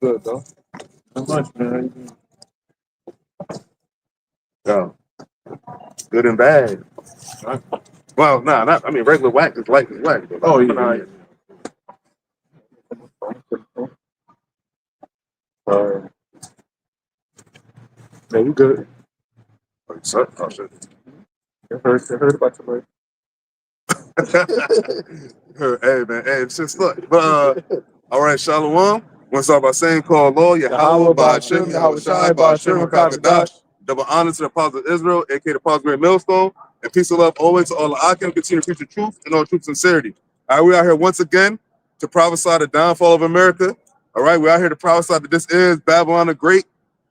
Good though. Not much, man. Yeah. Good and bad. Right. Well, nah, not. I mean, regular whack is like whack. Oh yeah. Uh, yeah, you good. Oh, shit. I heard about your Hey man, hey, it's just look. But all right, Shalom. Want to start by saying, call law, Yahawah, Ba'ashem, Yahawashi, Ba'ashem, Hakadash. Double honor to the apostles of Israel, aka the apostles of Great Millstone, and peace and love always to all the Akim. Continue to preach the truth and all truth sincerity. All right, we are here once again to prophesy the downfall of America. All right, we are here to prophesy that this is Babylon the Great,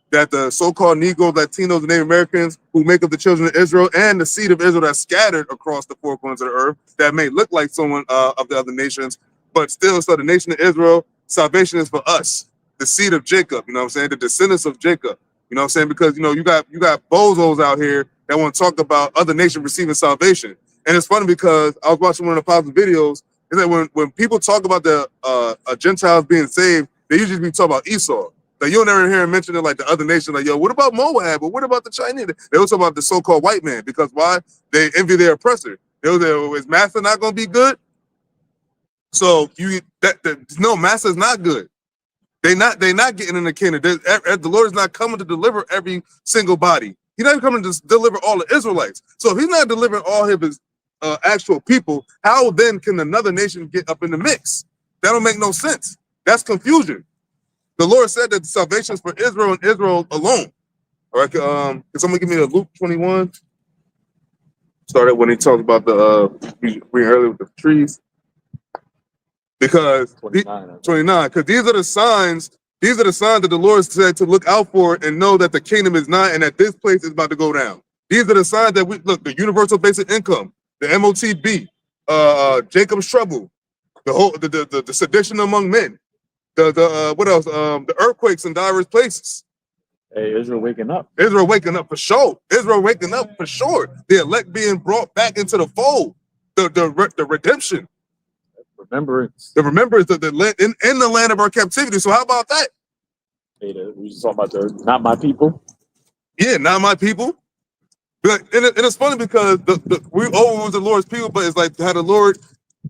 that the so-called Negroes, Latinos, and Native Americans who make up the children of Israel and the seed of Israel that's scattered across the four corners of the earth that may look like someone of the other nations, but still, so the nation of Israel, salvation is for us, the seed of Jacob, you know what I'm saying, the descendants of Jacob, you know what I'm saying, because, you know, you got bozos out here that want to talk about other nations receiving salvation. And it's funny because I was watching one of the positive videos, is that when people talk about the Gentiles being saved, they usually be talking about Esau. Like, you'll never hear him mention it like the other nation, like, yo, what about Moab? Or what about the Chinese? They was talking about the so-called white man, because why? They envy their oppressor. They was there, is Master not going to be good? So no, Master's not good. They not getting in the kingdom. The Lord is not coming to deliver every single body. He's not coming to deliver all the Israelites. So if he's not delivering all his actual people, how then can another nation get up in the mix? That don't make no sense. That's confusion. The Lord said that the salvation is for Israel and Israel alone. All right, can someone give me the Luke 21? Started when he talked about the we earlier with the trees. Because 29, because these are the signs that the Lord said to look out for and know that the kingdom is nigh and that this place is about to go down. These are the signs that we look, the universal basic income, the MOTB, Jacob's trouble, the sedition among men. What else? The earthquakes in diverse places. Hey, Israel waking up. Israel waking up for sure. Israel waking up for sure. The elect being brought back into the fold. The redemption. Remembrance. The remembrance of the land in the land of our captivity. So how about that? Hey, we just talking about not my people. Yeah, not my people. But and it's funny because we always the Lord's people, but it's like how the Lord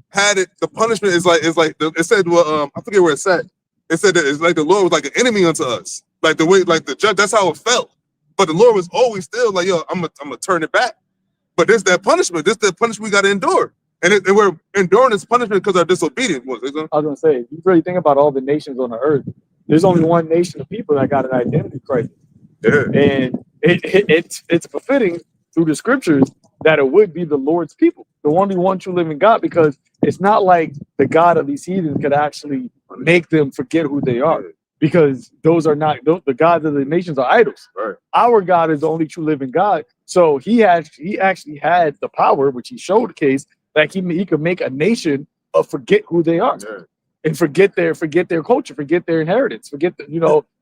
had it. The punishment is like it said. Well, I forget where it said. It said that it's like the Lord was like an enemy unto us. Like the way, like the judge. That's how it felt. But the Lord was always still like, yo, I'm gonna turn it back. But this that punishment. This the punishment we got to endure. And we're enduring this punishment because of our disobedience. I was gonna say, if you really think about all the nations on the earth, there's only one nation of people that got an identity crisis. Yeah. And it's befitting through the scriptures that it would be the Lord's people, the only one true living God, because it's not like the God of these heathens could actually make them forget who they are, because those are not the gods of the nations are idols. Right. Our God is the only true living God. So he actually had the power, which he showcased, that he could make a nation forget who they are, and forget their culture, forget their inheritance, forget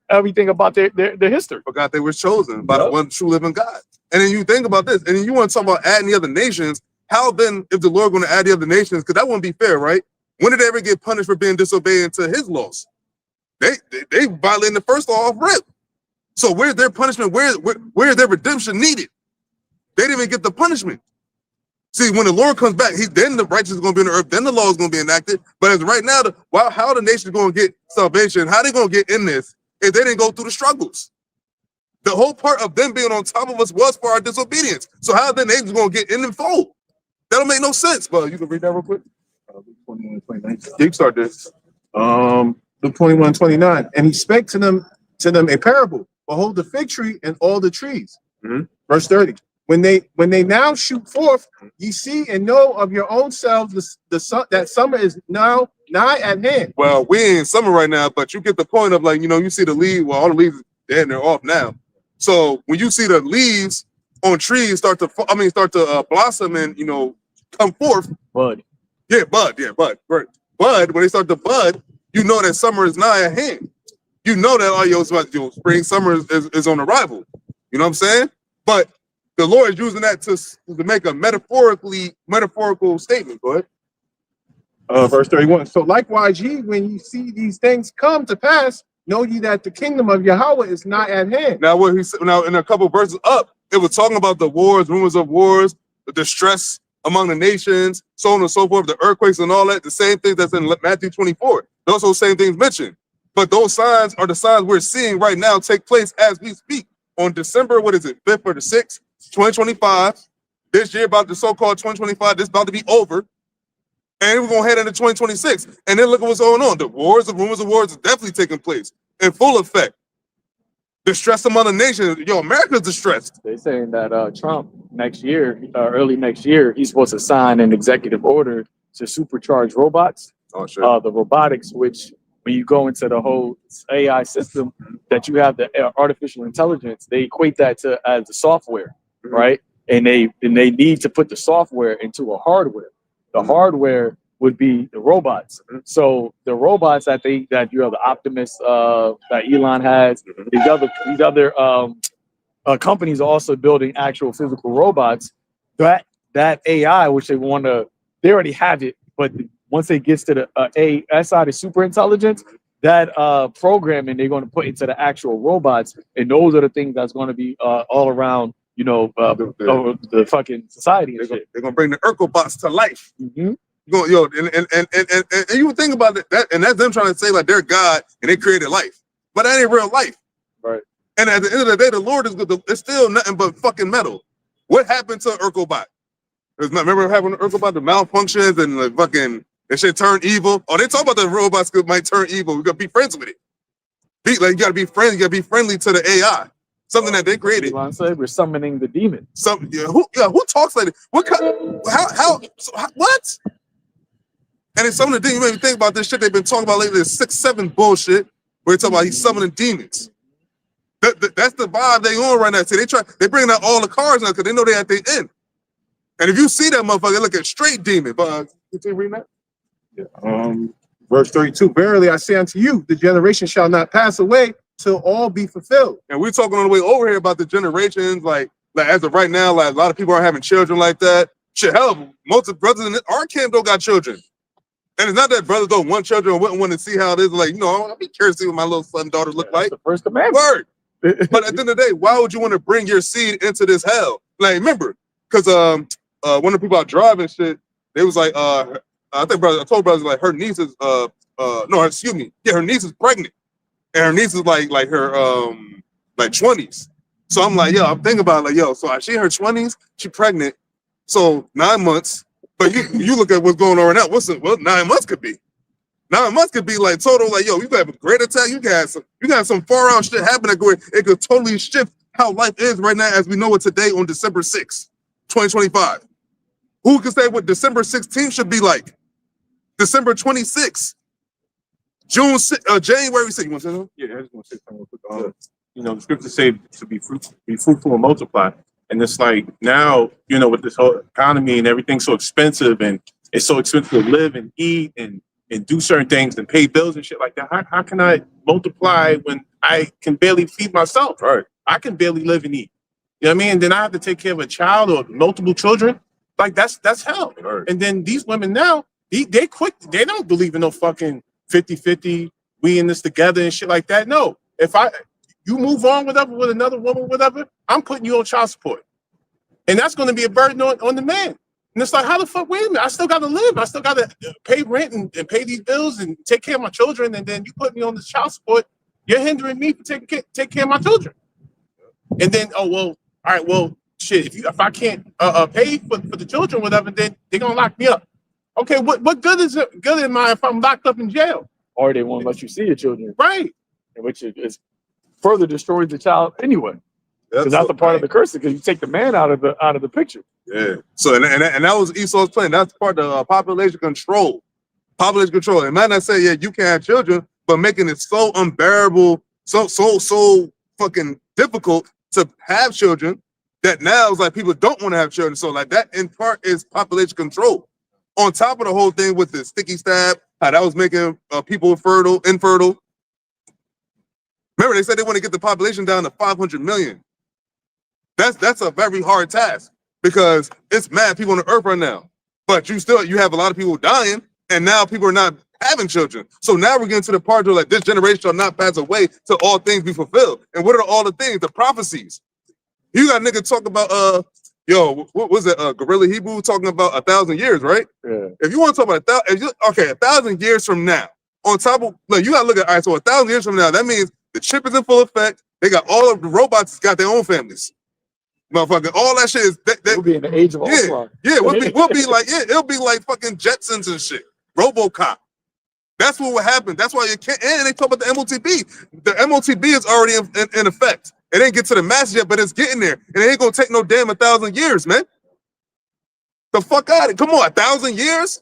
everything about their history. Forgot they were chosen by the one true living God. And then you think about this, and then you want to talk about adding the other nations. How then, if the Lord going to add the other nations, because that wouldn't be fair, right? When did they ever get punished for being disobedient to his laws? They violating the first law of rip. So where's their punishment? Where is their redemption needed? They didn't even get the punishment. See, when the Lord comes back, then the righteous is going to be on the earth, then the law is going to be enacted. But as right now, how the nation is going to get salvation, how they going to get in this if they didn't go through the struggles? The whole part of them being on top of us was for our disobedience. So how the nation is going to get in the fold? That don't make no sense. But you can read that real quick. 21, 29. You start this. Luke 21, 29. And he spake to them a parable. Behold the fig tree and all the trees. Verse 30. When they now shoot forth, ye see and know of your own selves that summer is now nigh at hand. Well, we in summer right now, but you get the point of, like, you see the leaves. Well, all the leaves they're off now. So when you see the leaves on trees start to blossom and come forth. Bud. Yeah, bud. Right. Bud. When they start to bud, you know that summer is nigh at hand. You know that spring, summer is on arrival. You know what I'm saying? But the Lord is using that to make a metaphorical statement. Go ahead. Verse 31. So likewise, ye, when you see these things come to pass, know ye that the kingdom of Yahweh is not at hand. Now, what he said, now in a couple verses up, it was talking about the wars, rumors of wars, the distress among the nations, so on and so forth, the earthquakes and all that. The same thing that's in Matthew 24. Those are the same things mentioned. But those signs are the signs we're seeing right now take place as we speak. On December, what is it, 5th or the 6th, 2025. This year, about the so-called 2025, this is about to be over. And we're going to head into 2026. And then look at what's going on. The wars, the rumors of wars are definitely taking place in full effect. Distress among the nations. Yo, America's distressed. They're saying that Trump next year, early next year, he's supposed to sign an executive order to supercharge robots. Oh, sure. The robotics, which when you go into the whole AI system, that you have the artificial intelligence, they equate that to as the software, right? And they need to put the software into a hardware. The hardware would be the robots. So the robots that you have, the Optimus that Elon has, these other companies are also building actual physical robots. That AI, which they already have it, but once it gets to the SI, the super intelligence, that programming they're going to put into the actual robots, and those are the things that's going to be all around, the fucking society. They're going to bring the Urkelbots to life. Mm-hmm. And you would think about that, and that's them trying to say like they're God and they created life, but that ain't real life. Right. And at the end of the day, the Lord is good. It's still nothing but fucking metal. What happened to Urkelbot? Remember what happened to Urkelbot? The malfunctions and the fucking, that shit turned evil. Oh, they talk about the robots might turn evil. We gotta be friends with it. You gotta be friends. You gotta be friendly to the AI. Something that they created. Elon said we're summoning the demon. Who talks like that? What? And it's some of the things you made me think about this shit they've been talking about lately. This 6-7 bullshit where they talk about he's summoning demons. That's the vibe they on right now. See, they bringing out all the cards now because they know they at the end. And if you see that motherfucker, they look at straight demon. But continue reading that. Yeah. Verse 32. Verily I say unto you, the generation shall not pass away till all be fulfilled. And we're talking on the way over here about the generations, like as of right now, like a lot of people aren't having children like that. Shit, hell, most of the brothers in our camp don't got children. And it's not that brothers don't want children or wouldn't want to see how it is. Like, I'll be curious to see what my little son, daughter look like. The first commandment. Word. But at the end of the day, why would you want to bring your seed into this hell? Like, remember, because one of the people out driving shit, they was like, I told brothers like her niece is her niece is pregnant, and her niece is like her like 20s. So I'm like, I'm thinking about it, like, so she in her 20s, she pregnant, so 9 months. But you look at what's going on right now. What 9 months could be? 9 months could be like total, like, you could have a great attack. You got some far out shit happening where it could totally shift how life is right now as we know it today on December 6th, 2025. Who can say what December 16th should be like? December 26th, January 6th. You want to say something? Yeah, I just want to say something real quick. The scriptures say to be fruitful and multiply. And it's like now, with this whole economy and everything so expensive, and it's so expensive to live and eat and do certain things and pay bills and shit like that. How can I multiply when I can barely feed myself? Right. I can barely live and eat. You know what I mean? And then I have to take care of a child or multiple children. Like that's hell. Right. And then these women now, they quick. They don't believe in no fucking 50-50. We in this together and shit like that. No. If you move on with another woman, whatever, I'm putting you on child support. And that's going to be a burden on the man. And it's like, how the fuck, wait a minute, I still got to live. I still got to pay rent and pay these bills and take care of my children. And then you put me on this child support. You're hindering me from taking care of my children. And then, all right, well, shit, if I can't pay for the children, whatever, then they're going to lock me up. Okay, what good am I if I'm locked up in jail? Or they won't let you see your children. Right. Which is further destroys the child anyway. Because that's the part of the curse, because you take the man out of the picture. Yeah. So and that was Esau's plan. That's part of the population control. Population control. And might not say, you can't have children, but making it so unbearable, so fucking difficult to have children that now it's like people don't want to have children. So like that in part is population control. On top of the whole thing with the sticky stab, how that was making people infertile. Remember, they said they want to get the population down to 500 million. That's a very hard task because it's mad people on the earth right now. But you have a lot of people dying, and now people are not having children. So now we're getting to the part where like this generation shall not pass away till all things be fulfilled. And what are all the things? The prophecies. You got nigga talk about what was it? Gorilla Hebrew talking about 1,000 years, right? Yeah. If you want to talk about 1,000 years from now, on top of like you gotta look at all right, so 1,000 years from now, that means the chip is in full effect. They got all of the robots got their own families. Motherfucker, all that shit is We'll be in the age of Ultron. yeah, we'll be like, it'll be like fucking Jetsons and shit. RoboCop. That's what will happen. That's why you can't. And they talk about the MOTB. The MOTB is already in effect. It ain't get to the masses yet, but it's getting there. And it ain't gonna take no damn 1,000 years, man. The fuck out of it. Come on, 1,000 years?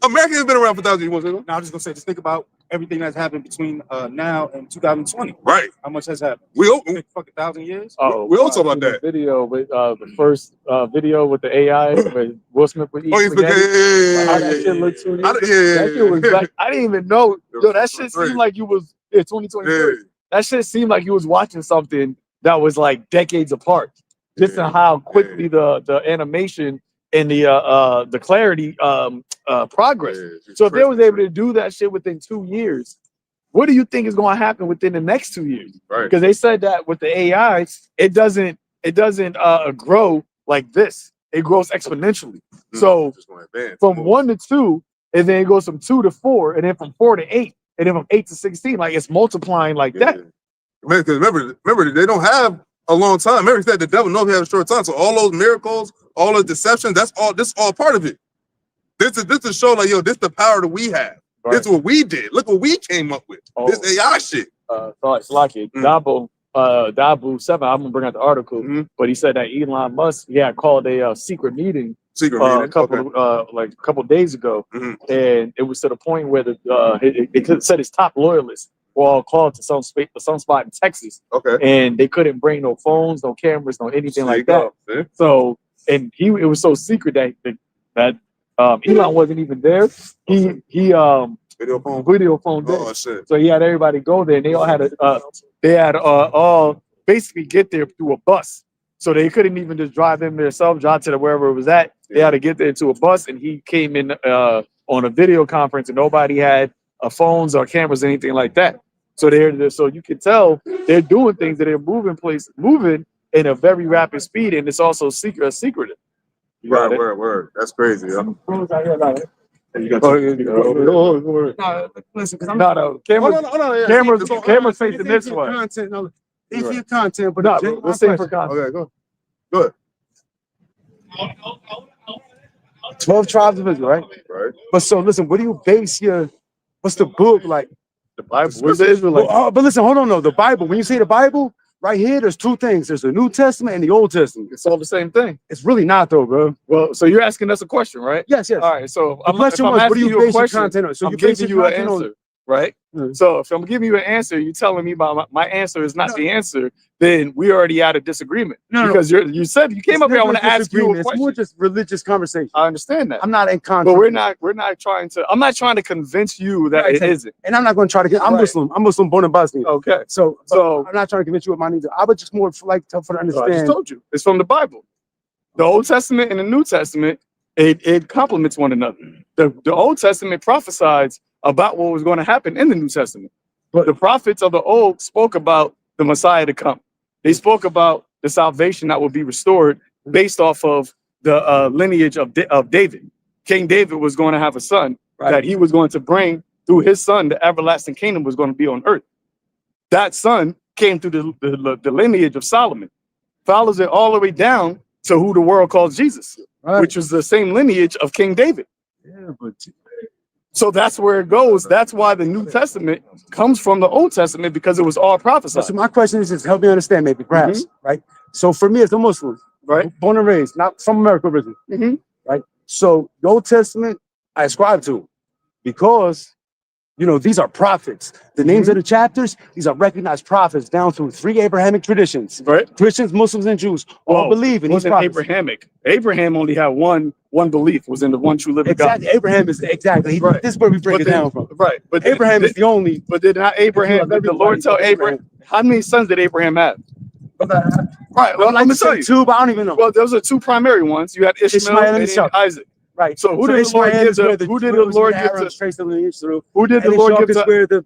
America ain't been around for 1,000 years. No, I'm just gonna say, just think about everything that's happened between now and 2020. Right. How much has happened? We Fuck 1,000 years. Oh, we all talk about that. Video with the first video with the AI with Will Smith with Oh, how that shit looked 2 years ago. That shit was like, I didn't even know. Yo, that shit seemed like you was 2023. That shit seemed like you was watching something that was like decades apart. Just in how quickly the animation and the clarity progress. So if they was able to do that shit within 2 years, what do you think is going to happen within the next 2 years? Right. Because they said that with the AI, it doesn't grow like this. It grows exponentially. So from 1 to 2, and then it goes from 2 to 4, and then from 4 to 8, and then from 8 to 16. Like it's multiplying like that. Man, because remember, they don't have a long time. Remember, he said the devil knows he has a short time. So all those miracles, all the deception, this is all part of it. This is to show like, yo, this is the power that we have. Right. This is what we did. Look what we came up with. This AI shit. It's like it. Dabu 7, I'm gonna bring out the article, but he said that Elon Musk, called a secret meeting a couple days ago, and it was to the point where they said his top loyalists were all called to some spot in Texas. Okay. And they couldn't bring no phones, no cameras, no anything like that. So, and it was so secret that Elon wasn't even there. He video phone there. Oh shit. So he had everybody go there, and they all had all basically get there through a bus. So they couldn't even just drive them themselves, drive to wherever it was at. They had to get there to a bus, and he came in on a video conference, and nobody had phones or cameras, or anything like that. So so you can tell they're doing things that they're moving in a very rapid speed, and it's also secretive. Word. That's crazy, yo. Listen, because I'm not a camera's facing this way. It's your content, but let's say for content. Okay, go ahead. 12 tribes of Israel, right? Right. But so listen, what do you base what's the book like? The Bible. What's the Israelite? But listen, hold on, no. The Bible, when you say the Bible, right here, there's two things. There's the New Testament and the Old Testament. It's all the same thing. It's really not though, bro. Well, so you're asking us a question, right? Yes. All right, so the question was, what do you base your content on? So I'm giving you an answer, right? So if I'm giving you an answer, you're telling me about my answer is not the answer, then we already had a disagreement. Because you said you came up here, I want to ask you a question. It's more just religious conversation. I understand that. I'm not in conflict. But we're not trying to, I'm not trying to convince you that it isn't. And I'm not going to try to I'm Muslim. I'm Muslim born in Bosnia. Okay. So I'm not trying to convince you what my needs are. I would just more like to understand. I just told you. It's from the Bible. The Old Testament and the New Testament, it complements one another. The Old Testament prophesies about what was going to happen in the New Testament. But the prophets of the Old spoke about the Messiah to come. They spoke about the salvation that would be restored based off of the lineage of David. King David was going to have a son that he was going to bring through his son. The everlasting kingdom was going to be on earth. That son came through the lineage of Solomon. Follows it all the way down to who the world calls Jesus, which was the same lineage of King David. So that's where it goes. That's why the New Testament comes from the Old Testament, because it was all prophesied. So my question is just help me understand, maybe, perhaps, right? So for me as a Muslim, born and raised, not from America originally, right? So the Old Testament, I ascribe to because, these are prophets. The names of the chapters, these are recognized prophets down through 3 Abrahamic traditions. Right. Christians, Muslims, and Jews all believe in these prophets. Abrahamic. Abraham only had one belief, was in the one true living God. Abraham is exactly. This is where we break it down from. Right. But Abraham is the only. But did not Abraham? Did the Lord tell Abraham? How many sons did Abraham have? Right. Well, let me tell you. 2, but I don't even know. Well, those are 2 primary ones. You had Ishmael and Isaac. Right. So who did the Lord give to? Who did the Lord give to? Trace the lineage through. Who did the And Lord give is to? where the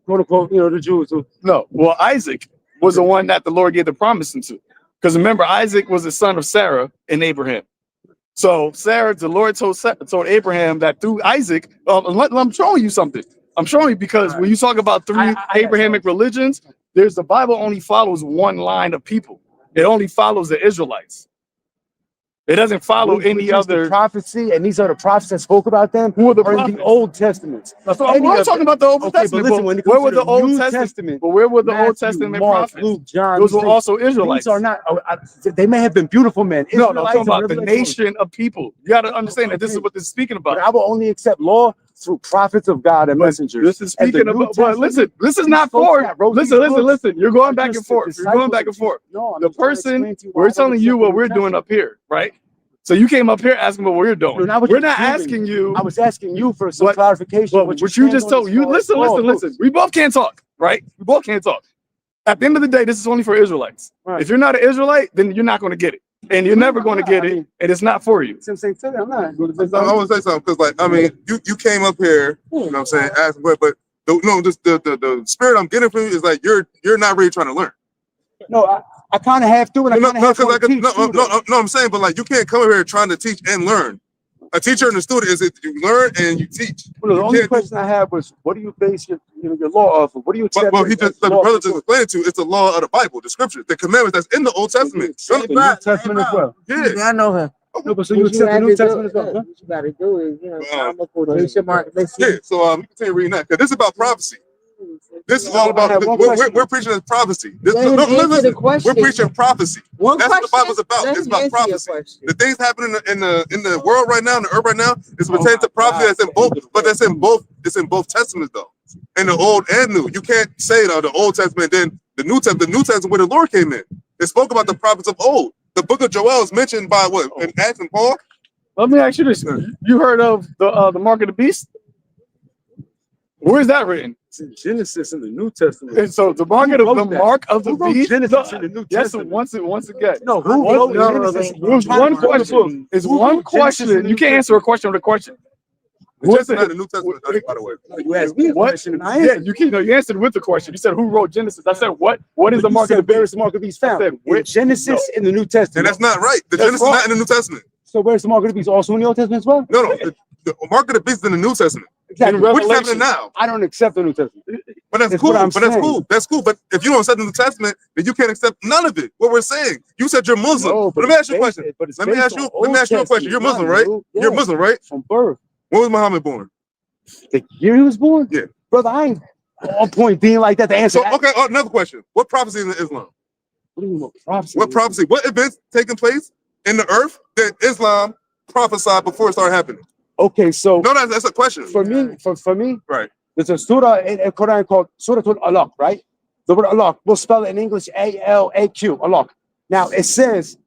quote unquote, the Jews. No. Well, Isaac was the one that the Lord gave the promise to. Because remember, Isaac was the son of Sarah and Abraham. So Sarah, the Lord told Abraham that through Isaac, I'm showing you something. I'm showing you because when you talk about three Abrahamic religions, the Bible only follows one line of people. It only follows the Israelites. It doesn't follow any other prophecy, and these are the prophets that spoke about them. Who are the in prophets? the Old Testament. I'm talking about the Old Testament. But listen, when it where comes were to the Old New Testament? But where were the Old Testament Mark, prophets? Luke, John, Those were also Israelites. These are not. They may have been beautiful men. No, I'm talking about the nation of people. You got to understand that this is what this is speaking about. But I will only accept law through prophets of God and messengers. This is speaking about. But listen, this is not for. Listen. You're going back and forth. You're going back and forth. No, the person we're telling you what we're doing up here, right? So you came up here asking what we're doing. We're not asking you. I was asking you for some clarification. Well, what you just told you. Listen. We both can't talk, right? We both can't talk. At the end of the day, this is only for Israelites. Right. If you're not an Israelite, then you're not going to get it, and you're never going to get it, and it's not for you. I'm not. I want to say something because, you came up here. You know what I'm saying? Asking, but the spirit I'm getting from you is like you're not really trying to learn. No, I kind of have to, and I kind of have to teach. No, I'm saying, but you can't come here trying to teach and learn. A teacher and a student is that you learn and you teach. Well, the only question I had was, what do you base your law off of? What do you accept? Well, the brother just explained to you, it's the law of the Bible, the scriptures, the commandments that's in the Old Testament. The New Testament as well. Yeah, I know him. No, but so you accept the New Testament as well? What you got to do is, I'm a quotation mark. Yeah, so you continue reading that because this is about prophecy. This is all about. We're preaching as prophecy. Listen, we're preaching prophecy. That's what the Bible's about. It's about prophecy. The things happening in the world right now, in the earth right now, is pertaining to prophecy. That's in both, but that's in both. It's in both testaments though, in the Old and New. You can't say the Old Testament, then the New Testament. The New Testament where the Lord came in. It spoke about the prophets of old. The book of Joel is mentioned by what in Acts and Paul. Let me ask you this: you heard of the mark of the beast? Where's that written? It's in Genesis in the New Testament. And so the mark of the beast. Genesis in the New Yes, Testament. once again. No, who wrote Genesis? There's one question. It's one question. You can't answer a question with a question. What's not the New Testament, by the way? You asked me a question, and I answered. You answered with the question. You said who wrote Genesis. I said what? What is the mark of the beast? Where is the mark of the beast found? In Genesis in the New Testament. And that's not right. The Genesis is not in the New Testament. So where's the mark of the beast? Also in the Old Testament as well? No. The mark of the beast is in the New Testament. Exactly. Which is happening now? I don't accept the New Testament. But that's cool. That's cool. But if you don't accept the New Testament, then you can't accept none of it. What we're saying. You said you're Muslim. No, but let me ask you a question. Let me ask you a question. You're Muslim, right? Yeah. You're Muslim, right? From birth. When was Muhammad born? The year he was born? Yeah. Brother, I ain't on point being like that to answer. So, okay, another question. What prophecy is in Islam? What do you mean what prophecy? What prophecy? What events taking place in the earth that Islam prophesied before it started happening? Okay, so no, that's a question. For me, right? There's a surah in the Quran called Surah Al-Alaq, right? The word Alaq, we'll spell it in English A-L-A-Q, Alaq. Now it says,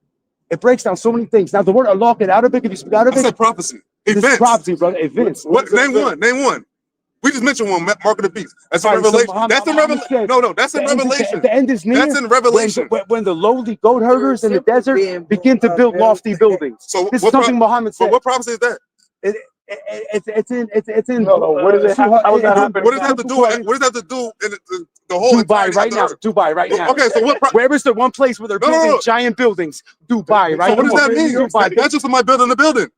it breaks down so many things. Now the word Alaq in Arabic, if you speak Arabic, that's a prophecy. This is prophecy, brother. Events. What? Name one. We just mentioned one. Mark of the beast. That's a revelation. That's in Revelation. No, that's in Revelation. The end is near. That's in Revelation. When the lowly goat herders in the desert begin to build lofty buildings. So this is something Muhammad said. But what prophecy is that? It's in. No. What does it have? How does that happen? What does that have to do? What does that have to do in the whole Dubai right now? Dubai right now. Okay, so where is the one place where they're building giant buildings? Dubai, right? So what does that mean? Dubai. That's just somebody building a building.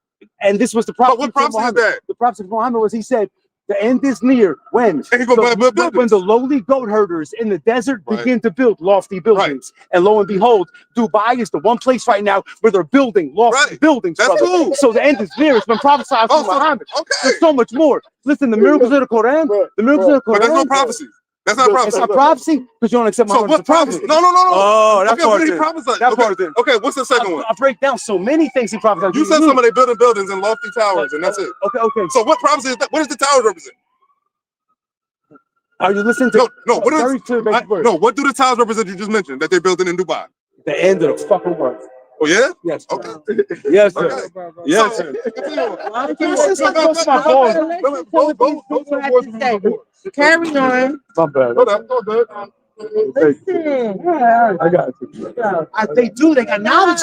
And this was the prophecy. What prophecy is that? The prophecy of Muhammad was, he said, the end is near. When? When the lowly goat herders in the desert begin to build lofty buildings. And lo and behold, Dubai is the one place right now where they're building lofty buildings. That's cool. So the end is near. It's been prophesied from Muhammad. Okay. There's so much more. Listen, the miracles of the Quran. The miracles of the Quran. But that's no prophecy. That's not prophecy. It's not prophecy because you don't accept Muhammad. So what prophecy? No. Oh, that part. What did he prophesy? That part then. Okay, what's the second one? I break down so many things he prophesied. You said somebody building buildings and lofty towers, and that's it. Okay. So what prophecy is that? What does the towers represent? Are you listening to? No. What do the towers represent? You just mentioned that they're building in Dubai. The end of the fucking world. Oh yeah. Yes. Okay. Yes, sir. Yes, sir. Carry on. My bad. Listen. I got you. They do. They got knowledge.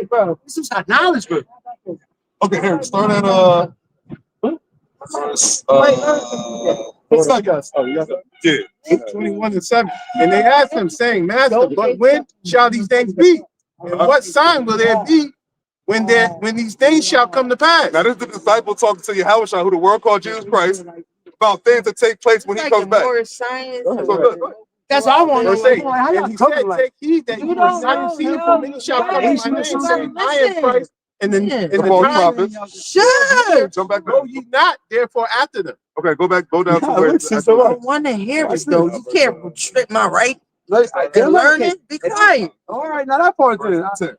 Bro. This is got knowledge, bro. Okay, here, start at yeah. 21 and 7. And they asked him, saying, Master, but when shall these things be? And what sign will there be when these things shall come to pass? Now this is the disciple talking to YAHAWASHI, who the world called Jesus Christ, about things that take place when he comes back. That's all I want Verse to 8. know. And he said, take heed that you will not see for many shall come in my name, saying, I am Christ. And then in the false time, prophets. Shut. Jump back. go ye not, therefore after them. Okay, go back, go down to where. I want to hear it though. You can't trip my right. And learning. Be quiet. All right, now that part's it.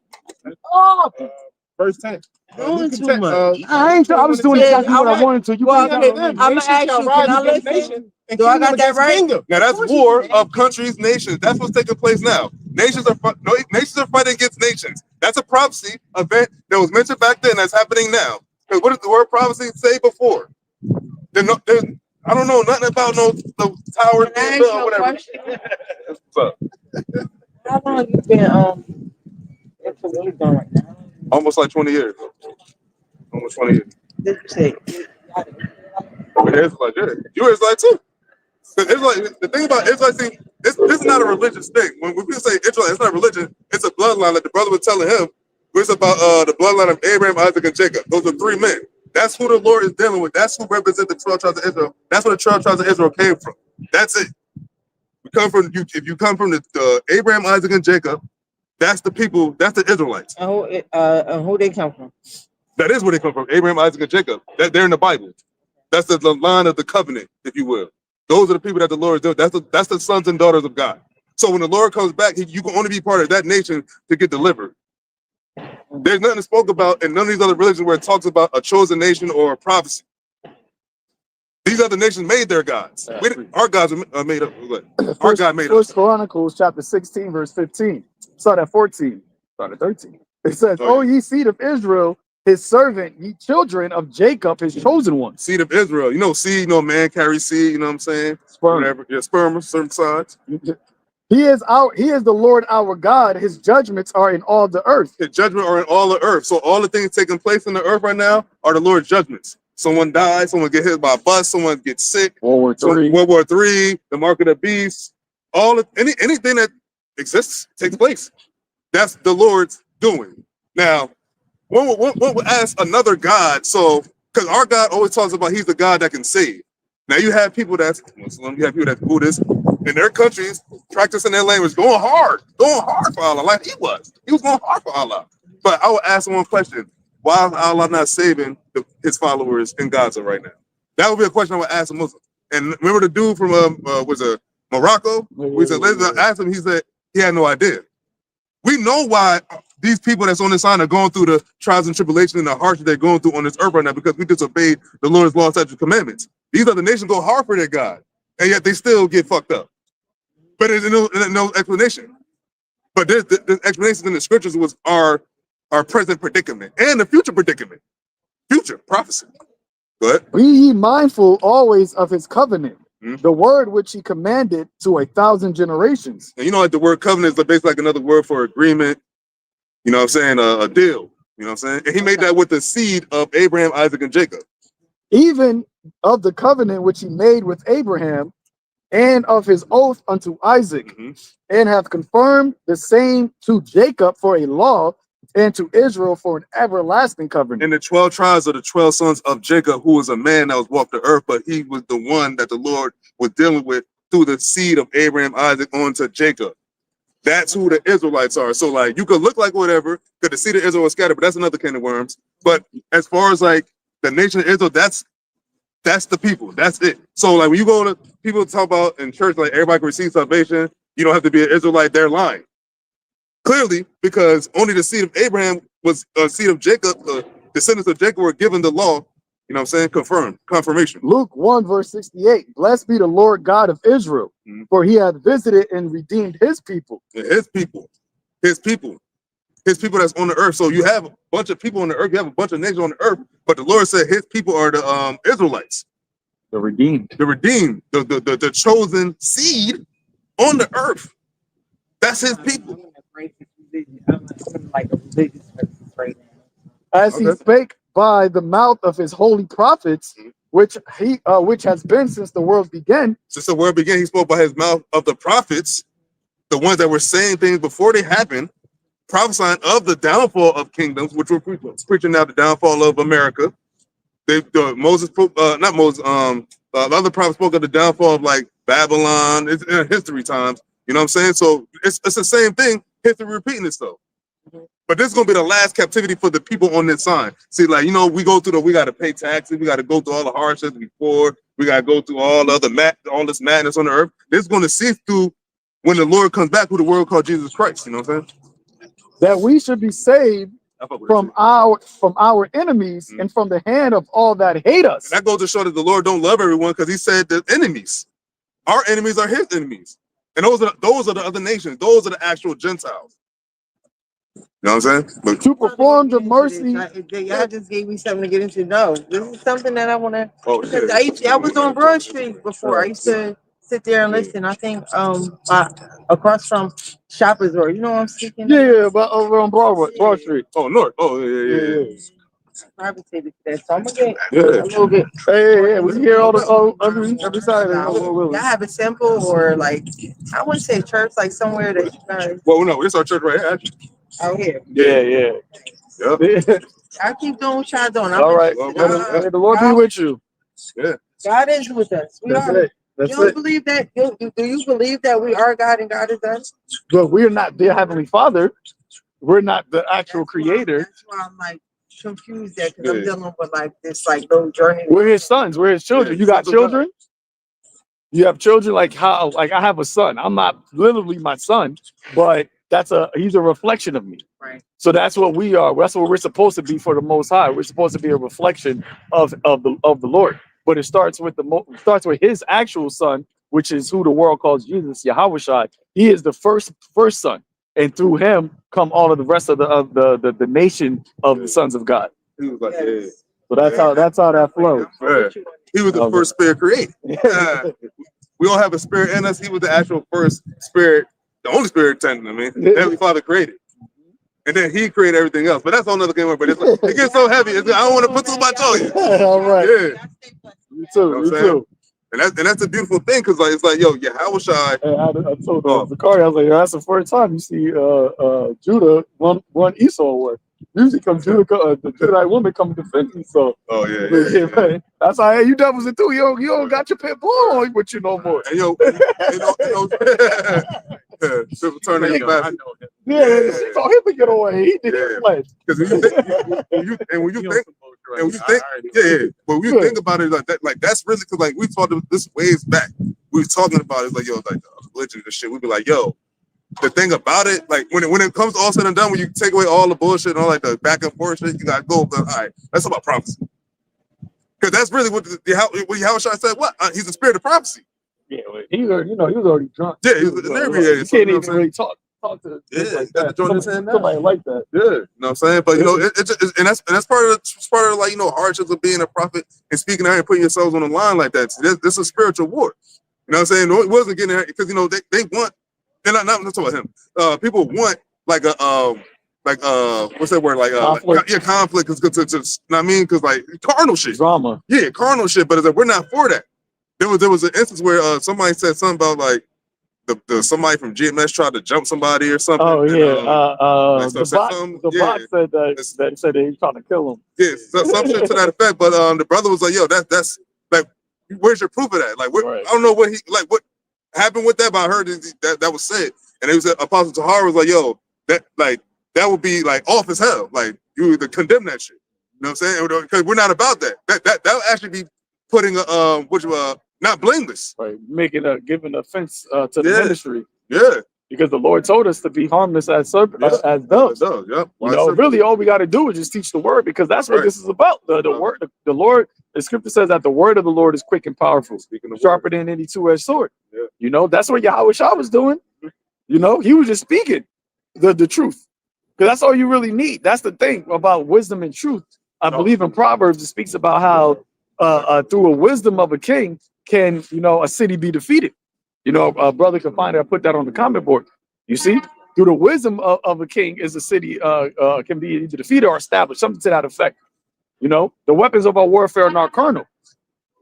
Verse 10. Doing too much. I was doing exactly what I wanted to. You Well, bring it okay, down. I'm gonna ask you. Can I listen? And Do I kingdom got that against right? kingdom. Now that's war of countries, nations. That's what's taking place now. Nations are fighting against nations. That's a prophecy event that was mentioned back then. That's happening now. Because what did the word prophecy say before? I don't know nothing about the tower Can I ask being built you or a whatever. question? What's up? How long you been into what you doing right now? Almost like 20 years. Almost 20 years. Did you say? But Israelite, yeah. You Israelite too. The thing about Israelite, see, this is not a religious thing. When people say Israelite, it's not religion. It's a bloodline. Like the brother was telling him, it's about the bloodline of Abraham, Isaac, and Jacob. Those are 3 men. That's who the Lord is dealing with. That's who represents the 12 tribes of Israel. That's where the 12 tribes of Israel came from. That's it. We come from you. If you come from the Abraham, Isaac, and Jacob, that's the people. That's the Israelites. Who they come from? That is where they come from. Abraham, Isaac, and Jacob. They're in the Bible. That's the line of the covenant, if you will. Those are the people that the Lord is doing. That's the sons and daughters of God. So when the Lord comes back, you can only be part of that nation to get delivered. There's nothing spoke about in none of these other religions where it talks about a chosen nation or a prophecy. These other nations made their gods. Our gods are made up. Our God made us. First Chronicles chapter 16, verse 15. Start at 14. Start at 13. It says, "O ye seed of Israel, his servant, ye children of Jacob, his chosen ones." Seed of Israel. You know, seed, man carries seed, you know what I'm saying? Sperm. Whatever. Yeah, sperm, certain sides. He is the Lord our God. His judgments are in all the earth. His judgment are in all the earth. So all the things taking place in the earth right now are the Lord's judgments. Someone dies, someone get hit by a bus, someone gets sick. World War III. World War III, the mark of the beast, anything that exists takes place. That's the Lord's doing. Now, one would ask another God, so because our God always talks about he's the God that can save. Now you have people that's Muslim, you have people that's Buddhist in their countries practicing their language, going hard for Allah, like he was. He was going hard for Allah. But I would ask one question: why is Allah not saving his followers in Gaza right now? That would be a question I would ask a Muslim. And remember the dude from Morocco? We said, let's ask him. He said he had no idea. We know why these people that's on this island are going through the trials and tribulations and the hardship they're going through on this earth right now because we disobeyed the Lord's law, statutes, commandments. These other nations go hard for their God, and yet they still get fucked up. But there's no explanation. But there's explanation in the scriptures was our present predicament and the future predicament. Future prophecy. Go ahead. Be ye mindful always of his covenant, the word which he commanded to 1,000 generations. And you know, like the word covenant is basically like another word for agreement. You know what I'm saying? A deal. You know what I'm saying? And he made that with the seed of Abraham, Isaac, and Jacob. Even of the covenant which he made with Abraham and of his oath unto Isaac, and hath confirmed the same to Jacob for a law and to Israel for an everlasting covenant. And the 12 tribes are the 12 sons of Jacob, who was a man that was walked the earth, but he was the one that the Lord was dealing with through the seed of Abraham, Isaac, onto Jacob. That's who the Israelites are. So, like, you could look like whatever, because the seed of Israel was scattered, but that's another can of worms. But as far as, like, the nation of Israel, that's the people. That's it. So, like, when you go to people talk about in church, like, everybody can receive salvation, you don't have to be an Israelite, they're lying. Clearly, because only the seed of Abraham was a seed of Jacob, the descendants of Jacob were given the law, you know what I'm saying? Confirmation. Luke 1 verse 68, blessed be the Lord God of Israel, for he hath visited and redeemed his people. His people that's on the earth. So you have a bunch of people on the earth, you have a bunch of nations on the earth, but the Lord said his people are the Israelites. The redeemed. The chosen seed on the earth. That's his people. As he spake by the mouth of his holy prophets, which has been since the world began. Since the world began, he spoke by his mouth of the prophets, the ones that were saying things before they happened, prophesying of the downfall of kingdoms, which we're preaching now the downfall of America. Moses, not Moses, the other prophets spoke of the downfall of like Babylon. It's in history times. You know what I'm saying? So it's the same thing. History repeating itself. But this is gonna be the last captivity for the people on this side. See, like, you know, we got to pay taxes, we got to go through all the hardships before, we got to go through all this madness on the earth. This is gonna cease through when the Lord comes back, who the world called Jesus Christ. You know what I'm saying? That we should be saved from our enemies and from the hand of all that hate us. And that goes to show that the Lord don't love everyone, because he said the enemies, our enemies are his enemies. And those are the other nations, those are the actual Gentiles. You know what I'm saying? But to perform the mercy. Y'all just gave me something to get into. No, this is something that I want to. oh shit. I was on Broad Street before. I used to sit there and listen. I think across from Shoppers Road. You know what I'm speaking? Yeah, but over on Broad Street. Oh, north. Oh, yeah. Private city there. So I'm gonna get a little bit. Hey, we hear every Saturday. Y'all have a temple or like, I wouldn't say church, like somewhere that you guys Well, no, it's our church right here, actually. out here. Yeah. Yep. I keep doing what y'all doing. All right. May the Lord be with you. Yeah. God is with us. We That's are. it. You don't believe that? Do you believe that we are God and God is us? But we're not the Heavenly Father. We're not the actual creator. That's why I'm like confused there, because I'm dealing with like this like little journey. We're his sons. We're his children. You got children? You have children? Like how? Like I have a son. I'm not literally my son, but he's a reflection of me. Right. So that's what we are. That's what we're supposed to be for the Most High. We're supposed to be a reflection of the Lord. But it starts with his actual son, which is who the world calls Jesus, YAHAWASHI. He is the first son, and through him come all of the rest of the nation of the sons of God. He was like, So that's how that flows. yeah. He was the first spirit created. We all have a spirit in us. He was the actual first spirit, the only spirit tending. I mean, Heavenly Father created. And then he created everything else. But that's all another game. But it gets so heavy. I don't want to put too much on you. All right. Yeah. You too. You too. And that's a beautiful thing, because like it's like, yo, YAHAWASHI. I told Zakari, I was like, yo, that's the first time you see Judah one Esau away. Usually the Judahite woman come to defend Esau. Oh yeah. Man. That's how you devils it too. You don't got your pit bull on with you no more. And yo, turn it back. Yeah, she told him to get away. He did it flesh. Because when you think about it like that, like that's really, because like we talked about this ways back. We were talking about it like, yo, like religion and shit. We'd be like, yo, the thing about it, like when it comes to all said and done, when you take away all the bullshit and all like the back and forth shit, you gotta go. But all right, that's about prophecy. Because that's really what YAHAWASHI said. What? He's the spirit of prophecy. Yeah, he was already drunk. Yeah, he was inebriated. You can't even really talk to like that. Somebody like that. Yeah, you know what I'm saying? But you know, and that's part of like, you know, hardships of being a prophet and speaking out and putting yourselves on the line like that. So this is a spiritual war. You know what I'm saying? It wasn't getting there because, you know, they want, and I'm not talking about him. People want like a what's that word? Like conflict. Conflict is good to you know what I mean? Because like carnal shit. Drama. Yeah, carnal shit. But it's like, we're not for that. There was an instance where somebody said something about like the somebody from GMS tried to jump somebody or something. Oh yeah, and, the bot said that said he was trying to kill him. Yeah, some shit to that effect. But the brother was like, "Yo, that's like, where's your proof of that? Like, I don't know what happened with that, but I heard that was said." And it was Apostle Tahar was like, "Yo, that would be like off as hell. Like, you either condemn that shit. You know what I'm saying? Because we're not about that. That would actually be putting not blameless, right? Giving offense to the ministry. Yeah, because the Lord told us to be harmless as doves. Yeah. You know, really, all we got to do is just teach the word, because that's what this is about. The word, the Lord. The scripture says that the word of the Lord is quick and powerful, sharper than any two-edged sword. Yeah. You know, that's what YAHAWASHI was doing. You know, he was just speaking the truth, because that's all you really need. That's the thing about wisdom and truth. I believe in Proverbs, it speaks about how through a wisdom of a king can, you know, a city be defeated. You know, a brother can find it. I put that on the comment board. You see, through the wisdom of a king is a city can be either defeated or established, something to that effect. You know, the weapons of our warfare are not carnal.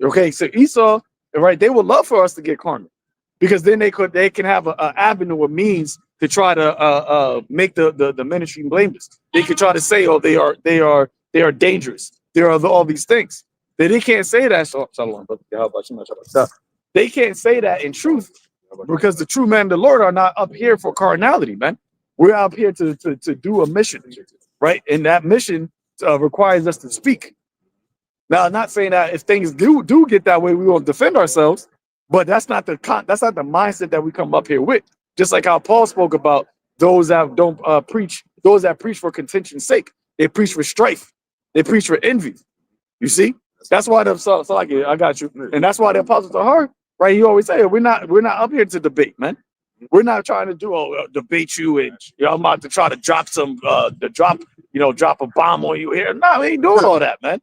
Okay, so Esau, right? They would love for us to get carnal, because then they can have an avenue of means to try to make the ministry blameless. They could try to say, oh, they are dangerous. There are all these things. They can't say that. Shalom, brother. How about you? They can't say that in truth, because the true men of the Lord are not up here for carnality, man. We're up here to do a mission, right? And that mission requires us to speak. Now, I'm not saying that if things do get that way, we will defend ourselves, but that's not the mindset that we come up here with. Just like how Paul spoke about those that don't preach, those that preach for contention's sake. They preach for strife. They preach for envy. You see, that's why I got you, and that's why the apostles are hard, right? You always say we're not up here to debate, man. We're not trying to debate you, and I'm about to try to drop drop a bomb on you here. No, we ain't doing all that, man.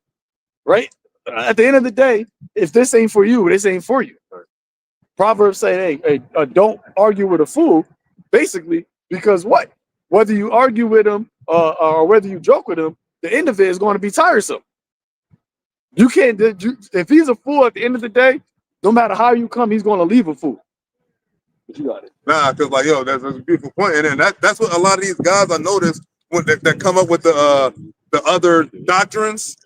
Right? At the end of the day, if this ain't for you, this ain't for you. Proverbs say, hey, don't argue with a fool, basically, because what? Whether you argue with him or whether you joke with him, the end of it is going to be tiresome. You can't, if he's a fool at the end of the day, no matter how you come, he's going to leave a fool. But you got it. Nah, because like, yo, that's a beautiful point. And then that's what a lot of these guys I noticed when that come up with the other doctrines.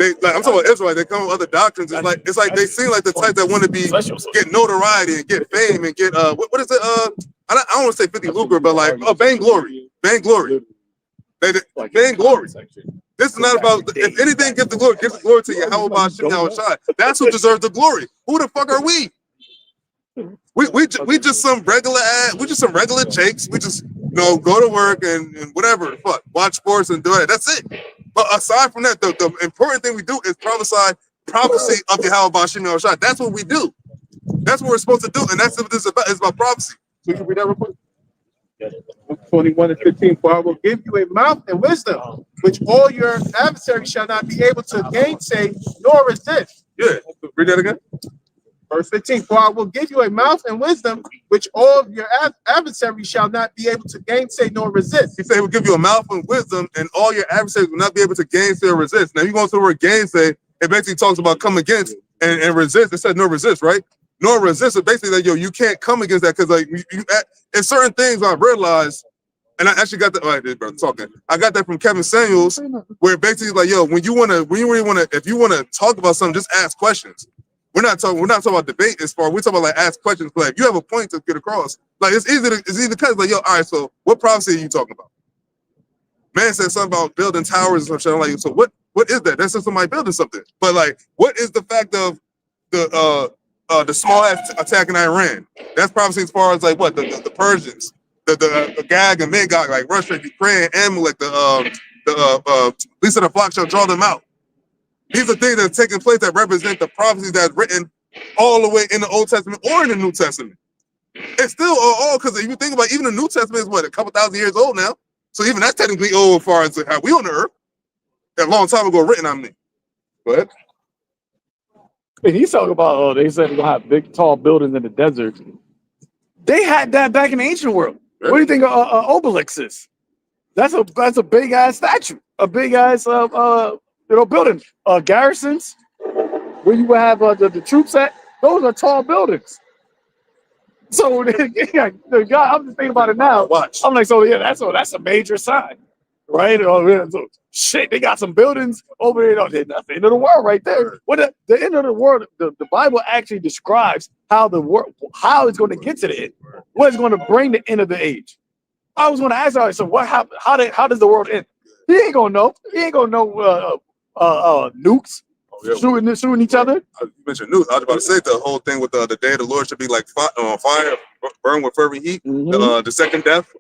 I'm talking about Israel. They come with other doctrines. It's like they seem like the type that want to get notoriety and get fame and get what is it? I don't want to say 50 lucre, but like vainglory. Vainglory. Vainglory. This is not about, if anything, give the glory to YAHAWASHI. That's who deserves the glory. Who the fuck are we? We just some regular we just some regular jakes. We just go to work and whatever, fuck, watch sports and do it. That's it. But aside from that, the important thing we do is prophecy of YAHAWASHI. That's what we do. That's what we're supposed to do, and that's what this is about. It's about prophecy. So you can read that real quick. 21 and 15. For I will give you a mouth and wisdom, which all your adversaries shall not be able to gainsay nor resist. Yeah, read that again. Verse 15. For I will give you a mouth and wisdom, which all of your adversaries shall not be able to gainsay nor resist. He said he will give you a mouth and wisdom, and all your adversaries will not be able to gainsay or resist. Now, you go to the word gainsay, it basically talks about come against and resist. It said no resist, right? Nor resist. It basically like, yo, you can't come against that, because like in certain things I've realized, and I actually got that. All right, brother, talking. I got that from Kevin Samuels, where basically like, yo, when you really wanna, if you wanna talk about something, just ask questions. We're not talking about debate as far. We're talking about like ask questions. Like if you have a point to get across, like it's easy because like, yo, all right, so what prophecy are you talking about? Man said something about building towers and some shit. I'm like, so what is that? That's just somebody building something. But like, what is the fact of the small attack in Iran? That's prophecy as far as like what the Persians, the Gag and Magog, like Russia, Ukraine, Amalek, Lisa the flock shall draw them out. These are things that are taking place that represent the prophecies that's written all the way in the Old Testament or in the New Testament. It's still all, because if you think about it, even the New Testament is what, a couple thousand years old now. So even that's technically old as far as how we on the earth. A long time ago written on me. Go ahead. And he's talking about, they said we're gonna have big, tall buildings in the desert. They had that back in the ancient world. What do you think obelisk is? That's a big ass statue, a big ass building. Garrisons, where you would have the troops at, those are tall buildings. So the guy, I'm just thinking about it now. Watch. I'm like, so yeah, that's a major sign, right? So, shit, they got some buildings over there. That's the end of the world right there. What the end of the world? The Bible actually describes how the world, how it's going to get to the end. What is going to bring the end of the age? I was going to ask, all right, so what happened? How does the world end? He ain't gonna know. He ain't gonna know nukes shooting each other. You mentioned nukes. I was about to say the whole thing with the day of the Lord should be like fire, burn with fervent heat. Mm-hmm. The second death,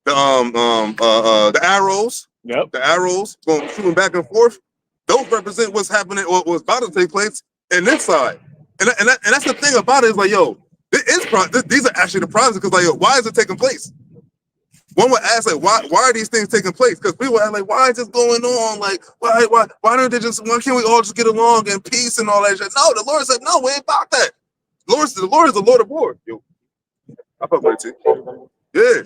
the arrows. Yep. The arrows going shooting back and forth. Those represent what's happening or what's about to take place in this side. And that's the thing about it is like, yo, these are actually the problems, because like, yo, why is it taking place? One would ask, like, why are these things taking place? Because people are like, why is this going on? Like, why can't we all just get along in peace and all that shit? No, the Lord said, no, we ain't about that. The Lord is the Lord of war. Yo, I fuck with it too. Yeah.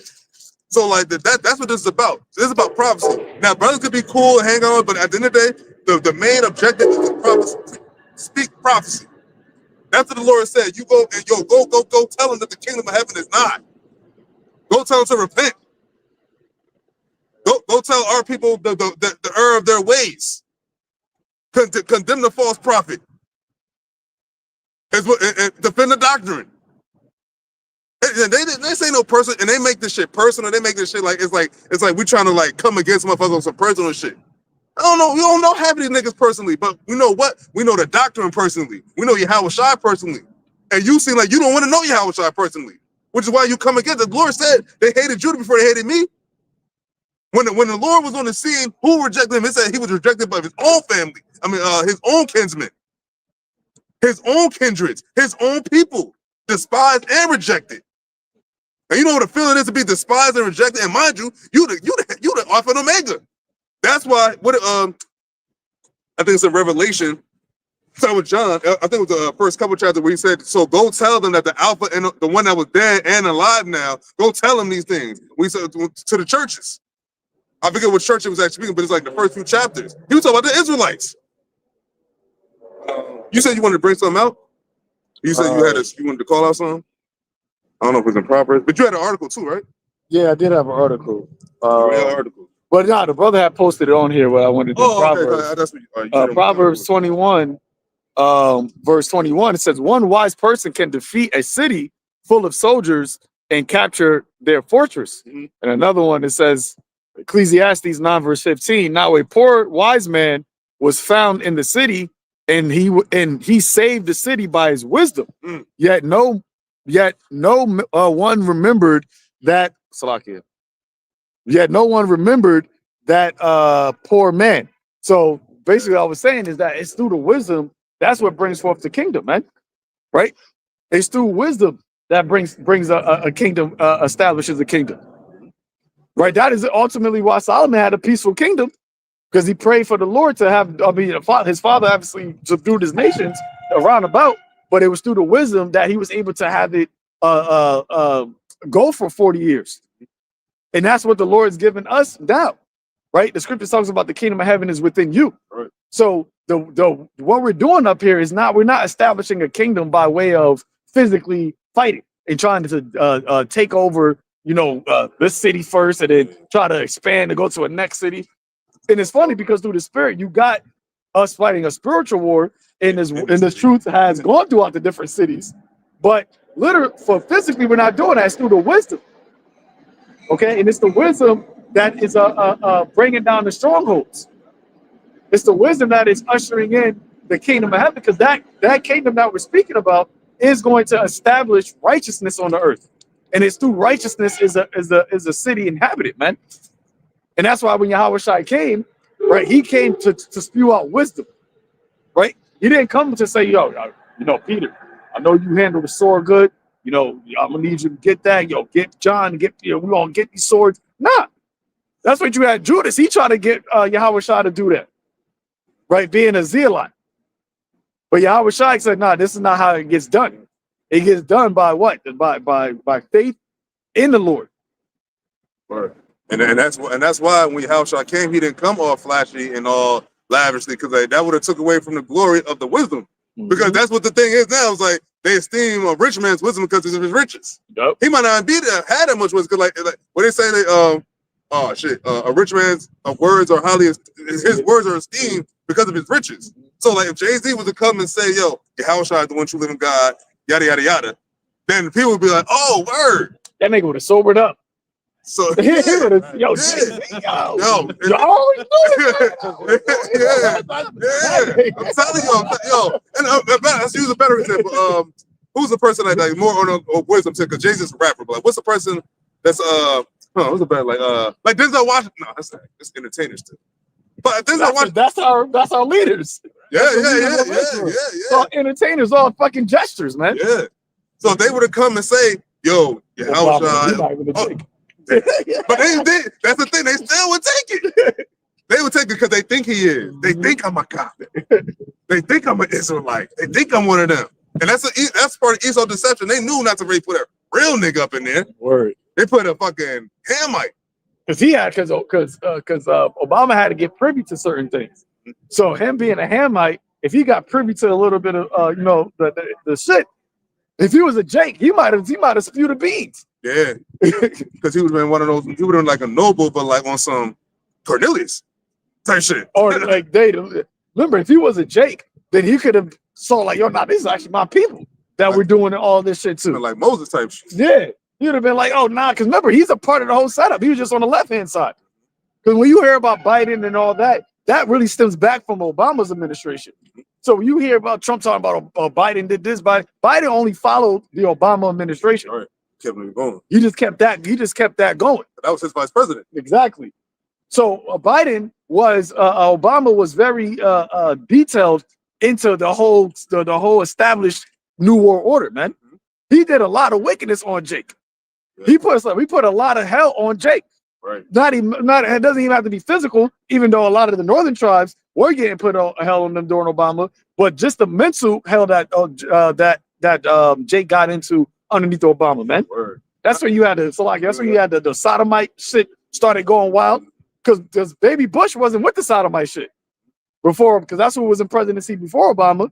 So like that's what this is about. This is about prophecy. Now, brothers could be cool and hang on, but at the end of the day, the main objective is to prophecy, speak prophecy. That's what the Lord said. You go and go tell them that the kingdom of heaven is not. Go tell them to repent. Go tell our people the error of their ways. Condemn the false prophet. And defend the doctrine. They say no person, and they make this shit personal. They make this shit like it's like we trying to like come against motherfuckers on some personal shit. I don't know. We don't know half of these niggas personally, but we know what? We know the doctrine personally. We know YAHAWASHI personally. And you seem like you don't want to know YAHAWASHI personally, which is why you come against it. The Lord said they hated Judah before they hated me. When the Lord was on the scene, who rejected him? It said he was rejected by his own family. I mean, his own kinsmen, his own kindreds, his own people, despised and rejected. And you know what the feeling is to be despised and rejected. And mind you, you the Alpha and Omega. That's why I think it's in Revelation. So with John, I think it was the first couple chapters where he said, "So go tell them that the Alpha and the one that was dead and alive now, go tell them these things." We said to the churches. I forget what church it was actually speaking, but it's like the first few chapters. He was talking about the Israelites. You said you wanted to bring something out. You said you wanted to call out something. I don't know if it's in Proverbs, but you had an article too, right? Yeah, I did have an article. Article. But no, the brother had posted it on here what I wanted to do. Proverbs. Okay. That's what Proverbs 21, verse 21. It says, "One wise person can defeat a city full of soldiers and capture their fortress." Mm-hmm. And another one, it says, Ecclesiastes 9, verse 15. "Now a poor wise man was found in the city, and he saved the city by his wisdom. Yet no one remembered that." Salakia. Yet no one remembered that poor man. So basically, what I was saying is that it's through the wisdom that's what brings forth the kingdom, man. Right? It's through wisdom that brings a kingdom, establishes a kingdom. Right? That is ultimately why Solomon had a peaceful kingdom, because he prayed for the Lord to have. I mean, his father obviously subdued his nations around about, but it was through the wisdom that he was able to have it go for 40 years. And that's what the Lord's given us now, right? The scripture talks about the kingdom of heaven is within you. Right. So what we're doing up here is we're not establishing a kingdom by way of physically fighting and trying to take over, this city first and then try to expand and go to a next city. And it's funny because through the spirit, you got us fighting a spiritual war, and this truth has gone throughout the different cities. But literally, for physically, we're not doing that. It's through the wisdom. Okay, and it's the wisdom that is bringing down the strongholds. It's the wisdom that is ushering in the kingdom of heaven, because that kingdom that we're speaking about is going to establish righteousness on the earth, and it's through righteousness is a city inhabited, man. And that's why when YAHAWASHI came, right, he came to spew out wisdom, right? He didn't come to say, Peter, I know you handle the sword good. I'm gonna need you to get that. Get John, we're gonna get these swords. Nah, that's what you had Judas. He tried to get YAHAWASHI to do that, right? Being a zealot. But YAHAWASHI said, nah, this is not how it gets done. It gets done by what? By faith in the Lord. Right. And that's why when YAHAWASHI came, he didn't come all flashy and all lavishly, because that would have took away from the glory of the wisdom. Because that's what the thing is now. It's like they esteem a rich man's wisdom because of his riches. Yep. He might not had that much wisdom. Like what they say, a rich man's words are his words are esteemed because of his riches. So like if Jay-Z was to come and say, "Yo, YAHAWASHI is the one true living God," yada yada yada, then people would be like, "Oh, word." That nigga would have sobered up. So I'm telling you, and let's use a better example. Who's the person that like more on wisdom tip? Because Jay-Z's a rapper, but like, what's the person that's who's the better like Denzel Washington? No, that's entertainers too. But Denzel Washington, that's our leaders. Yeah. So entertainers, all fucking gestures, man. Yeah. So if they would have come and say, "Yo, YAHAWASHI." But they did. That's the thing. They still would take it. They would take it because they think he is. They think I'm a cop. They think I'm an Israelite. They think I'm one of them. And that's part of Esau deception. They knew not to really put a real nigga up in there. Word. They put a fucking Hamite. Because Obama had to get privy to certain things. So him being a Hamite, if he got privy to a little bit of you know, the shit, if he was a Jake, he might have spewed the beans. Yeah, because he would have been one of those. He would have been like a noble, but like on some Cornelius type shit. Or like they remember, if he was a Jake, then he could have saw like, yo, nah, this is actually my people that Like- were doing all this shit too. Like Moses type shit. Yeah, he would have been like, oh nah, because remember, he's a part of the whole setup. He was just on the left-hand side. Because when you hear about Biden and all that, that really stems back from Obama's administration. So when you hear about Trump talking about Biden did this, Biden only followed the Obama administration. All right, kept him going. He just kept that going. That was his vice president. Exactly. So Biden was Obama was very detailed into the whole established New World Order, man. He did a lot of wickedness on Jake. He put a lot of hell on Jake. Right. It doesn't even have to be physical, even though a lot of the northern tribes were getting put on hell on them during Obama, but just the mental hell that Jake got into underneath Obama, man. Word. That's when you had the sodomite shit started going wild, because baby Bush wasn't with the sodomite shit before, because that's who was in presidency before Obama.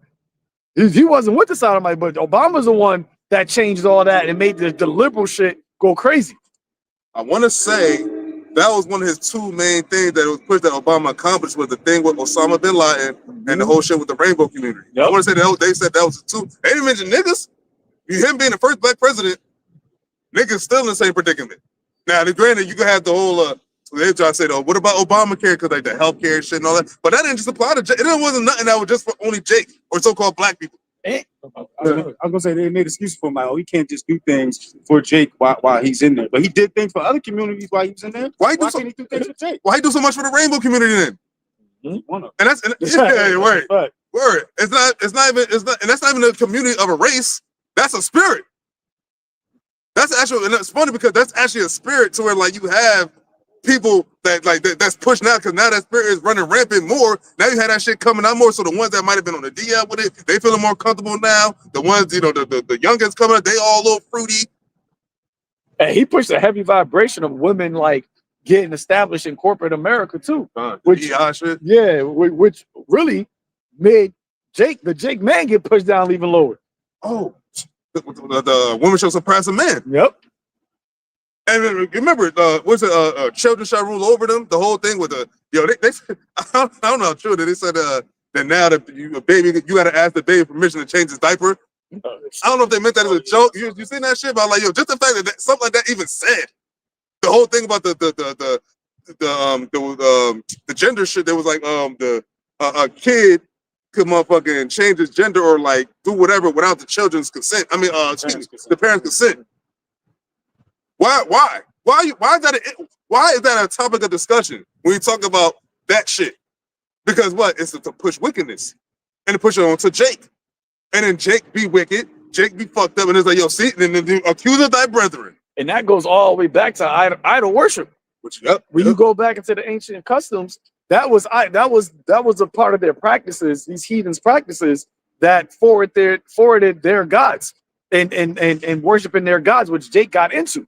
He wasn't with the sodomite, but Obama's the one that changed all that and made the liberal shit go crazy. I want to say that was one of his two main things that was pushed that Obama accomplished, was the thing with Osama bin Laden and the whole shit with the rainbow community. Yep. I want to say that they said that was the two. They didn't mention niggas. Him being the first black president, niggas still in the same predicament. Now, granted, you can have the whole they try to say, though, what about Obamacare? Because like the healthcare shit and all that, but that didn't just apply to Jake. It wasn't nothing that was just for only Jake or so-called black people. I was gonna say they made excuses for him. Like, oh, he can't just do things for Jake while he's in there, but he did things for other communities while he was in there. Why Can't he do things for Jake? Why he do so much for the rainbow community then? And that's word. Right. Word. And that's not even a community of a race. That's a spirit. That's actually, and it's funny because that's actually a spirit to where like you have people that's pushing out, because now that spirit is running rampant more. Now you have that shit coming out more. So the ones that might have been on the DL with it, they feeling more comfortable now. The ones, you know, the youngest coming up, they all a little fruity. And he pushed a heavy vibration of women like getting established in corporate America too. Which shit. Yeah, which really made the Jake man get pushed down even lower. Oh, the women shall surpass a man. Yep. And remember, children shall rule over them. The whole thing with they I don't know how true that they said that now that you got to ask the baby permission to change his diaper. I don't know if they meant that as a joke. You seen that shit about like, yo, just the fact that something like that even said. The whole thing about the gender shit. There was like a kid could motherfucking change his gender or like do whatever without the children's consent. I mean, the parents' consent. Why is that a topic of discussion when you talk about that shit? Because what? It's to push wickedness and to push it on to Jake. And then Jake be wicked, Jake be fucked up, and it's like, yo, see, and then you accuse of thy brethren. And that goes all the way back to idol worship. When you go back into the ancient customs, that was a part of their practices, these heathens' practices that forwarded their gods and worshiping their gods, which Jake got into.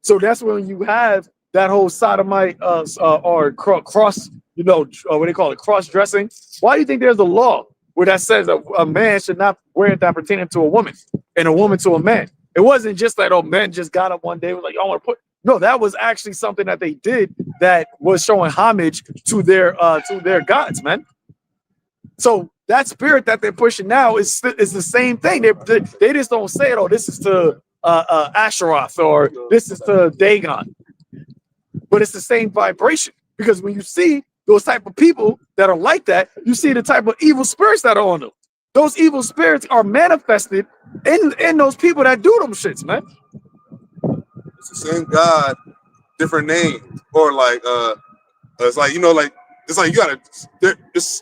So that's when you have that whole sodomite or cross, what they call it, cross dressing. Why do you think there's a law where that says a man should not wear that pertaining to a woman and a woman to a man? It wasn't just that, men just got up one day was like, I want to put. No, that was actually something that they did that was showing homage to their gods, man. So that spirit that they're pushing now is the same thing. They just don't say it. Oh, this is to Asheroth or this is to Dagon, but it's the same vibration. Because when you see those type of people that are like that, you see the type of evil spirits that are on them. Those evil spirits are manifested in those people that do them shits, man. It's the same God, different name, or like it's like it's like you gotta. It's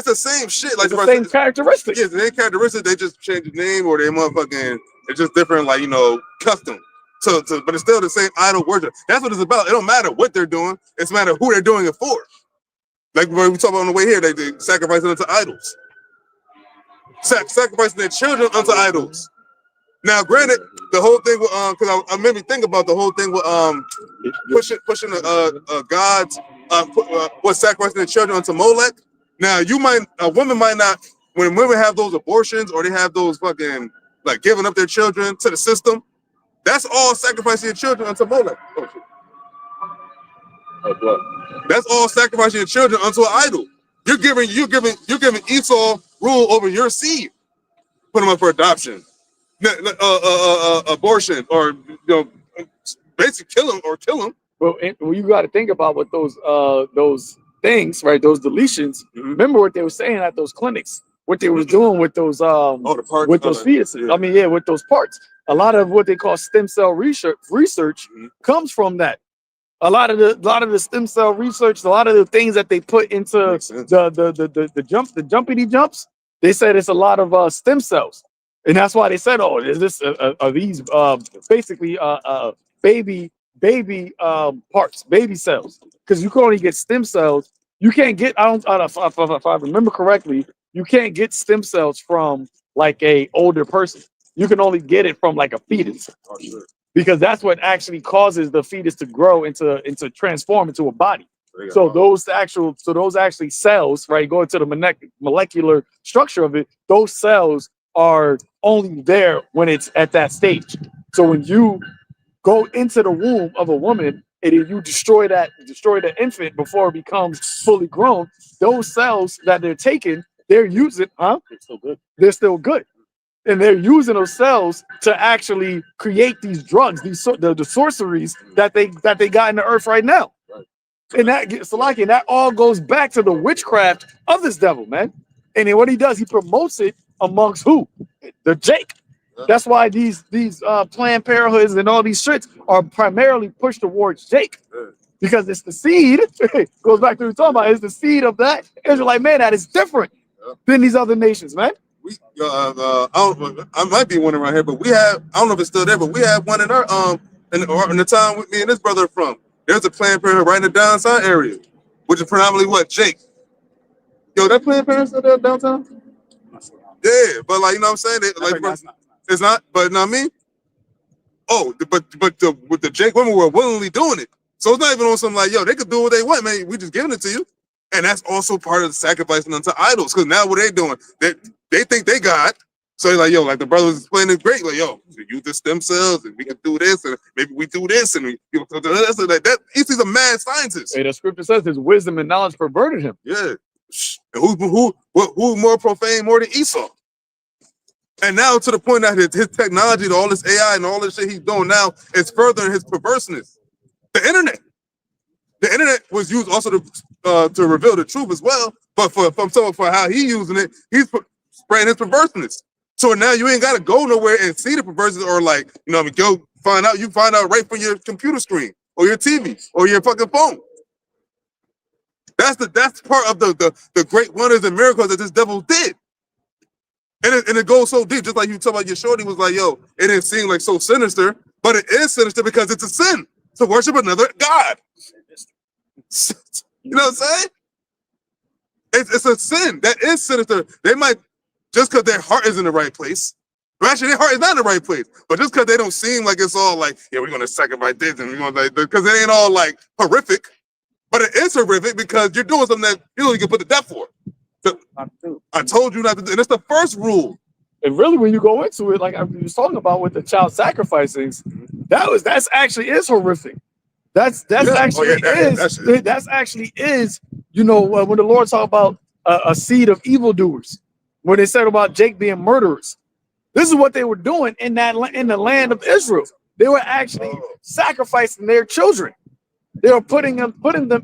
the same shit. Like it's the same characteristics. Yeah, the same characteristics. They just change the name or they motherfucking. It's just different, like custom. So, but it's still the same idol worship. That's what it's about. It don't matter what they're doing. It's matter who they're doing it for. Like when we talk about on the way here, they sacrifice it unto idols. Sacrificing their children unto idols. Now, granted, the whole thing with because I made me think about the whole thing with pushing gods, sacrificing their children unto Molech. Now a woman might not, when women have those abortions or they have those fucking like giving up their children to the system, that's all sacrificing your children unto Molech. Oh, shit. That's all sacrificing your children unto an idol. You're giving Esau rule over your seed. Put them up for adoption, abortion, or basically kill them. Well, you got to think about what those things, right? Those deletions. Remember what they were saying at those clinics. What they was doing with those the parts, with those fetuses. Yeah. I mean, yeah, with those parts. A lot of what they call stem cell research comes from that. A lot of the stem cell research, a lot of the things that they put into the jumpity jumps, they said it's a lot of stem cells, and that's why they said, oh, is this are these basically baby parts, baby cells, because you can only get stem cells. You can't get, if I remember correctly, you can't get stem cells from like a older person. You can only get it from like a fetus. Oh, sure. Because that's what actually causes the fetus to grow into transform into a body. So those actually cells, right, go into the molecular structure of it. Those cells are only there when it's at that stage. So when you go into the womb of a woman and you destroy the infant before it becomes fully grown, those cells that they're taking, they're using, they're still good. And they're using those cells to actually create these drugs, the sorceries that they got in the earth right now. Right. And that all goes back to the witchcraft of this devil, man. And then what he does, he promotes it amongst who? The Jake. Yeah. That's why these Planned Parenthoods and all these shits are primarily pushed towards Jake. Yeah. Because it's the seed, goes back to what we're talking about, it's the seed of that Israelite man that is different than these other nations, man. I might be one around here, but we have, I don't know if it's still there, but we have one in our in the town with me and this brother are from. There's a Planned Parenthood right in the downtown area, which is predominantly what, Jake. That Planned Parenthood still there downtown? Yeah, but like, you know what I'm saying? It's not, but you know what I mean? Oh, but with the Jake women were willingly doing it. So it's not even on some like, they could do what they want, man. We just giving it to you. And that's also part of the sacrificing unto idols. Because now what they doing, they think they God. So they're like, like the brother was explaining great, like, use the stem cells and we can do this, and maybe we do this, and we do this, and that. He's a mad scientist. Hey, the scripture says his wisdom and knowledge perverted him. Yeah. And who more profane more than Esau? And now to the point that his technology, all this AI and all this shit he's doing now is furthering his perverseness. The internet was used also to reveal the truth as well, but for how he using it, he's spreading his perverseness. So now you ain't gotta go nowhere and see the perverseness, or like, go find out. You find out right from your computer screen or your TV or your fucking phone. That's part of the great wonders and miracles that this devil did. And it goes so deep, just like you talk about your shorty was like, it didn't seem like so sinister, but it is sinister because it's a sin to worship another God. You know what I'm saying? It's a sin that is sinister. They might, just because their heart is in the right place. But actually, their heart is not in the right place. But just because they don't seem like it's all like, we're going to sacrifice this, and we're going to, because it ain't all like horrific. But it is horrific because you're doing something that you can put to death for. So, I told you not to do, and it's the first rule. And really, when you go into it, like I was talking about with the child sacrificing, that's actually is horrific. That's actually is, when the Lord talked about a seed of evildoers, when they said about Jake being murderers. This is what they were doing in the land of Israel. They were actually sacrificing their children. They were putting them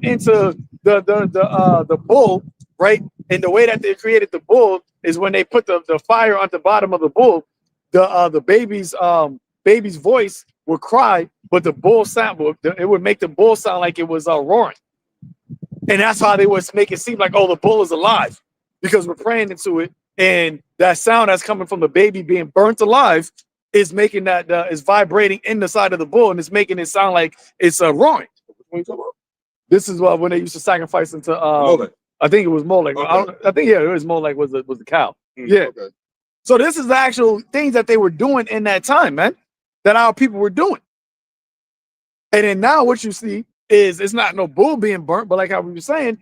into the bull, right? And the way that they created the bull is when they put the fire on the bottom of the bull, the baby's voice would cry, but the bull sound, it would make the bull sound like it was roaring. And that's how they would make it seem like, the bull is alive, because we're praying into it. And that sound that's coming from the baby being burnt alive is making that, is vibrating in the side of the bull, and it's making it sound like it's roaring. This is when they used to sacrifice into, I think it was Molech. Okay. I think, it was Molech was the cow. Yeah. Okay. So this is the actual things that they were doing in that time, man, that our people were doing. And then now what you see is it's not no bull being burnt, but like how we were saying,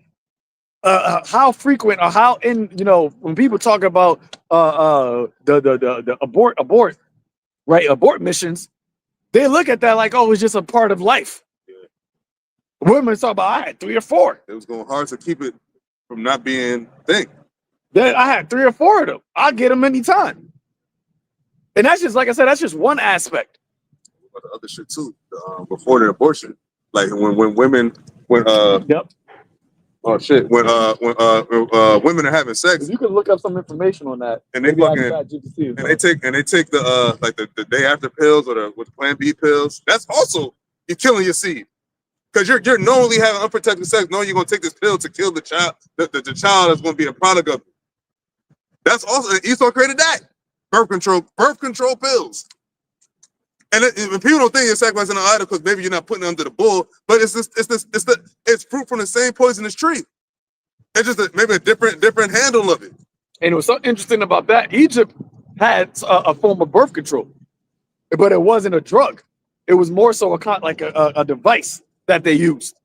how frequent or how in when people talk about the abort right abort missions, they look at that like, oh, it's just a part of life. Women talk about, I had 3 or 4. It was going hard to keep it from not being a thing. Then I had 3 or 4 of them. I'll get them anytime. And that's just, like I said, that's just one aspect. But the other shit too, before the abortion, like when women, Yep. oh shit, when women are having sex, You can look up some information on that. and they Maybe I fucking, can add GPT as and well. they take the like the day after pills or the Plan B pills. That's also, you're killing your seed. Because you're knowingly having unprotected sex, knowing you're gonna take this pill to kill the child, the child that's gonna be a product of it. That's also, and Esau created that. Birth control pills. And people don't think it's sacrificing an idol because maybe you're not putting it under the bull, but it's fruit from the same poisonous tree. It's just maybe a different handle of it. And it was so interesting about that. Egypt had a form of birth control, but it wasn't a drug. It was more so a device that they used,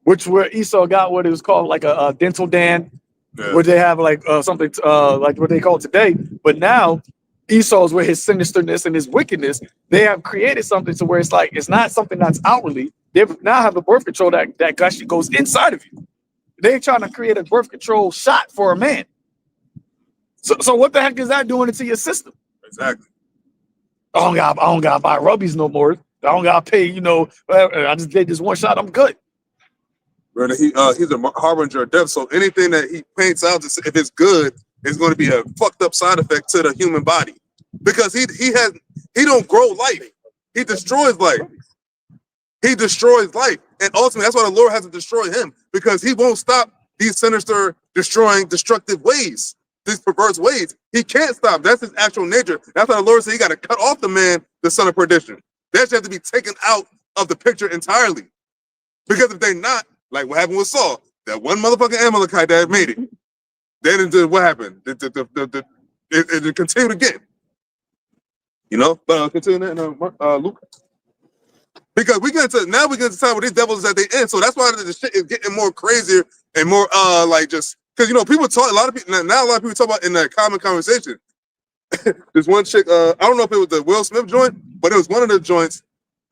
which where Esau got what it was called like a dental dam, where they have like something like what they call it today. But now Esau's with his sinisterness and his wickedness, they have created something to where it's like it's not something that's outwardly. They now have a birth control that actually goes inside of you. They're trying to create a birth control shot for a man. So what the heck is that doing into your system? Exactly. I don't gotta buy rubbies no more. I don't gotta pay, I just get this one shot, I'm good. Brother, he's a harbinger of death. So anything that he paints out, if it's good, is going to be a fucked up side effect to the human body, because he don't grow life. He destroys life. He destroys life, and ultimately that's why the Lord has to destroy him, because he won't stop these sinister, destructive ways, these perverse ways. He can't stop. That's his actual nature. That's why the Lord said he got to cut off the man, the son of perdition. They actually have to be taken out of the picture entirely, because if they're not, like what happened with Saul, that one motherfucking Amalekite that made it, then what happened? It continued again. But continue that, Luke. Because we get to time where these devils at the end, so that's why the shit is getting more crazier and more just because people talk, a lot of people talk about in that common conversation. There's one chick, I don't know if it was the Will Smith joint, but it was one of the joints,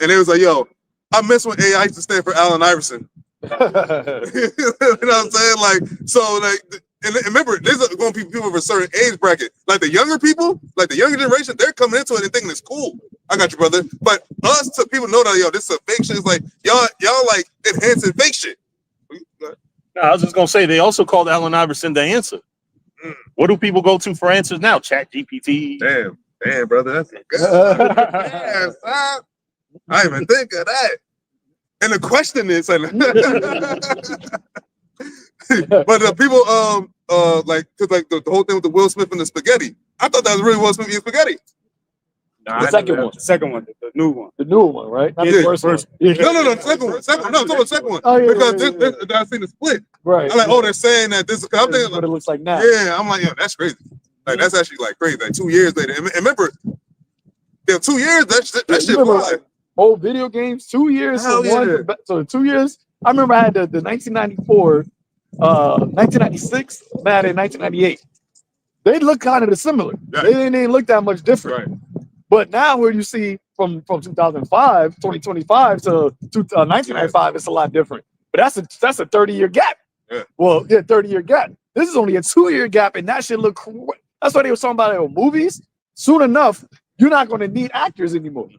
and it was like, yo, I miss when AI used to stand for Allen Iverson. You know what I'm saying? Like, so like, and remember, there's going to be people of a certain age bracket. Like the younger people, like the younger generation, they're coming into it and thinking it's cool. I got you, brother. But us, to people know that, yo, this is a fake shit. It's like, y'all like enhancing fake shit. No, I was just gonna say they also called Allen Iverson the answer. What do people go to for answers now? Chat GPT. Damn, brother, that's good. Damn, son. I didn't even think of that. And the question is, but people like, cause like the whole thing with the Will Smith and the spaghetti, I thought that was really Will Smith eating spaghetti. Nah, The second one. The second one, the new one. The newer one, right? Not Yeah, the first one. Yeah. No, the second one. No, I'm talking about the second one. Oh, yeah, Because yeah. I seen the split. Right. I'm like, oh, they're saying that this is. I'm This is thinking, what it looks like now. yeah, I'm like, yo, that's crazy. Like that's actually like crazy. Like 2 years later, and remember, 2 years. That shit fly. Old video games, 2 years. Hell From one yeah. to, so 2 years. I remember I had the 1994, 1996, Madden, 1998. They look kind of similar. Yeah. They didn't look that much different. Right. But now where you see from 2005, 2025 to 1995, it's a lot different. But that's a 30-year gap. Yeah. Well, yeah, 30-year gap. This is only a 2-year gap, and that shit look. That's why they were talking about it in movies. Soon enough, you're not going to need actors anymore,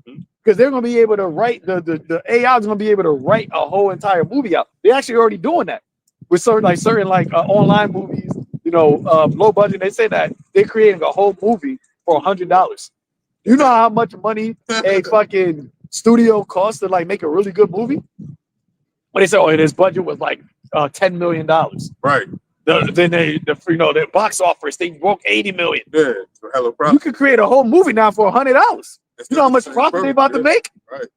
because they're going to be able to write the AI is going to be able to write a whole entire movie out. They're actually already doing that with certain online movies. Low budget. They say that they're creating a whole movie for $100. You know how much money a fucking studio costs to like make a really good movie? But they said, oh, his budget was like $10 million. Right. Then their box office, they broke 80 million. Yeah. Hello, You could create a whole movie now for $100. You know how much profit they about to make? Right.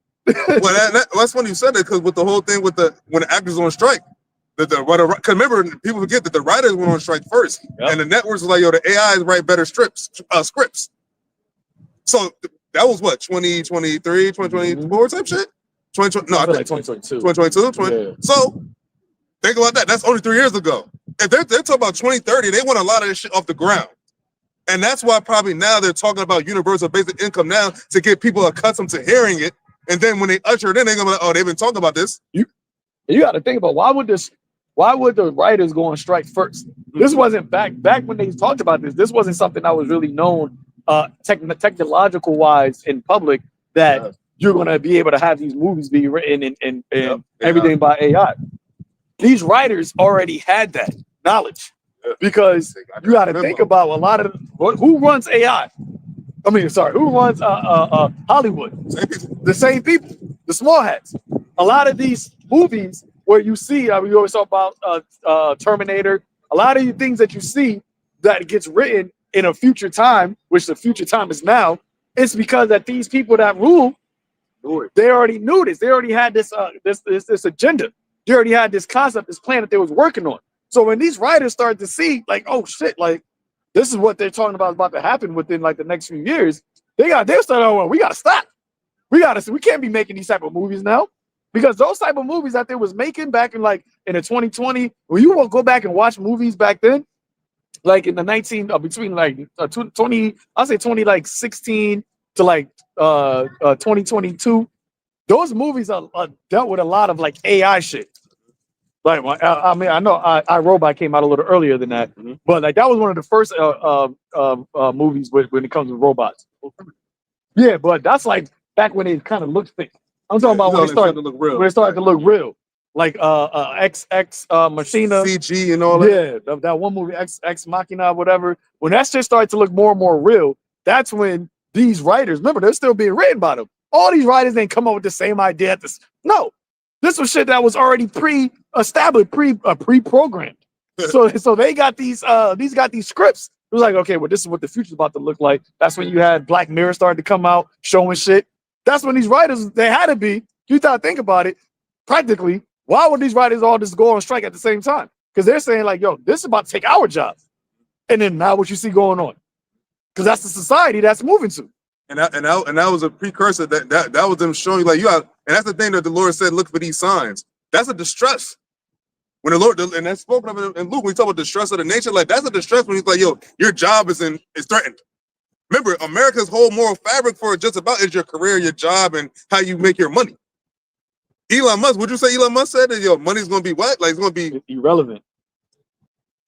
Well, that's funny you said that, because with the whole thing when the actors on strike, because remember, people forget that the writers went on strike first, and the networks was like, yo, the AIs write better scripts. So that was what, 2023, 2024 type shit? 2020, no, I think 2022. 2022. So Think about that. That's only 3 years ago. If they're talking about 2030, they want a lot of this shit off the ground. And that's why probably now they're talking about universal basic income now to get people accustomed to hearing it. And then when they usher it in, they're gonna be like, oh, they've been talking about this. You got to think about why would the writers go on strike first? This wasn't back when they talked about this. This wasn't something that was really known technological wise in public that you're gonna be able to have these movies be written and everything by AI. These writers already had that knowledge because you got to think about a lot of who runs AI. I mean, sorry, who runs Hollywood? The same people, the small hats. A lot of these movies where you see, we always talk about Terminator. A lot of the things that you see that gets written in a future time, which the future time is now, it's because that these people that rule, they already knew this. They already had this agenda. They already had this concept, this plan that they was working on. So when these writers started to see, like, oh shit, like this is what they're talking about to happen within like the next few years, they started, oh, well, we gotta stop. We can't be making these type of movies now. Because those type of movies that they was making back in like in the 2020, when you will go back and watch movies back then, like in the between like 20, I'll say 2016 to like 2022, those movies are dealt with a lot of like AI shit. Like I mean, I know iRobot came out a little earlier than that, but like that was one of the first movies when it comes to robots. Yeah, but that's like back when it kind of looked fake. I'm talking about when it started to look real. When it started to look real, like X Machina, CG and all that. Yeah, that one movie X Machina, whatever. When that shit started to look more and more real, that's when these writers, remember, they're still being written by them. All these writers didn't come up with the same idea. No, this was shit that was already pre-established, pre-programmed. So they got these scripts. It was like, okay, well, this is what the future's about to look like. That's when you had Black Mirror started to come out, showing shit. That's when these writers, they had to be, you gotta think about it, practically, why would these writers all just go on strike at the same time? Because they're saying like, yo, this is about to take our jobs. And then now what you see going on. Because that's the society that's moving to. And that was a precursor that was them showing you like you got, and that's the thing that the Lord said, look for these signs. That's a distress. When the Lord, and that's spoken of in Luke, when we talk about distress of the nature, like that's a distress when he's like, yo, your job is threatened. Remember, America's whole moral fabric for it just about is your career, your job, and how you make your money. Elon Musk, would you say Elon Musk said that your money's gonna be what? Like it's gonna be irrelevant.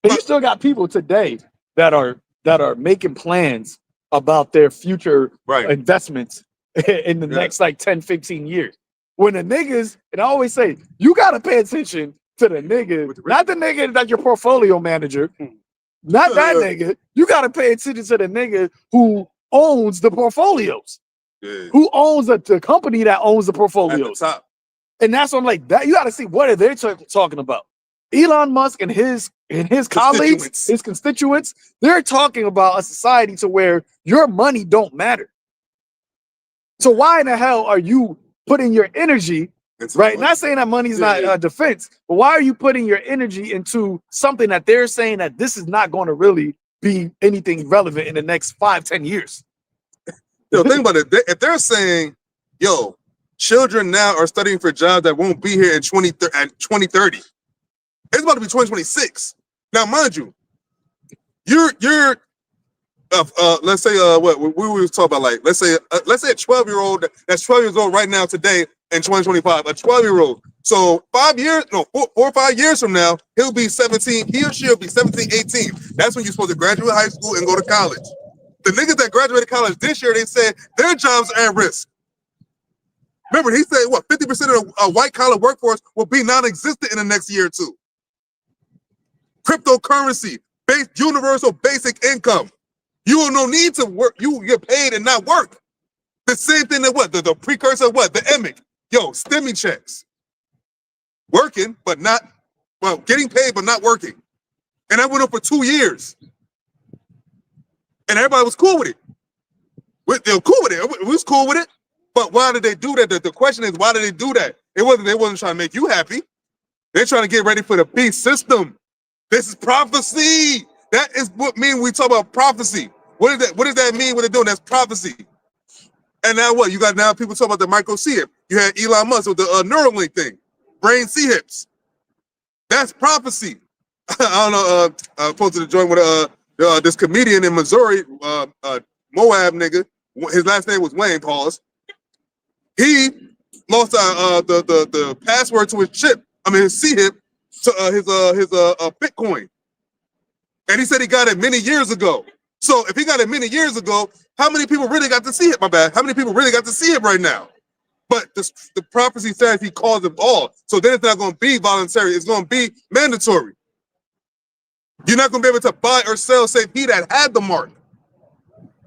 But you still got people today that are making plans about their future investments in the next like 10, 15 years. When the niggas, and I always say, you gotta pay attention to the nigga, not the nigga that's your portfolio manager. Not that nigga. You gotta pay attention to the nigga who owns the portfolios, who owns the company that owns the portfolios. At the top. And that's what I'm like. That you gotta see what are they talking about. Elon Musk and his colleagues, his constituents, they're talking about a society to where your money don't matter. So why in the hell are you putting your energy? Right, not saying that money is not defense, but why are you putting your energy into something that they're saying that this is not going to really be anything relevant in the next 5-10 years? Yo, think about it. If they're saying, yo, children now are studying for jobs that won't be here in 2030, it's about to be 2026. Now, mind you, you're let's say what we was talking about, like let's say a 12-year-old that's 12 years old right now today. In 2025, a 12-year-old. So 4 or 5 years from now, he'll be 17. He or she will be 17, 18. That's when you're supposed to graduate high school and go to college. The niggas that graduated college this year, they said their jobs are at risk. Remember, he said, what, 50% of a white-collar workforce will be non-existent in the next year or two. Cryptocurrency, universal basic income. You will no need to work. You will get paid and not work. The same thing that what? The precursor of what? The emic. Yo, STEMI checks. Working, but not, well, getting paid, but not working. And that went up for 2 years. And everybody was cool with it. They were cool with it. We was cool with it. But why did they do that? The question is, why did they do that? They wasn't trying to make you happy. They're trying to get ready for the beast system. This is prophecy. That is what mean we talk about prophecy. What does that mean when they're doing? That's prophecy. And now what? You got now people talking about the micro C-hip. You had Elon Musk with the Neuralink thing, brain C-hips. That's prophecy. I don't know. Posted a joint with this comedian in Missouri, Moab nigga. His last name was Wayne. Pause. He lost the password to his chip. I mean his C-hip to his Bitcoin, and he said he got it many years ago. So if he got it many years ago, how many people really got to see it? My bad. How many people really got to see it right now? But the prophecy says he caused them all. So then it's not going to be voluntary. It's going to be mandatory. You're not going to be able to buy or sell, save he that had the mark.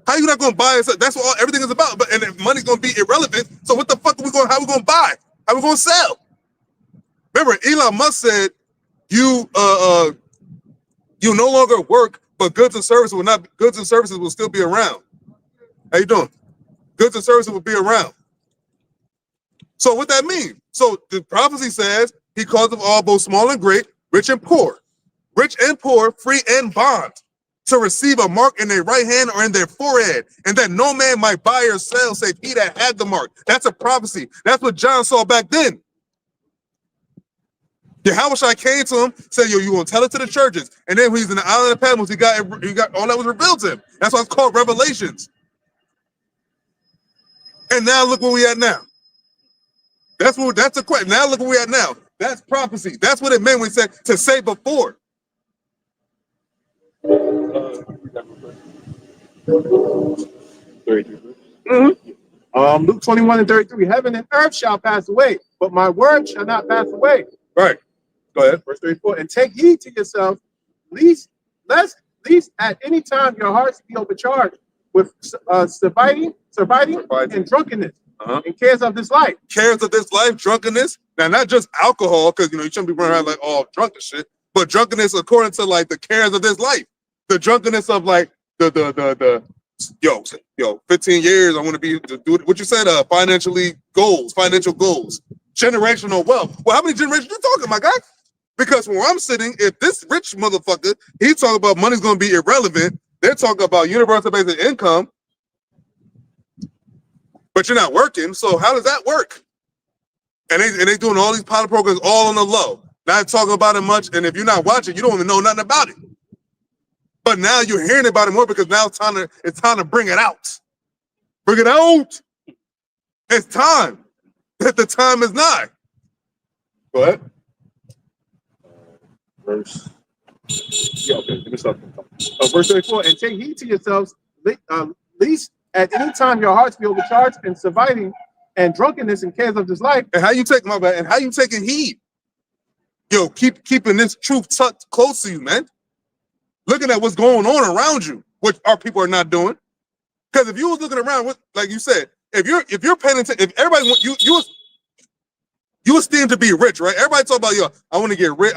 How you not going to buy and sell? That's what everything is about. But and if money's going to be irrelevant, so what the fuck are we going? How are we going to buy? How are we going to sell? Remember, Elon Musk said you no longer work, but goods and services will still be around. How you doing? Goods and services will be around. So what that mean? So the prophecy says he caused them all, both small and great, rich and poor, free and bond, to receive a mark in their right hand or in their forehead, and that no man might buy or sell save he that had the mark. That's a prophecy. That's what John saw back then. YAHAWASHI came to him, said, yo, you gonna tell it to the churches. And then when he's in the island of Patmos, he got all that was revealed to him. That's why it's called Revelations. And now look where we at now. That's the question. Now look where we at now. That's prophecy. That's what it meant when he said to say before. Luke 21:33. Heaven and earth shall pass away, but my word shall not pass away. Right. Go ahead. Verse 34. And take heed to yourself, lest at any time your hearts be overcharged with surviving and drunkenness, and cares of this life. Cares of this life, drunkenness. Now, not just alcohol, because you shouldn't be running around like all drunk and shit, but drunkenness according to like the cares of this life. The drunkenness of like the 15 years, I want to be do what you said, financial goals, generational wealth. Well, how many generations you talking, my guy? Because where I'm sitting, if this rich motherfucker, he's talking about money's gonna be irrelevant, they're talking about universal basic income, but you're not working, so how does that work? And they doing all these pilot programs all on the low, not talking about it much, and if you're not watching, you don't even know nothing about it. But now you're hearing about it more because now it's time to bring it out. Bring it out. It's time. The time is nigh. Go ahead. Verse 34. And take heed to yourselves, lest at any time your hearts be overcharged and surviving and drunkenness and cares of this life. And how you taking heed? Yo, keeping this truth tucked close to you, man. Looking at what's going on around you, which our people are not doing. Because if you was looking around, like you said, if you're paying attention, if everybody want you esteem to be rich, right? Everybody talk about, yo, I want to get rich.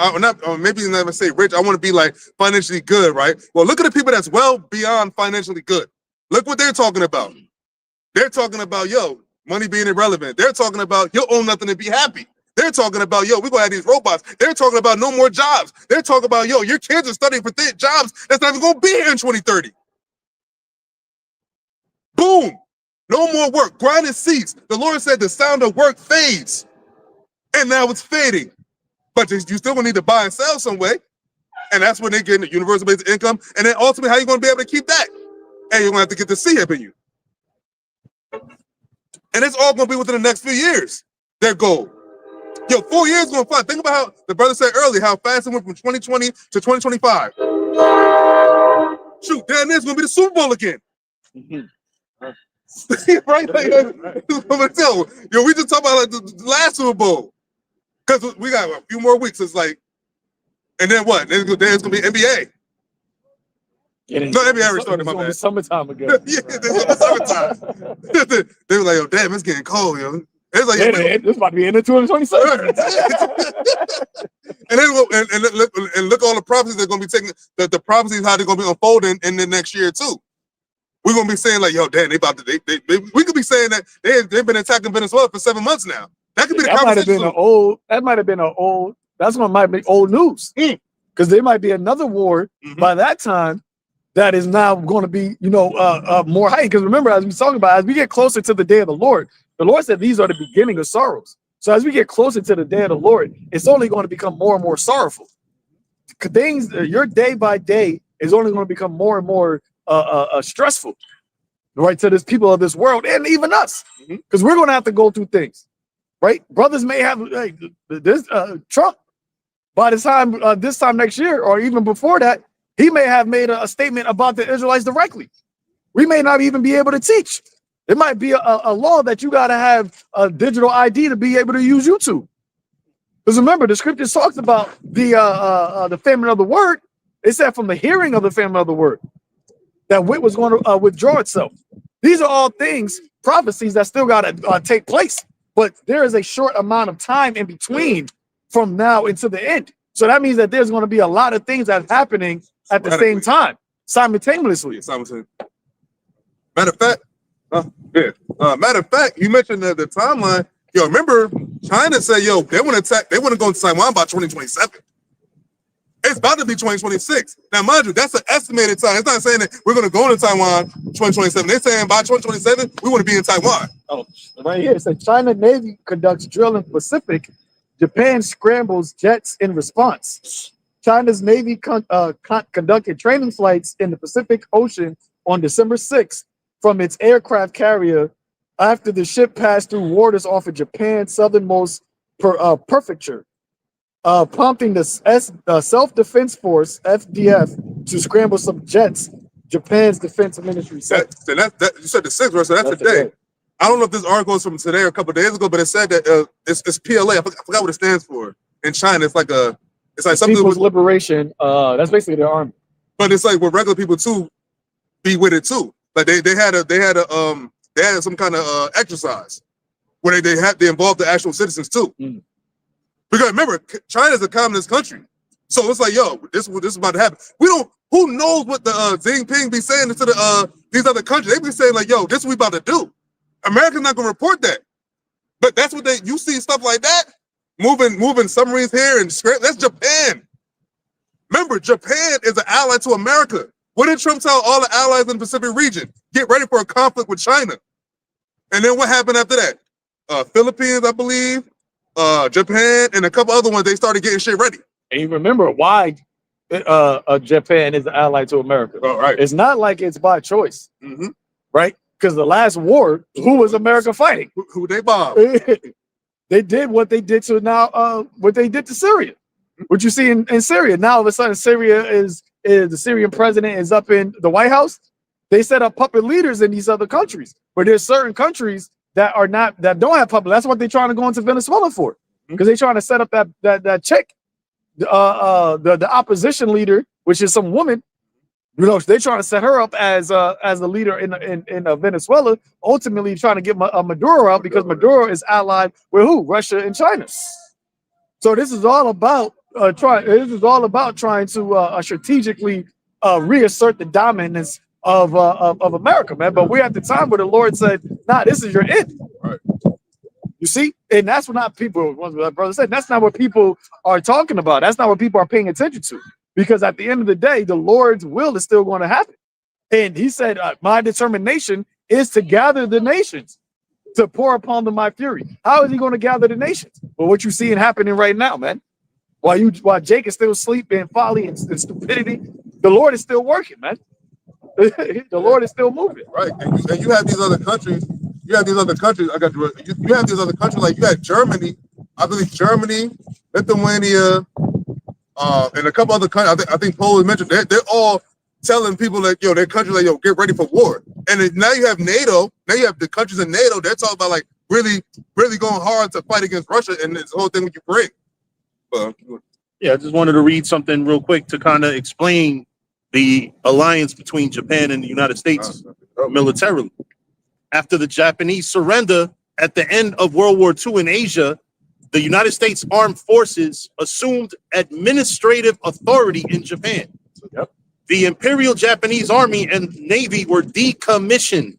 Maybe you never say rich. I want to be like financially good, right? Well, look at the people that's well beyond financially good. Look what they're talking about. They're talking about, yo, money being irrelevant. They're talking about, you'll own nothing and be happy. They're talking about, yo, we're going to have these robots. They're talking about no more jobs. They're talking about, yo, your kids are studying for jobs that's not even going to be here in 2030. Boom. No more work. Grinding cease. The Lord said the sound of work fades. And now it's fading. But you still going to need to buy and sell some way. And that's when they get the universal basic income. And then ultimately, how are you going to be able to keep that? And you're going to have to get the C-hip in you. And it's all going to be within the next few years. Their goal. Yo, 4 years going to fly. Think about how the brother said earlier, how fast it went from 2020 to 2025. Shoot, damn, this is going to be the Super Bowl again. Right? Like, yo, we just talked about like the last Super Bowl. Because we got a few more weeks. It's like, and then what? Then it's going to be NBA. No, NBA already started, my bad. Summertime again. Yeah, it's summertime. They were like, yo, damn, it's getting cold, yo. It's like, this about to be in the 2027. and look all the prophecies they're going to be taking. The prophecies how they're going to be unfolding in the next year too. We're going to be saying like, yo, damn, we could be saying that they've been attacking Venezuela for 7 months now. That could be the conversation. That might have been an old. That's what might be old news. Because there might be another war by that time that is now going to be, more heightened. Because remember, as we talking about, as we get closer to the day of the Lord said these are the beginning of sorrows. So as we get closer to the day of the Lord, it's only going to become more and more sorrowful. Things, your day by day is only going to become more and more stressful, right? To this people of this world and even us, because we're going to have to go through things, right? Brothers may have like, this Trump by the time this time next year or even before that, he may have made a statement about the Israelites directly. We may not even be able to teach. It might be a law that you got to have a digital ID to be able to use YouTube. Because remember, the scriptures talks about the famine of the word. It said from the hearing of the famine of the word that wit was going to withdraw itself. These are all things, prophecies that still got to take place. But there is a short amount of time in between from now into the end. So that means that there's going to be a lot of things that's happening at the same time, simultaneously. Matter of fact, matter of fact, you mentioned the timeline. Yo, remember China said, yo, they want to attack, they want to go to Taiwan by 2027. It's about to be 2026. Now, mind you, that's an estimated time. It's not saying that we're going to go to Taiwan 2027. They're saying by 2027, we want to be in Taiwan. Oh, right here. It says China Navy conducts drill in Pacific. Japan scrambles jets in response. China's Navy conducted training flights in the Pacific Ocean on December 6th from its aircraft carrier after the ship passed through waters off of Japan's southernmost prefecture, prompting the Self-Defense Force, FDF, to scramble some jets, Japan's defense ministry said. You said the 6th, right? So that's today. I don't know if this article is from today or a couple of days ago, but it said that it's PLA. I forgot what it stands for. In China, it's like something People's with Liberation. That's basically their army. But it's like with regular people too, be with it too. Like they had some kind of exercise where they involved the actual citizens too. Because remember, China is a communist country, so it's like, yo, this is about to happen. Who knows what the Jinping be saying to these other countries? They be saying like, yo, this is what we about to do. America's not gonna report that, but that's what you see stuff like that, moving submarines here and that's Japan. Remember, Japan is an ally to America. What did Trump tell all the allies in the Pacific region? Get ready for a conflict with China. And then what happened after that? Philippines, I believe, Japan, and a couple other ones, they started getting shit ready. And you remember why Japan is an ally to America. Oh, right. It's not like it's by choice, right? Because the last war, who was America fighting? Who they bombed? They did what they did to now, what they did to Syria. What you see in Syria. Now, all of a sudden, Syria is the Syrian president is up in the White House. They set up puppet leaders in these other countries. But there's certain countries that don't have puppet. That's what they're trying to go into Venezuela for. Because they're trying to set up that chick, the opposition leader, which is some woman. You know, they're trying to set her up as the leader in Venezuela, ultimately trying to get Maduro out because Maduro is allied with who? Russia and China. So this is all about trying to strategically reassert the dominance of America, man. But we're at the time where the Lord said, "Nah, this is your end." Right. You see, and that's what not people. What my brother said. That's not what people are talking about. That's not what people are paying attention to. Because at the end of the day, the Lord's will is still going to happen. And he said, my determination is to gather the nations, to pour upon them my fury. How is he going to gather the nations? Well, what you seeing happening right now, man. While Jake is still asleep in folly and stupidity, the Lord is still working, man. The Lord is still moving. Right. And you have these other countries. You have these other countries. You have these other countries, like you had Germany, I believe Germany, Lithuania, and a couple other countries, I think Poland mentioned, they're all telling people that, yo, their country, like, yo, get ready for war. And now you have NATO, now you have the countries in NATO, they're talking about like really, really going hard to fight against Russia and this whole thing with Ukraine. Yeah, I just wanted to read something real quick to kind of explain the alliance between Japan and the United States militarily. After the Japanese surrender at the end of World War II in Asia, the United States Armed Forces assumed administrative authority in Japan. The Imperial Japanese Army and Navy were decommissioned,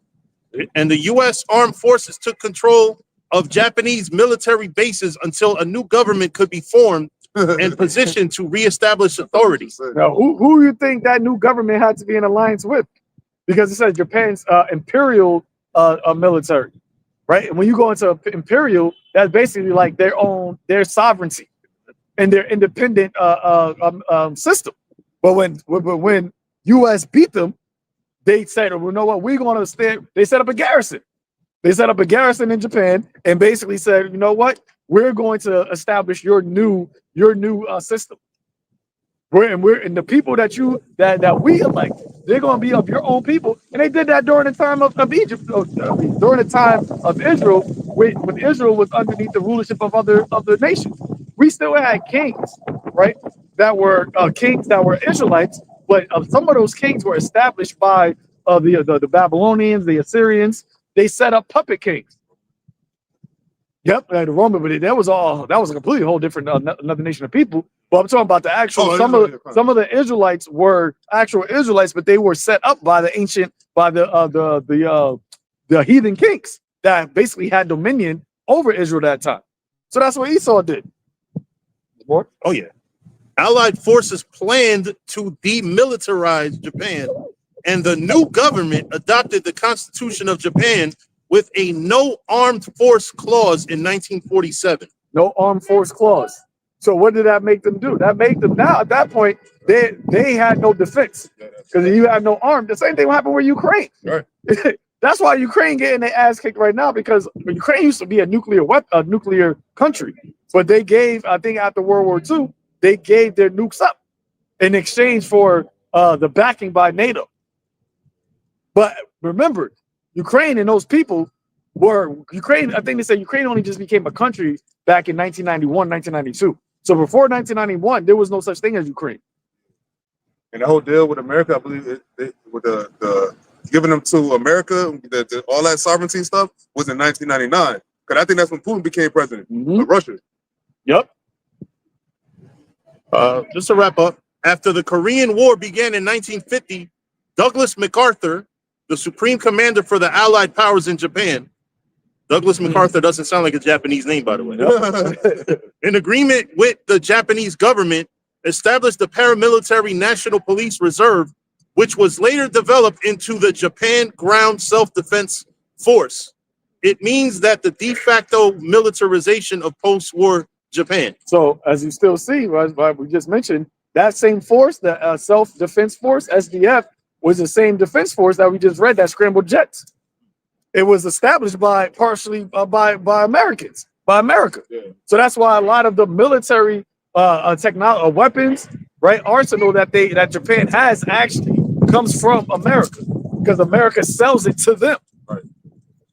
and the U.S. Armed Forces took control of Japanese military bases until a new government could be formed and positioned to reestablish authority. Now, who you think that new government had to be in alliance with? Because it says Japan's imperial military. right? And when you go into imperial, that's basically like their sovereignty and their independent system. But when U.S. beat them, they said, well, you know what, we're going to stand. They set up a garrison. They set up a garrison in Japan and basically said, you know what, we're going to establish your new system. And the people that we elect, they're going to be of your own people. And they did that during the time of Egypt, during the time of Israel, when Israel was underneath the rulership of other nations. We still had kings, right? That were kings that were Israelites, but some of those kings were established by the Babylonians, the Assyrians. They set up puppet kings. Yep, the Roman, but that was a completely whole different another nation of people. But I'm talking about the actual some of the Israelites were actual Israelites, but they were set up by the heathen kings that basically had dominion over Israel at that time. So that's what Esau did. Oh yeah, Allied forces planned to demilitarize Japan, and the new government adopted the Constitution of Japan with a no armed force clause in 1947. No armed force clause. So what did that make them do? That made them now at that point they had no defense because you have no arm. The same thing happened with Ukraine. Right. That's why Ukraine getting their ass kicked right now, because Ukraine used to be a nuclear country, but they gave, I think after World War II, they gave their nukes up in exchange for the backing by NATO. But remember, Ukraine and those people were Ukraine. I think they said Ukraine only just became a country back in 1991, 1992. So before 1991, there was no such thing as Ukraine. And the whole deal with America, I believe, with the giving them to America, all that sovereignty stuff was in 1999. Because I think that's when Putin became president of Russia. Yep. Just to wrap up, after the Korean War began in 1950, Douglas MacArthur, the supreme commander for the Allied powers in Japan. Douglas MacArthur doesn't sound like a Japanese name, by the way. In agreement with the Japanese government, established the paramilitary National Police Reserve, which was later developed into the Japan Ground Self-Defense Force. It means that the de facto militarization of post-war Japan. So as you still see, right, we just mentioned, that same force, the self-defense force, SDF, was the same defense force that we just read that scrambled jets. It was established partially by Americans, by America. Yeah. So that's why a lot of the military technology, weapons, right, arsenal that Japan has actually comes from America, because America sells it to them. Right.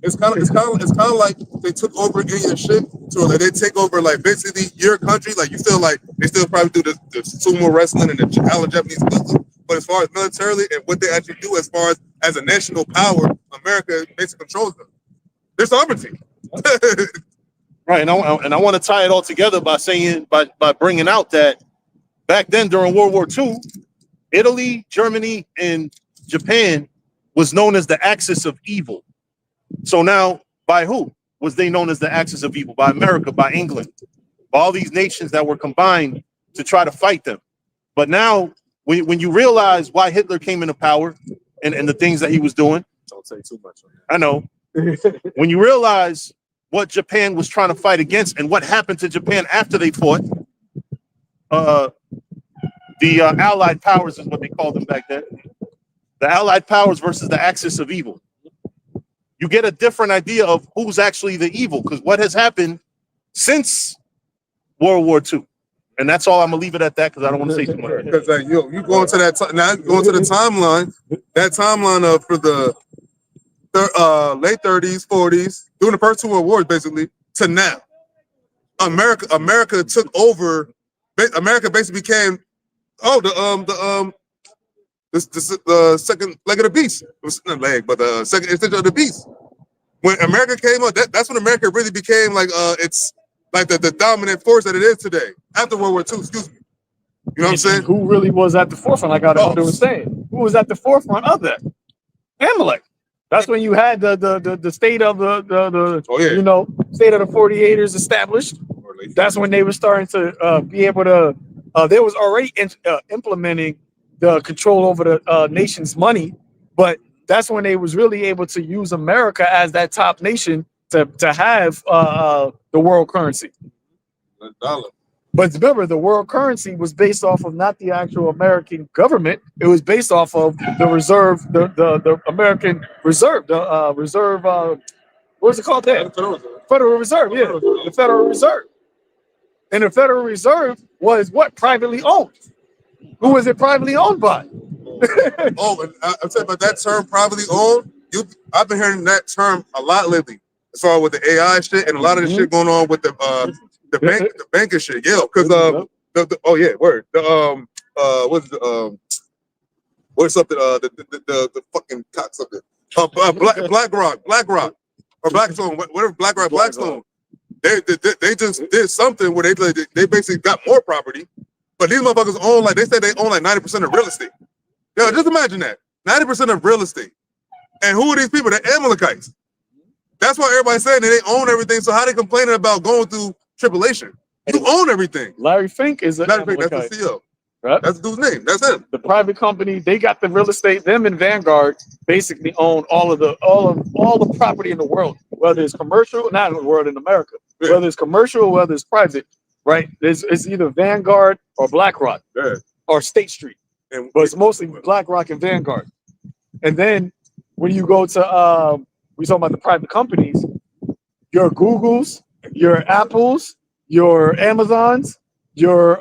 It's kind of like they took over in your shit. So like they take over like basically your country. Like you feel like they still probably do the sumo wrestling and the all Japanese stuff. But as far as militarily and what they actually do as far as a national power, America basically controls them. Their sovereignty. Right, and I want to tie it all together by saying, by bringing out that back then during World War II, Italy, Germany, and Japan was known as the axis of evil. So now, by who was they known as the axis of evil? By America, by England, by all these nations that were combined to try to fight them. But now, when you realize why Hitler came into power and the things that he was doing, Don't say too much. I know. When you realize what Japan was trying to fight against and what happened to Japan after they fought, the Allied powers is what they called them back then. The Allied powers versus the axis of evil. You get a different idea of who's actually the evil, because what has happened since World War II. And that's all. I'm gonna leave it at that because I don't want to say too much. Because like you go into that now going to the timeline, that timeline of for the late 30s, 40s, during the first two world wars, basically to now, America took over. America basically became the second leg of the beast. It was not leg, but the second extension of the beast. When America came up, that's when America really became like it's like the dominant force that it is today after World War II. Excuse me. You know what I'm saying? Who really was at the forefront? Like I was saying, who was at the forefront of that? Amalek. That's when you had the state of the state of the 48ers established. That's when they were starting to be able to. They was already implementing the control over the nation's money, but that's when they was really able to use America as that top nation to have the world currency. The dollar. But remember, the world currency was based off of not the actual American government. It was based off of the reserve, the American reserve, the reserve. What's it called? There, Federal Reserve. Yeah, the Federal Reserve. And the Federal Reserve was what? Privately owned. Who was it privately owned by? Oh, and I'm saying, but that term privately owned. I've been hearing that term a lot lately. As far with the AI shit and a lot of the shit going on with the banking shit. Yeah, because oh yeah, word. What's up? The fucking cock something. BlackRock, or Blackstone, whatever. Blackstone. They just did something where they basically got more property, but these motherfuckers own they said they own 90% of real estate. Yo, just imagine that 90% of real estate. And who are these people? They're Amalekites. That's why everybody's saying that they own everything. So how they complaining about going through tribulation? You own everything. Larry Fink is Larry Fink, that's the CEO. Right? That's the dude's name. That's him. The private company, they got the real estate. Them and Vanguard basically own all the property in the world, whether it's commercial, not in the world, in America, whether it's commercial or whether it's private, right? It's either Vanguard or BlackRock or State Street, but it's mostly BlackRock and Vanguard. And then when you go to we talking about the private companies, your Googles, your Apples, your Amazons, your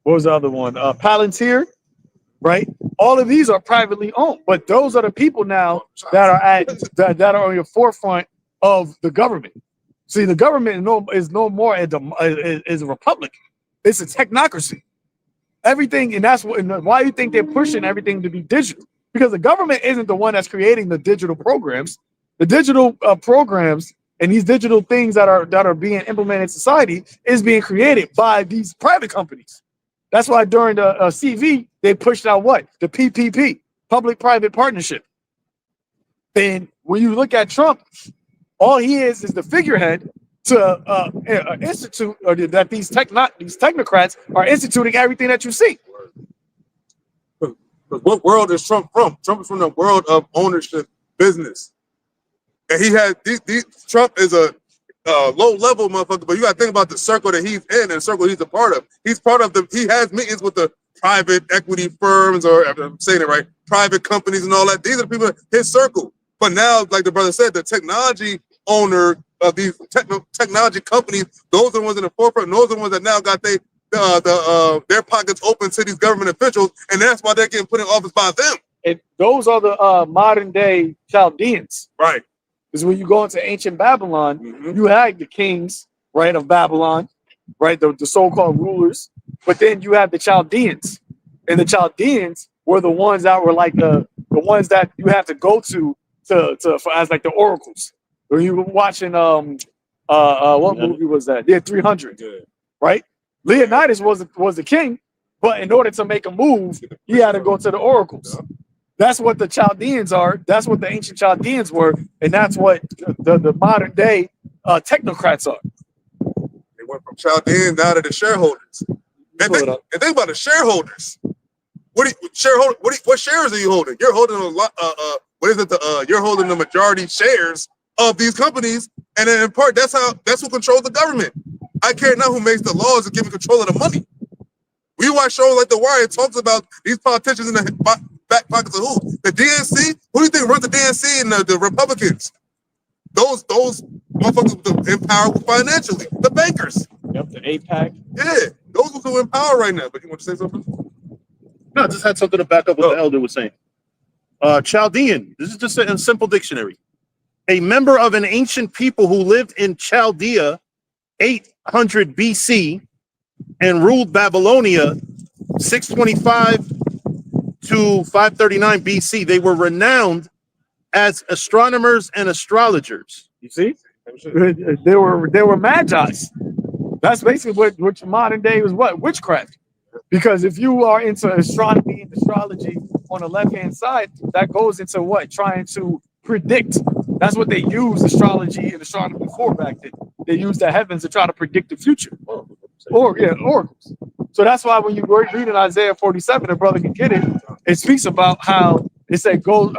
what was the other one? Palantir, right? All of these are privately owned, but those are the people now that are on your forefront of the government. See, the government is no more is a republic. It's a technocracy. Everything, and that's why you think they're pushing everything to be digital, because the government isn't the one that's creating the digital programs. The digital programs and these digital things that are being implemented in society is being created by these private companies. That's why during the CV, they pushed out what? The PPP, public-private partnership. And when you look at Trump, all he is the figurehead to institute, or that these technocrats are instituting everything that you see. What world is Trump from? Trump is from the world of ownership business. And he had, Trump is a low-level motherfucker, but you got to think about the circle that he's in and the circle he's a part of. He's part of he has meetings with the private equity firms, or if I'm saying it right, private companies and all that. These are the people in his circle. But now, like the brother said, the technology owner of these technology companies, those are the ones in the forefront, and those are the ones that now got their pockets open to these government officials, and that's why they're getting put in office by them. And those are the modern-day Chaldeans. Right. Because when you go into ancient Babylon, you had the kings, right, of Babylon, right, the so-called rulers, but then you have the Chaldeans, and the Chaldeans were the ones that were like the ones that you have to go to as like the oracles. When you were watching what movie was that? Yeah, 300, right? Leonidas was the king, but in order to make a move, he had to go to the oracles. That's what the Chaldeans are. That's what the ancient Chaldeans were, and that's what the modern day technocrats are. They went from Chaldeans down to the shareholders. And think about the shareholders. What shares are you holding? You're holding a lot. You're holding the majority shares of these companies, and then in part, that's who controls the government. I care not who makes the laws and giving control of the money. We watch shows like The Wire. It talks about these politicians in the back pockets of who? The DNC? Who do you think runs the DNC and the Republicans? Those motherfuckers empower financially. The bankers. Yep, the APAC. Yeah, those who empower right now. But you want to say something? No, I just had something to back up what the elder was saying. Chaldean. This is just a simple dictionary. A member of an ancient people who lived in Chaldea 800 BC and ruled Babylonia 625 to 539 BC. They were renowned as astronomers and astrologers. You see, they were magi's. That's basically what modern day was witchcraft. Because if you are into astronomy and astrology on the left-hand side, that goes into what? Trying to predict. That's what they used astrology and astronomy for back then. They used the heavens to try to predict the future. Oracles. So that's why when you read in Isaiah 47, the brother can get it. It speaks about how it said go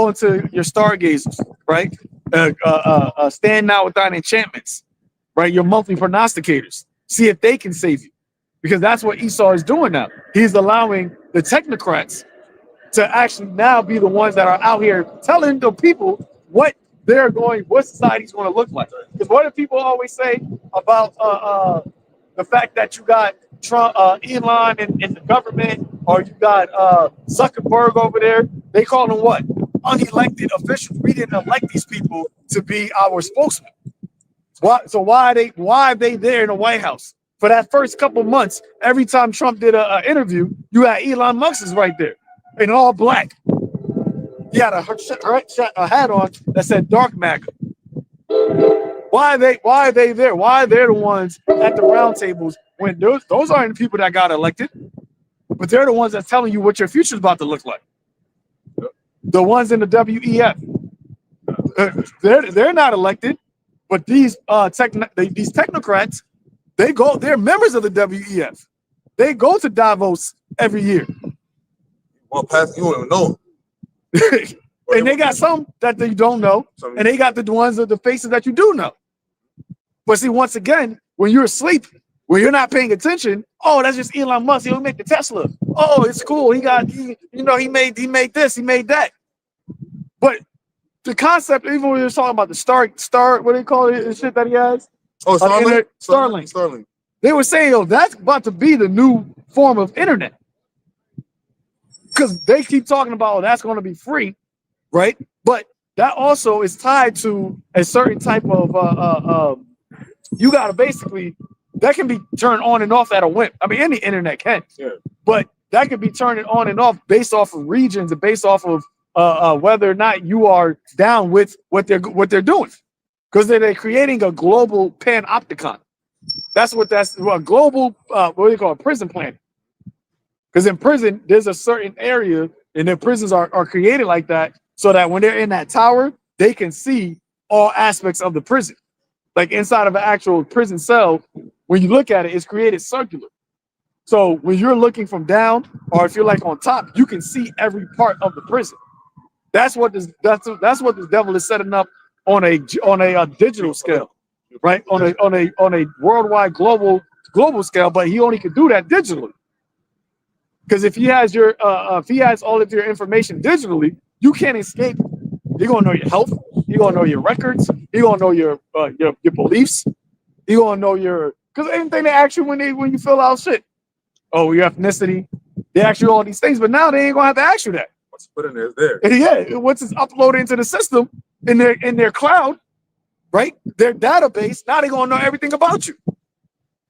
into your stargazers, right? stand now with thine enchantments, right? Your monthly prognosticators. See if they can save you. Because that's what Esau is doing now. He's allowing the technocrats to actually now be the ones that are out here telling the people what society's going to look like. Because what do people always say about the fact that you got Trump, Elon in the government, or you got Zuckerberg over there? They call them what? Unelected officials. We didn't elect these people to be our spokesman. Why are they there in the White House? For that first couple months, every time Trump did an interview, you had Elon Musk is right there in all black. He had a hat on that said Dark MAGA. Why are they there? Why are they the ones at the round tables when those aren't the people that got elected, but they're the ones that's telling you what your future is about to look like. The ones in the WEF, they're not elected, but these technocrats, they're members of the WEF. They go to Davos every year. Well, Pastor, you don't even know. And they got some that you don't know, and they got the ones of the faces that you do know. But see, once again, when you're asleep, when you're not paying attention, oh, that's just Elon Musk. He'll make the Tesla. Oh, it's cool. He made this, he made that. But the concept, even when you're talking about the star, what do they call it, the shit that he has? Oh, Starlink. Starlink. They were saying, yo, that's about to be the new form of internet. Because they keep talking about, oh, that's going to be free, right? But that also is tied to a certain type of, you got to basically, that can be turned on and off at a whim. I mean, any internet can. Yeah. But that can be turned on and off based off of regions and based off of whether or not you are down with what they're doing. Because they're creating a global panopticon. That's a global, what do you call it, prison plan. Because in prison, there's a certain area, and the prisons are created like that so that when they're in that tower, they can see all aspects of the prison. Like inside of an actual prison cell, when you look at it, it's created circular. So when you're looking from down, or if you're like on top, you can see every part of the prison. That's what this devil is setting up on a digital scale, right? On a worldwide global scale, but he only can do that digitally. Because if he has all of your information digitally, you can't escape. You're gonna know your health. You're gonna know your records. You're gonna know your beliefs. You're gonna know because anything they ask you when you fill out shit. Oh, your ethnicity. They ask you all these things, but now they ain't gonna have to ask you that. What's put in there is there. And yeah, once it's uploaded into the system in their cloud, right? Their database. Now they're gonna know everything about you.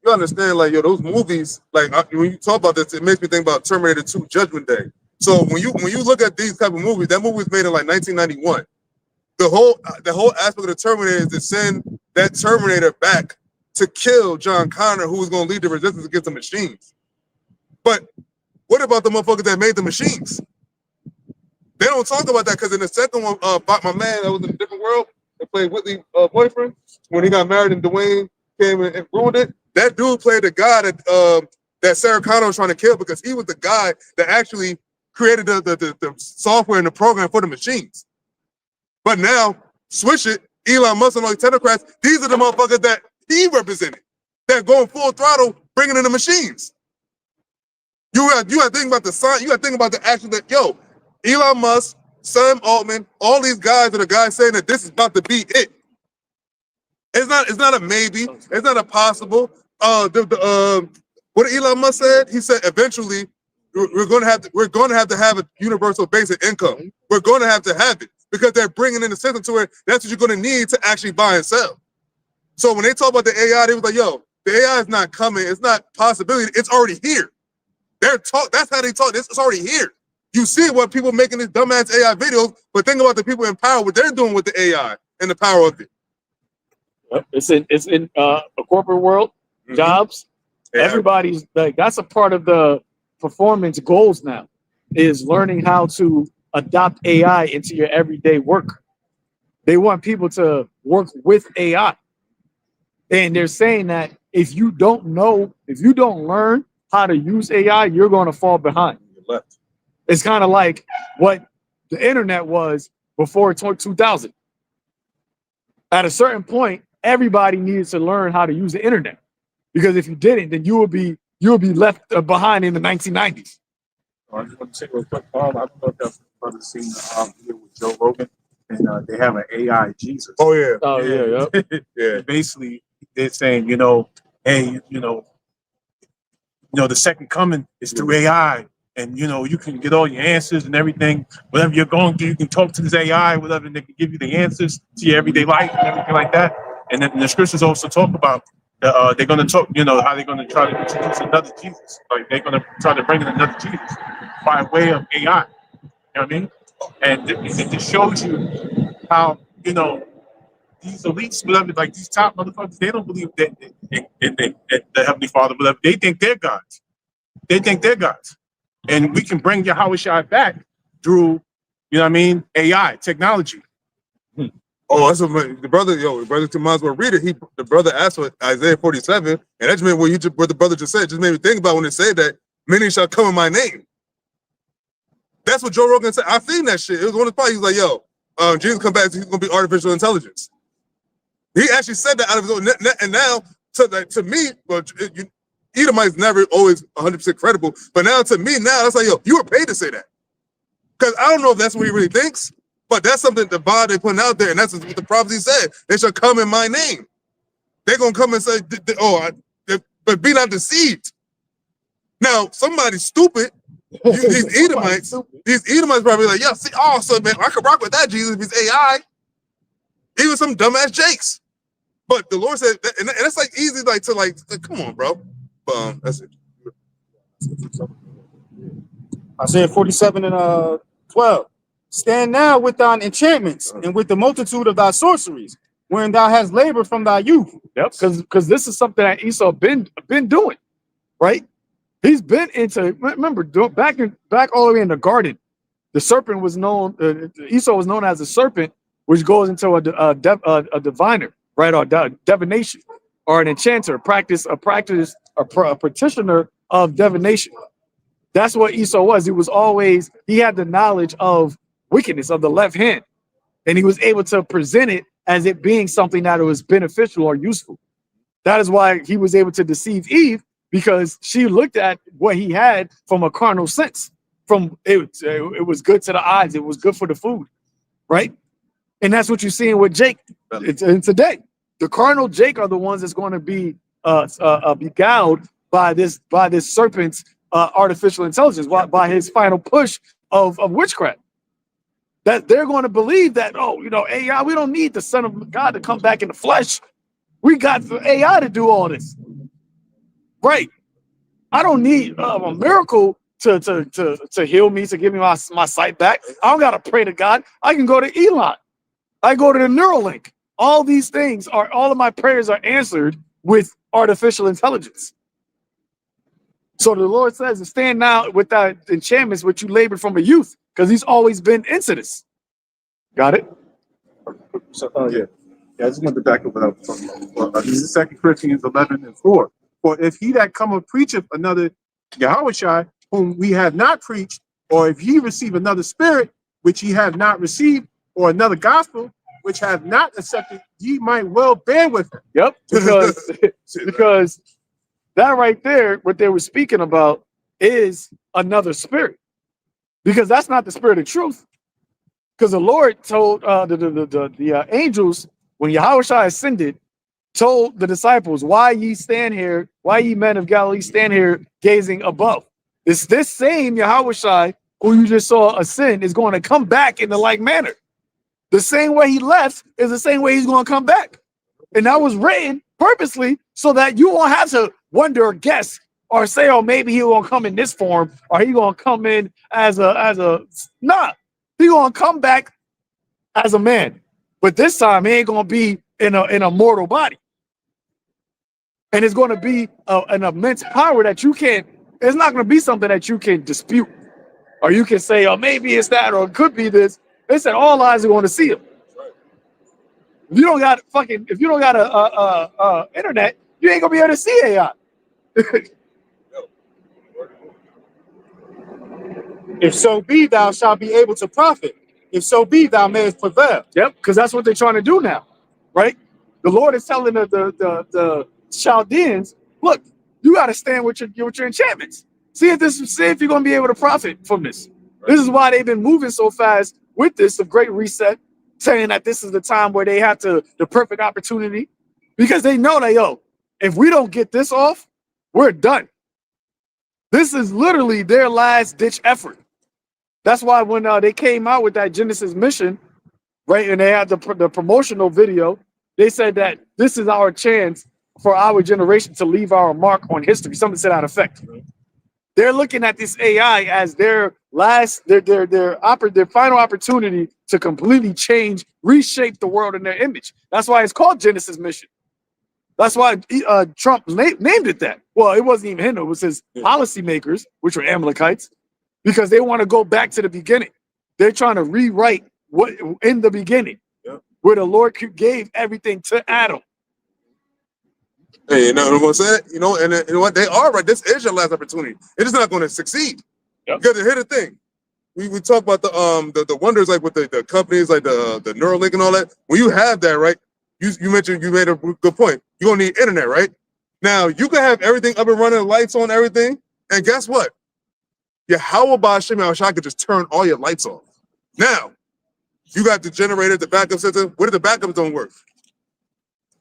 You understand, like, yo, those movies, like, when you talk about this, it makes me think about Terminator 2 Judgment Day. So when you look at these type of movies, that movie was made in like 1991. The whole aspect of the Terminator is to send that Terminator back to kill John Connor, who was going to lead the resistance against the machines. But what about the motherfuckers that made the machines? They don't talk about that because in the second one, my man that was in a different world, that played Whitley's boyfriend, when he got married and Dwayne came and ruined it. That dude played the guy that Sarah Connor was trying to kill because he was the guy that actually created the software and the program for the machines. But now, switch it, Elon Musk and all these technocrats, these are the motherfuckers that he represented, that going full throttle, bringing in the machines. You got to think about the sign, you got to think about the action that, yo, Elon Musk, Sam Altman, all these guys are the guys saying that this is about to be it. It's not a maybe, it's not a possible. What Elon Musk said, he said eventually we're going to have to have a universal basic income. We're going to have it because they're bringing in the system to where that's what you're going to need to actually buy and sell. So when they talk about the AI, they was like, yo, the AI is not coming. It's not possibility. It's already here. That's how they talk. It's already here. You see what people making these dumbass AI videos, but think about the people in power, what they're doing with the AI and the power of it. It's in a corporate world, jobs. Yeah. Everybody's like, that's a part of the performance goals now, is learning how to adopt AI into your everyday work. They want people to work with AI. And they're saying that if you don't learn how to use AI, you're going to fall behind. It's kind of like what the internet was before 2000. At a certain point, everybody needs to learn how to use the internet, because if you didn't, then you will be left behind in the 1990s. I just want to say real quick, I don't know if y'all brother seen the video with Joe Rogan, and they have an AI Jesus. Oh yeah. Oh yeah, yeah. Yeah. Basically, they're saying, you know, hey, you know, the second coming is through AI, and you know, you can get all your answers and everything. Whatever you're going through, you can talk to this AI, whatever, and they can give you the answers to your everyday life and everything like that. And then the scriptures also talk about they're going to talk, you know, how they're going to try to introduce another Jesus. Like they're going to try to bring in another Jesus by way of AI. You know what I mean? And it just shows you how, you know, these elites, whatever, like these top motherfuckers, they don't believe that in the Heavenly Father, whatever. They think they're gods. They think they're gods. And we can bring YAHAWASHI back through, you know what I mean, AI, technology. Oh, that's what the brother, brother Tomas will read it. The brother asked for Isaiah 47, and that just meant what the brother just said. Just made me think about when it said that many shall come in my name. That's what Joe Rogan said. I seen that shit. It was one of the parts. He was like, Jesus come back, he's gonna be artificial intelligence. He actually said that out of his own, and now to me, well, Edomites never always 100% credible, but now to me, now it's like, you were paid to say that. Because I don't know if that's what he really thinks, but that's something the Bible they putting out there, and that's what the prophecy said. They shall come in my name. They're gonna come and say, but be not deceived. Now, somebody stupid, these Edomites probably like, yeah, see, oh, so man, I could rock with that Jesus if he's AI. Even some dumbass Jakes. But the Lord said, and that's like easy, like come on, bro. That's it. Isaiah 47 and 12. Stand now with thine enchantments and with the multitude of thy sorceries, wherein thou hast labored from thy youth. Yep, because this is something that Esau been doing, right? He's been into. Remember, back all the way in the garden, the serpent was known. Esau was known as a serpent, which goes into a diviner, right, or divination, or an enchanter, a practitioner of divination. That's what Esau was. He had the knowledge of wickedness of the left hand, and he was able to present it as it being something that was beneficial or useful. That is why he was able to deceive Eve, because she looked at what he had from a carnal sense. From it was good to the eyes, it was good for the food, right? And that's what you're seeing with Jake today. The carnal Jake are the ones that's going to be beguiled by this serpent's artificial intelligence, by his final push of witchcraft. That they're going to believe that, AI, we don't need the Son of God to come back in the flesh. We got the AI to do all this. Right. I don't need a miracle to heal me, to give me my sight back. I don't got to pray to God. I can go to Elon. I go to the Neuralink. All these things all of my prayers are answered with artificial intelligence. So the Lord says to stand now with that enchantments which you labored from a youth, because he's always been into this. Got it? So, yeah, I just wanted to back up what I was talking about. This is 2 Corinthians 11 and 4. For if he that cometh preacheth another YAHAWASHI, whom we have not preached, or if he receive another spirit, which ye have not received, or another gospel, which have not accepted, ye might well bear with him. Yep, because that right there, what they were speaking about, is another spirit. Because that's not the spirit of truth. Because the Lord told the angels, when YAHAWASHI ascended, told the disciples, why ye stand here, why ye men of Galilee stand here gazing above? This same YAHAWASHI who you just saw ascend is going to come back in the like manner. The same way he left is the same way he's going to come back. And that was written purposely so that you won't have to wonder or guess or say, oh, maybe he won't come in this form, or he gonna come in as a nah. He gonna come back as a man, but this time he ain't gonna be in a mortal body, and it's gonna be an immense power that you can't. It's not gonna be something that you can dispute, or you can say, oh, maybe it's that, or it could be this. They said all eyes are going to see him. If you don't got a internet, you ain't gonna be able to see AI. If so be, thou shalt be able to profit. If so be, thou mayest prevail. Yep, because that's what they're trying to do now. right? The Lord is telling the Chaldeans, look, you got to stand with your enchantments. See if you're going to be able to profit from this. This is why they've been moving so fast with this, the Great Reset, saying that this is the time where they have the perfect opportunity, because they know that, yo, if we don't get this off, we're done. This is literally their last ditch effort. That's why when they came out with that Genesis mission, right, and they had the promotional video, they said that this is our chance for our generation to leave our mark on history. Something to that effect. They're looking at this AI as their final opportunity to completely change, reshape the world in their image. That's why it's called Genesis Mission. That's why Trump named it that. Well, it wasn't even him; it was his policymakers, which were Amalekites, because they want to go back to the beginning. They're trying to rewrite what in the beginning, where the Lord gave everything to Adam. Hey, you know what I'm saying? You know, and you know what? They are right. This is your last opportunity. It is not going to succeed. Because here's the thing. We talk about the wonders, like with the companies like the Neuralink and all that. When you have that, right? You mentioned, you made a good point. You're gonna need internet, right? Now you can have everything up and running, lights on, everything, and guess what? YAHAWASHI could just turn all your lights off. Now you got the generator, the backup system. What if the backups don't work?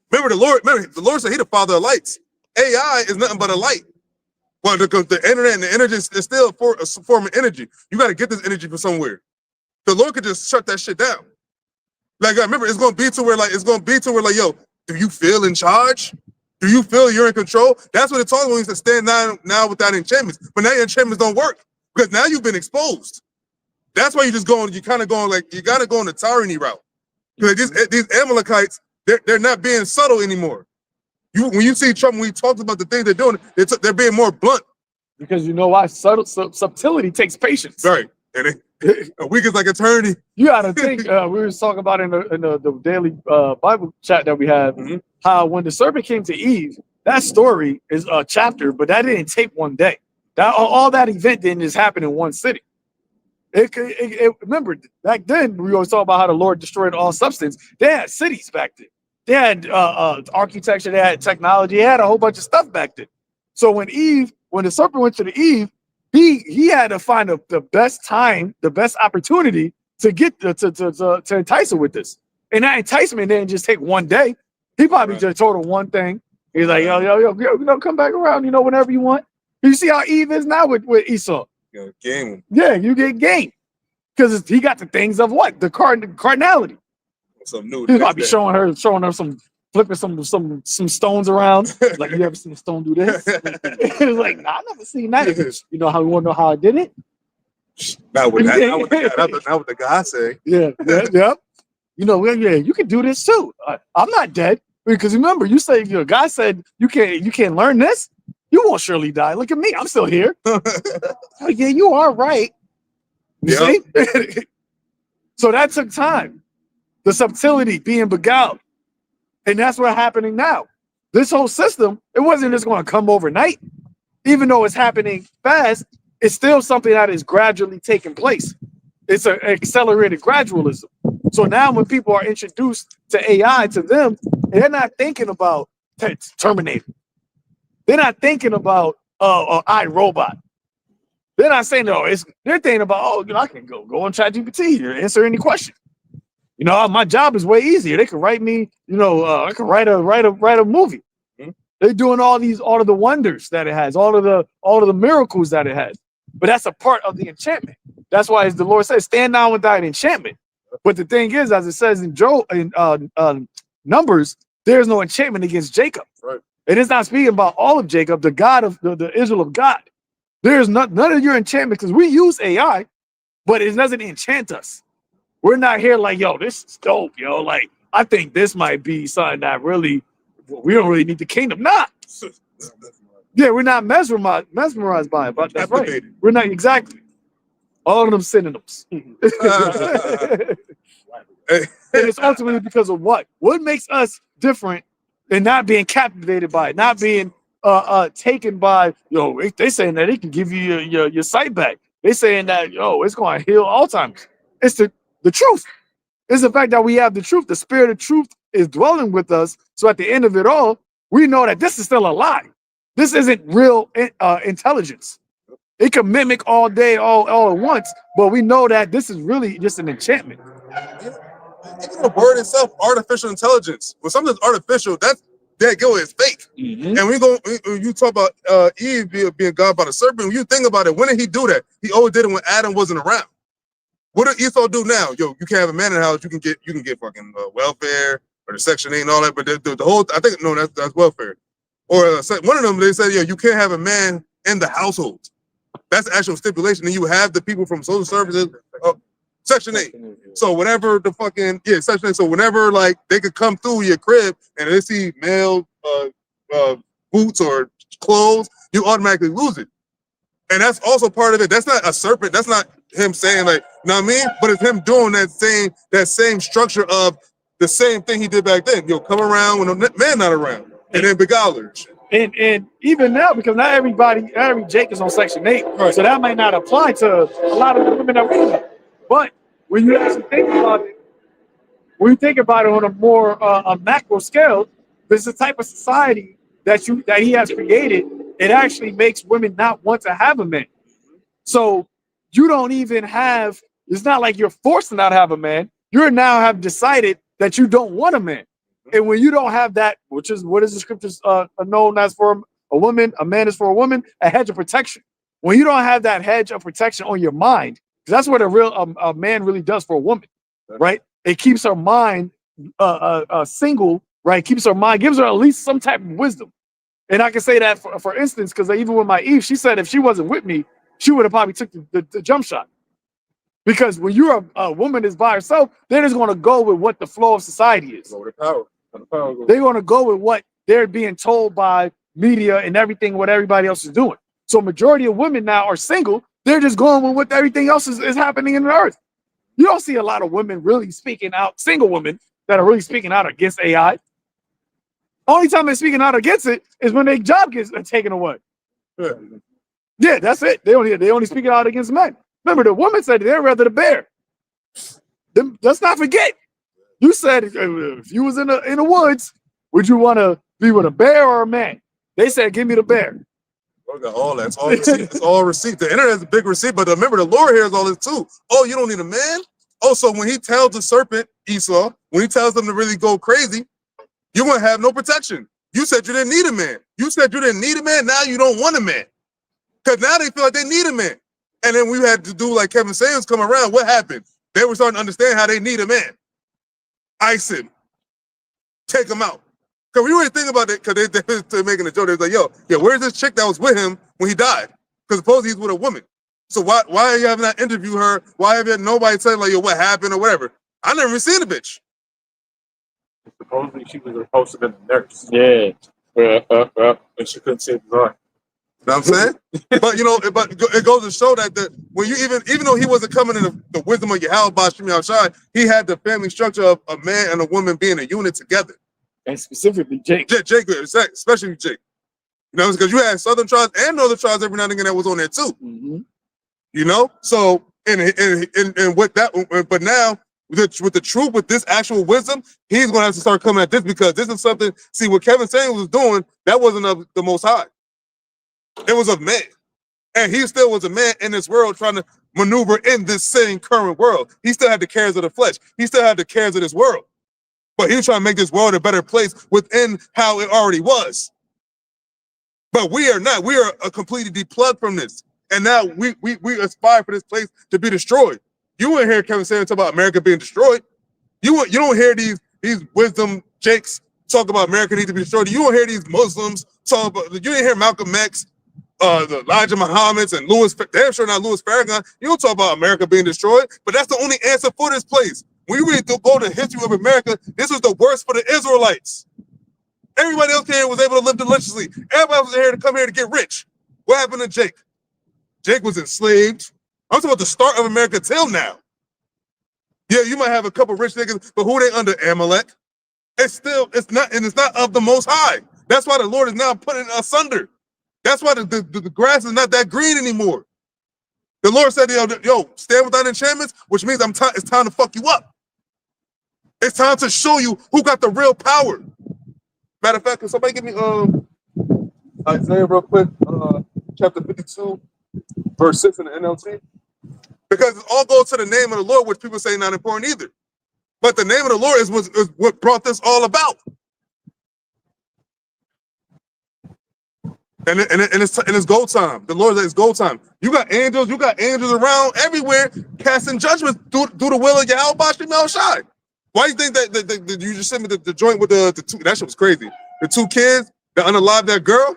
Remember the Lord said He the Father of lights. AI is nothing but a light. Well, the internet and the energy is still a form of energy. You got to get this energy from somewhere. The Lord could just shut that shit down. Like, remember, it's gonna be to where like, yo, do you feel in charge? Do you feel you're in control? That's what it's talking about. When you said stand down now without enchantments. But now your enchantments don't work because now you've been exposed. That's why you kind of going like, you got to go on the tyranny route. Because these Amalekites, they're not being subtle anymore. When you see Trump, when he talks about the things they're doing, they're being more blunt. Because you know why? Subtlety takes patience. Right. And a week is like eternity. You got to think. We were talking about in the daily Bible chat that we had, how when the serpent came to Eve, that story is a chapter, but that didn't take one day. All that event didn't just happen in one city. Remember, back then, we always talk about how the Lord destroyed all substance. They had cities back then. They had architecture, they had technology, they had a whole bunch of stuff back then. So when the serpent went to the Eve, he had to find the best time, the best opportunity to get to entice her with this. And that enticement didn't just take one day. He probably just told her one thing. He's like, yo, come back around, whenever you want. You see how Eve is now with Esau. Game. Yeah, you get game. Because he got the things of what? The carnality. Some new. He's probably showing her some flipping some stones around. Like, you ever seen a stone do this? It's like, nah, I've never seen that. You know how you want to know how I did it? Not with the guy say. Yeah. You can do this too. I'm not dead. Because remember, you say God said you can't learn this. You won't surely die. Look at me, I'm still here. Oh, yeah, you are right. You see? So that took time. The subtlety being beguiled. And that's what's happening now. This whole system, it wasn't just going to come overnight. Even though it's happening fast, it's still something that is gradually taking place. It's an accelerated gradualism. So now when people are introduced to AI, to them, they're not thinking about Terminator. They're not thinking about iRobot. They're not saying they're thinking about, I can go on ChatGPT and answer any question. My job is way easier. They can write me, I can write a movie. They're doing all of the wonders that it has, all of the miracles that it has. But that's a part of the enchantment. That's why, as the Lord says, stand down without enchantment. But the thing is, as it says in Numbers, there's no enchantment against Jacob. Right. And it's not speaking about all of Jacob, the God of the Israel of God. There's none of your enchantment, because we use AI, but it doesn't enchant us. We're not here like, yo, this is dope, yo. Like, I think this might be something that we don't really need the kingdom. Nah. Yeah, we're not mesmerized by it, but that's right. We're not exactly. All of them synonyms. And it's ultimately because of what? What makes us different and not being captivated by it, not being taken by, they saying that it can give you your sight back. They saying that, it's going to heal Alzheimer's. It's the truth. It's the fact that we have the truth, the spirit of truth is dwelling with us. So at the end of it all, we know that this is still a lie. This isn't real intelligence. It can mimic all day, all at once, but we know that this is really just an enchantment. Even the word itself, artificial intelligence. When something's artificial, that go is fake. Mm-hmm. And you talk about Eve being God by the serpent. When you think about it, when did he do that? He always did it when Adam wasn't around. What did Esau do now? Yo, you can't have a man in the house. You can get fucking welfare or the Section 8 and all that. But the whole, I think, no, that's welfare. Or one of them, they said, yo, you can't have a man in the household. That's the actual stipulation. And you have the people from social services, Section 8. So whenever the fucking, Section 8. So whenever like they could come through your crib and they see male boots or clothes, you automatically lose it. And that's also part of it. That's not a serpent. That's not him saying like, know what I mean? But it's him doing that same structure of the same thing he did back then. Yo, come around when the man not around. And then begotten. And even now, because not every Jake is on Section 8, right. So that might not apply to a lot of the women that we know. But when you actually think about it, on a more a macro scale, there's a type of society that he has created. It actually makes women not want to have a man. So you don't even have. It's not like you're forced to not have a man. You now have decided that you don't want a man. And when you don't have that, which is what is the scriptures known as for a woman, a man is for a woman, a hedge of protection. When you don't have that hedge of protection on your mind, because that's what a man really does for a woman, right? It keeps her mind single, right? Keeps her mind, gives her at least some type of wisdom. And I can say that for instance, because even with my Eve, she said if she wasn't with me, she would have probably took the jump shot. Because when you're a woman is by herself, they're just going to go with what the flow of society is. Go with the power. They're going to go with what they're being told by media and everything, what everybody else is doing. So majority of women now are single. They're just going with what everything else is happening in the earth. You don't see a lot of women really speaking out, single women that are really speaking out against AI. Only time they're speaking out against it is when their job gets taken away. Yeah, that's it. They only speak out against men. Remember, the woman said they'd rather the bear. Let's not forget. You said if you was in the woods, would you want to be with a bear or a man? They said, give me the bear. We got all that. It's all receipt. It's all receipt. The internet is a big receipt, but remember, the Lord hears all this too. Oh, you don't need a man? Oh, so when he tells the serpent, Esau, when he tells them to really go crazy, you won't have no protection. You said you didn't need a man. You said you didn't need a man. Now you don't want a man. Because now they feel like they need a man. And then we had to do like Kevin Samuels come around. What happened? They were starting to understand how they need a man. Ice him. Take him out. Because we really think about it, because they're making a joke. They're like, yo, where's this chick that was with him when he died? Because supposedly he's with a woman. So why are you having not interviewed her? Why haven't nobody said like, yo, what happened or whatever? I never even seen the bitch. Supposedly she was supposed to be the nurse. Yeah. And she couldn't save his life. You know what I'm saying? But it goes to show that when you even though he wasn't coming in the wisdom of YAHAWASHI, he had the family structure of a man and a woman being a unit together. And specifically Jake. Jake, especially Jake. You know, because you had Southern tribes and Northern tribes every now and again that was on there too. Mm-hmm. You know, so and with that, but now with the truth, with this actual wisdom, he's going to have to start coming at this, because this is something. See, what Kevin Samuels was doing, that wasn't of the Most High. It was of man, and he still was a man in this world trying to maneuver in this same current world. He still had the cares of the flesh. He still had the cares of this world, but he was trying to make this world a better place within how it already was. But we are not. We are completely deplugged from this. And now we aspire for this place to be destroyed. You wouldn't hear Kevin saying about America being destroyed. You don't hear these wisdom jakes talk about America needs to be destroyed. You don't hear these Muslims talk about. You didn't hear Malcolm X, the Elijah Muhammad's, and Louis. Damn sure not Louis Farrakhan. You don't talk about America being destroyed. But that's the only answer for this place. When you really go to the history of America, this was the worst for the Israelites. Everybody else here was able to live deliciously. Everybody was here to come here to get rich. What happened to Jake? Jake was enslaved. I'm talking about the start of America till now. Yeah, you might have a couple rich niggas, but who they under? Amalek. It's not of the Most High. That's why the Lord is now putting us asunder. That's why the grass is not that green anymore. The Lord said, yo, stand without enchantments, which means it's time to fuck you up. It's time to show you who got the real power. Matter of fact, can somebody give me Isaiah real quick, chapter 52, verse 6 in the NLT? Because it all goes to the name of the Lord, which people say not important either. But the name of the Lord is what brought this all about. And it's go time. The Lord says it's go time. You got angels around everywhere casting judgments through the will of YAHAWASHI. Why do you think that you just sent me the joint with the two? That shit was crazy. The two kids that unalived that girl,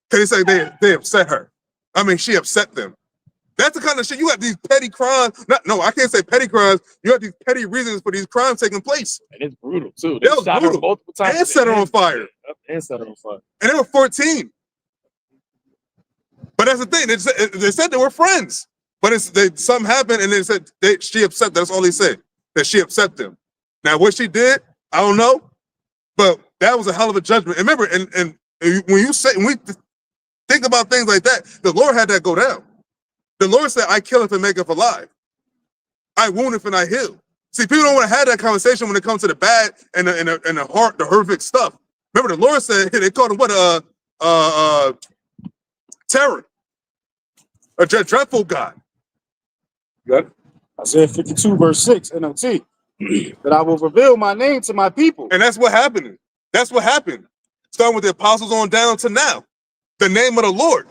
because they say they upset her. I mean, she upset them. That's the kind of shit. You have these petty crimes. No, I can't say petty crimes. You have these petty reasons for these crimes taking place. And it's brutal too. It was shot her brutal. multiple times. And set her on fire. And set her on fire. And they were 14. But that's the thing. They said they were friends. But something happened and they said she upset. That's all they said. That she upset them. Now, what she did, I don't know. But that was a hell of a judgment. And remember, and when we think about things like that, the Lord had that go down. The Lord said, I killeth and maketh alive. I woundeth and I heal. See, people don't want to have that conversation when it comes to the bad and the heart, the horrific stuff. Remember, the Lord said, they called him what? Terror. A dreadful God. Good. Isaiah 52, verse 6, NLT. That I will reveal my name to my people. And that's what happened. That's what happened. Starting with the apostles on down to now. The name of the Lord.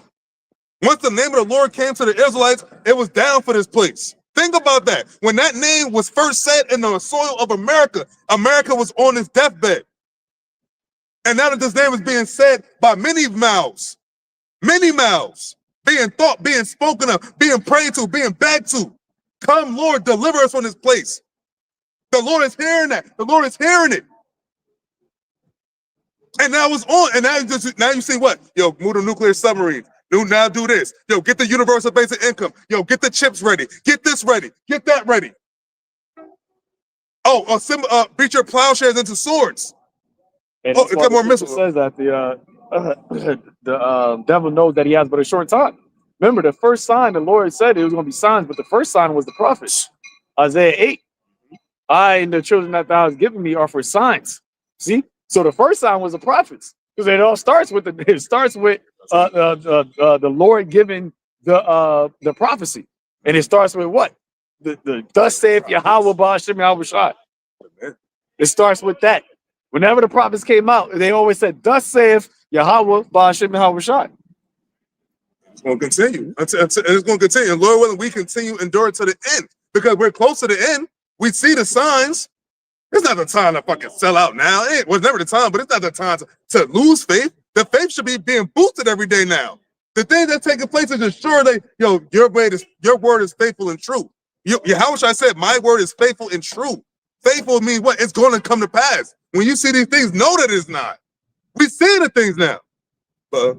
Once the name of the Lord came to the Israelites, it was down for this place. Think about that. When that name was first said in the soil of America, America was on its deathbed. And now that this name is being said by many mouths, being thought, being spoken of, being prayed to, being begged to. Come, Lord, deliver us from this place. The Lord is hearing that. The Lord is hearing it. And now it's on. And now you see what? Yo, move the nuclear submarine. Now do this. Yo, get the universal basic income. Yo, get the chips ready. Get this ready. Get that ready. Oh, beat your plowshares into swords. And it got more missiles. Says that the devil knows that he has but a short time. Remember, the first sign the Lord said it was going to be signs, but the first sign was the prophets. Isaiah 8. I and the children that thou hast given me are for signs. See? So the first sign was the prophets. Because it all starts with the Lord giving the prophecy. And it starts with what? The thus saith Yahawah Ba'ashem Yahawashi. It starts with that. Whenever the prophets came out, they always said, thus saith Yahawah Ba'ashem Yahawashi. It's going to continue. It's going to continue. And Lord willing, we continue endure to the end. Because we're close to the end. We see the signs. It's not the time to fucking sell out now. It was never the time, but it's not the time to lose faith. The faith should be being boosted every day now. The things that taking place is ensure that, your word is faithful and true. Yahawashi said, my word is faithful and true. Faithful means what? It's going to come to pass. When you see these things, know that it's not. We see the things now. But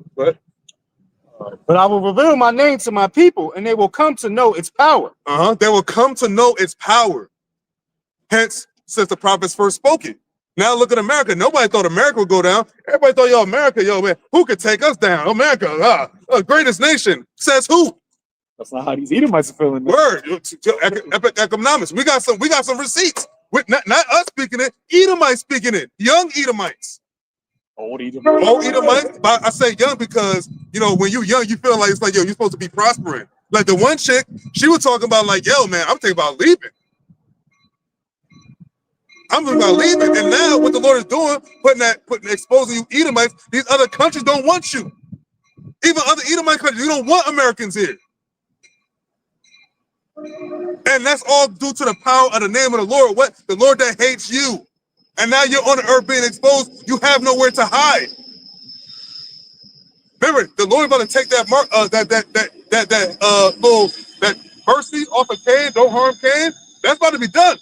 I will reveal my name to my people, and they will come to know its power. They will come to know its power. Hence, since the prophets first spoke it. Now look at America. Nobody thought America would go down. Everybody thought, America, man, who could take us down? America, greatest nation. Says who? That's not how these Edomites are feeling. Word. Epic economics. We got some receipts. Not us speaking it, Edomites speaking it. Young Edomites. Old Edomites. Old Edomites. But I say young because, when you're young, you feel like it's like, you're supposed to be prospering. Like the one chick, she was talking about like, man, I'm thinking about leaving. I'm thinking about leaving. And now what the Lord is doing, exposing you Edomites, these other countries don't want you. Even other Edomite countries, you don't want Americans here. And that's all due to the power of the name of the Lord. What? The Lord that hates you. And now you're on the earth being exposed. You have nowhere to hide. Remember, the Lord is about to take that mercy off of Cain, don't harm Cain. That's about to be done.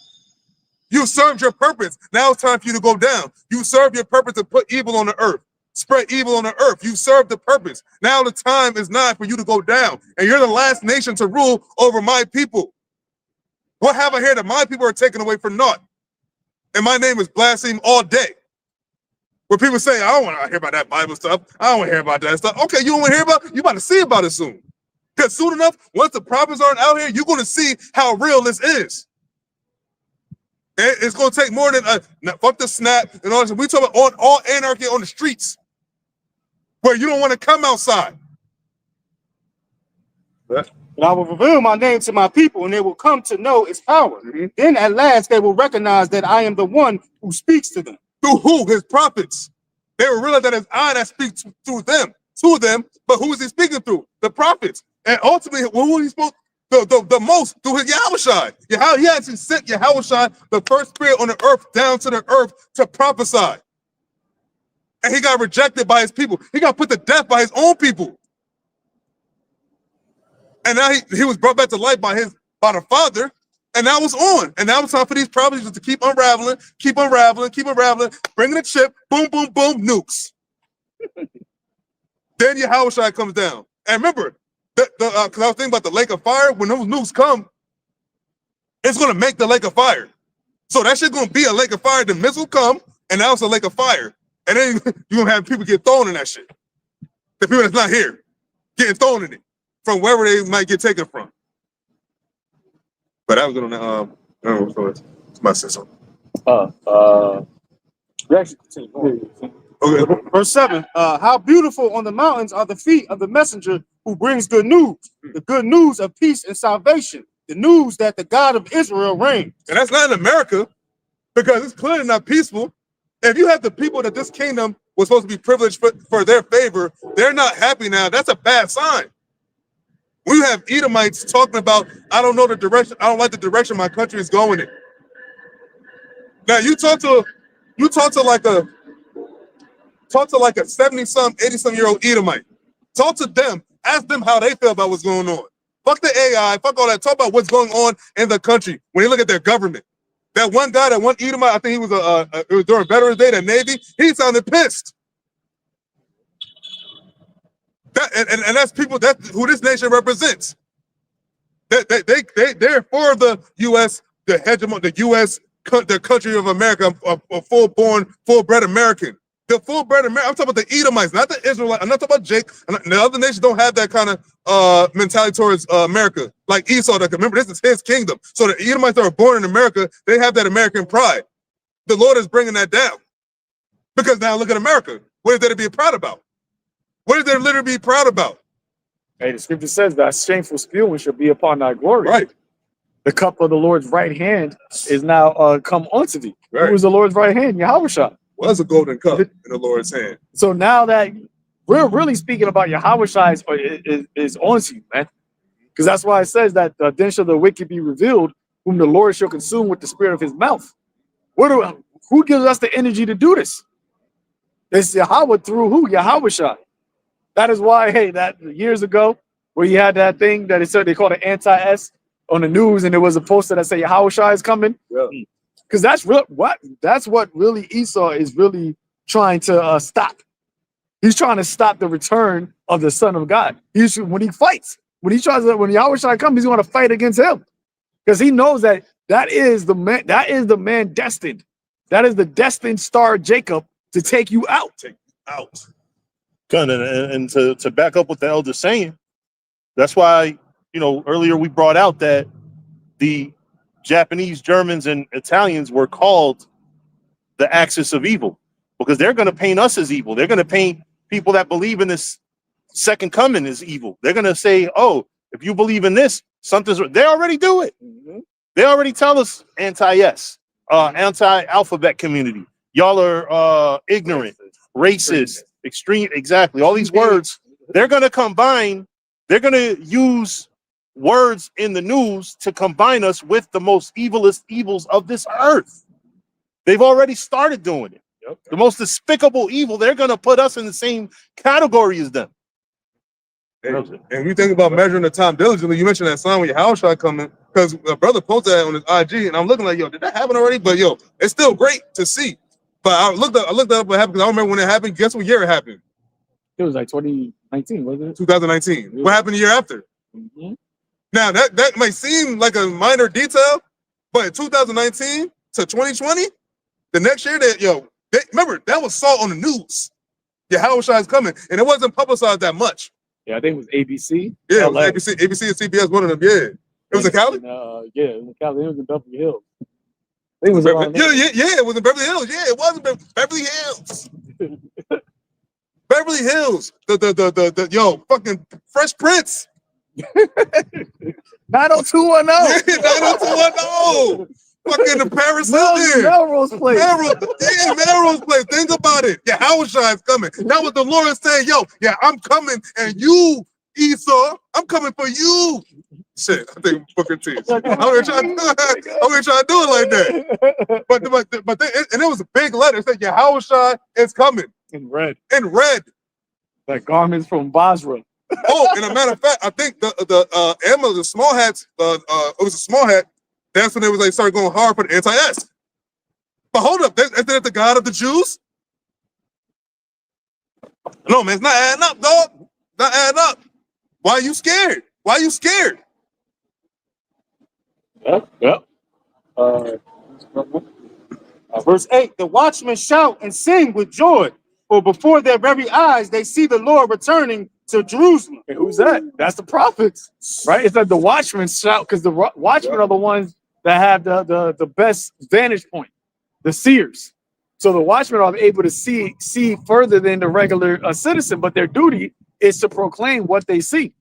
You served your purpose. Now it's time for you to go down. You served your purpose to put evil on the earth, spread evil on the earth. You served the purpose. Now the time is nigh for you to go down. And you're the last nation to rule over my people. What have I here that my people are taken away for naught? And my name is blasphemed all day. Where people say, I don't want to hear about that Bible stuff. I don't want to hear about that stuff. Okay, you don't want to hear about it? You're about to see about it soon. Because soon enough, once the prophets aren't out here, you're going to see how real this is. It's gonna take more than fuck the snap and all this. We talk about all anarchy on the streets, where you don't want to come outside. And I will reveal my name to my people, and they will come to know its power. Then at last they will recognize that I am the one who speaks to them. Through who? His prophets. They will realize that it's I that speaks through them, to them. But who is he speaking through? The prophets. And ultimately, who he spoke the most through his YAHAWASHI. He actually sent YAHAWASHI, the first spirit on the earth, down to the earth to prophesy. And he got rejected by his people. He got put to death by his own people. And now he was brought back to life by the Father, and now it's on. And now it's time for these prophets to keep unraveling, bringing the chip, boom, boom, boom, nukes. Then YAHAWASHI comes down. And remember, because I was thinking about the lake of fire, when those nukes come, it's going to make the lake of fire. So that shit's going to be a lake of fire. The missile come, and now it's a lake of fire. And then you're going to have people get thrown in that shit. The people that's not here, getting thrown in it. From wherever they might get taken from. But that was on the it's my sister. Okay. Verse 7. How beautiful on the mountains are the feet of the messenger who brings good news, the good news of peace and salvation, the news that the God of Israel reigns. And that's not in America, because it's clearly not peaceful. If you have the people that this kingdom was supposed to be privileged for their favor, they're not happy now. That's a bad sign. We have Edomites talking about, I don't know the direction, I don't like the direction my country is going in. Now you talk to like a 70-some, 80-some-year-old Edomite. Talk to them, ask them how they feel about what's going on. Fuck the AI, fuck all that. Talk about what's going on in the country when you look at their government. That one guy, that one Edomite, I think he was it was during Veterans Day, the Navy, he sounded pissed. And that's people, that's who this nation represents. They're for the U.S., the hegemon, the U.S., the country of America, a full-bred American. The full-bred American, I'm talking about the Edomites, not the Israelites. I'm not talking about Jake. The other nations don't have that kind of mentality towards America. Like Esau, remember, this is his kingdom. So the Edomites that are born in America, they have that American pride. The Lord is bringing that down. Because now look at America. What is there to be proud about? What is there literally be proud about? Hey, the scripture says that shameful spewing shall be upon thy glory. Right. The cup of the Lord's right hand is now come unto thee. Right. Who is the Lord's right hand? YAHAWASHI. Was a golden cup in the Lord's hand. So now that we're really speaking about YAHAWASHI is onto you, man. Because that's why it says that then shall the wicked be revealed, whom the Lord shall consume with the spirit of his mouth. Who gives us the energy to do this? It's Yahweh through who? YAHAWASHI. That is why, hey, that years ago, where you had that thing that it said they called it anti-S on the news, and there was a poster that said YAHAWASHI is coming. Because that's what really Esau is really trying to stop. He's trying to stop the return of the Son of God. When he fights, when YAHAWASHI comes, he's going to fight against him. Because he knows that is the man destined. That is the destined star Jacob to take you out. And to back up what the elder's saying, that's why, earlier we brought out that the Japanese, Germans, and Italians were called the axis of evil, because they're going to paint us as evil. They're going to paint people that believe in this second coming as evil. They're going to say, oh, if you believe in this, something's wrong. They already do it. They already tell us anti-S, anti-alphabet community. Y'all are ignorant, racist, extreme, exactly. All these words, they're going to combine, they're going to use words in the news to combine us with the most evilest evils of this earth. They've already started doing it. The most despicable evil, they're going to put us in the same category as them. And you think about measuring the time diligently, you mentioned that sign when your house shot coming, because a brother posted that on his IG, and I'm looking like, yo, did that happen already? But yo, it's still great to see. But I looked up what happened, because I don't remember when it happened. Guess what year it happened? It was like 2019, wasn't it? 2019. What happened the year after? Now, that might seem like a minor detail, but in 2019 to 2020, the next year, remember, that was saw on the news. YAHAWASHI is coming, and it wasn't publicized that much. Yeah, I think it was ABC. Yeah, it was ABC and CBS, one of them, yeah. It was in Cali? Yeah, it was in Cali. It was in Beverly Hills. It was around Yeah, there. it was in Beverly Hills. Yeah, it was in Beverly Hills. Beverly Hills. The yo, fucking Fresh Prince. 90210. Yeah, 90210. Fucking the Paris Hilton. Melrose Place. Melrose Place. Think about it. Yeah, YAHAWASHI is coming. That was the Lord saying, yo, yeah, I'm coming, and you, Esau, I'm coming for you. Shit, I think fucking teeth. I'm gonna try to do it like that. But and it was a big letter. It said, YAHAWASHI is coming. In red. In red. Like garments from Basra. Oh, and a matter of fact, I think the Emma, the small hats, it was a small hat. That's when they was like started going hard for the anti-S. But hold up, isn't that the God of the Jews? No, man, it's not adding up, dog. Not adding up. Why are you scared? Why are you scared? Yep. Verse 8, the watchmen shout and sing with joy, for before their very eyes they see the Lord returning to Jerusalem. And who's that? That's the prophets, right? It's like the watchmen shout, because the watchmen are the ones that have the best vantage point, the seers. So the watchmen are able to see further than the regular citizen, but their duty is to proclaim what they see.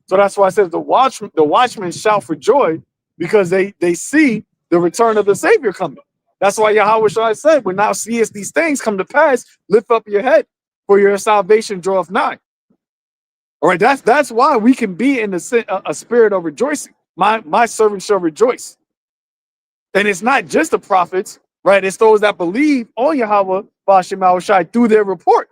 So that's why I said the watchmen shout for joy, because they see the return of the Savior coming. That's why YAHAWASHI said, when thou seest these things come to pass, lift up your head, for your salvation draweth nigh. All right, that's why we can be in a spirit of rejoicing. My servant shall rejoice. And it's not just the prophets, right? It's those that believe on Yahweh YAHAWASHI through their report.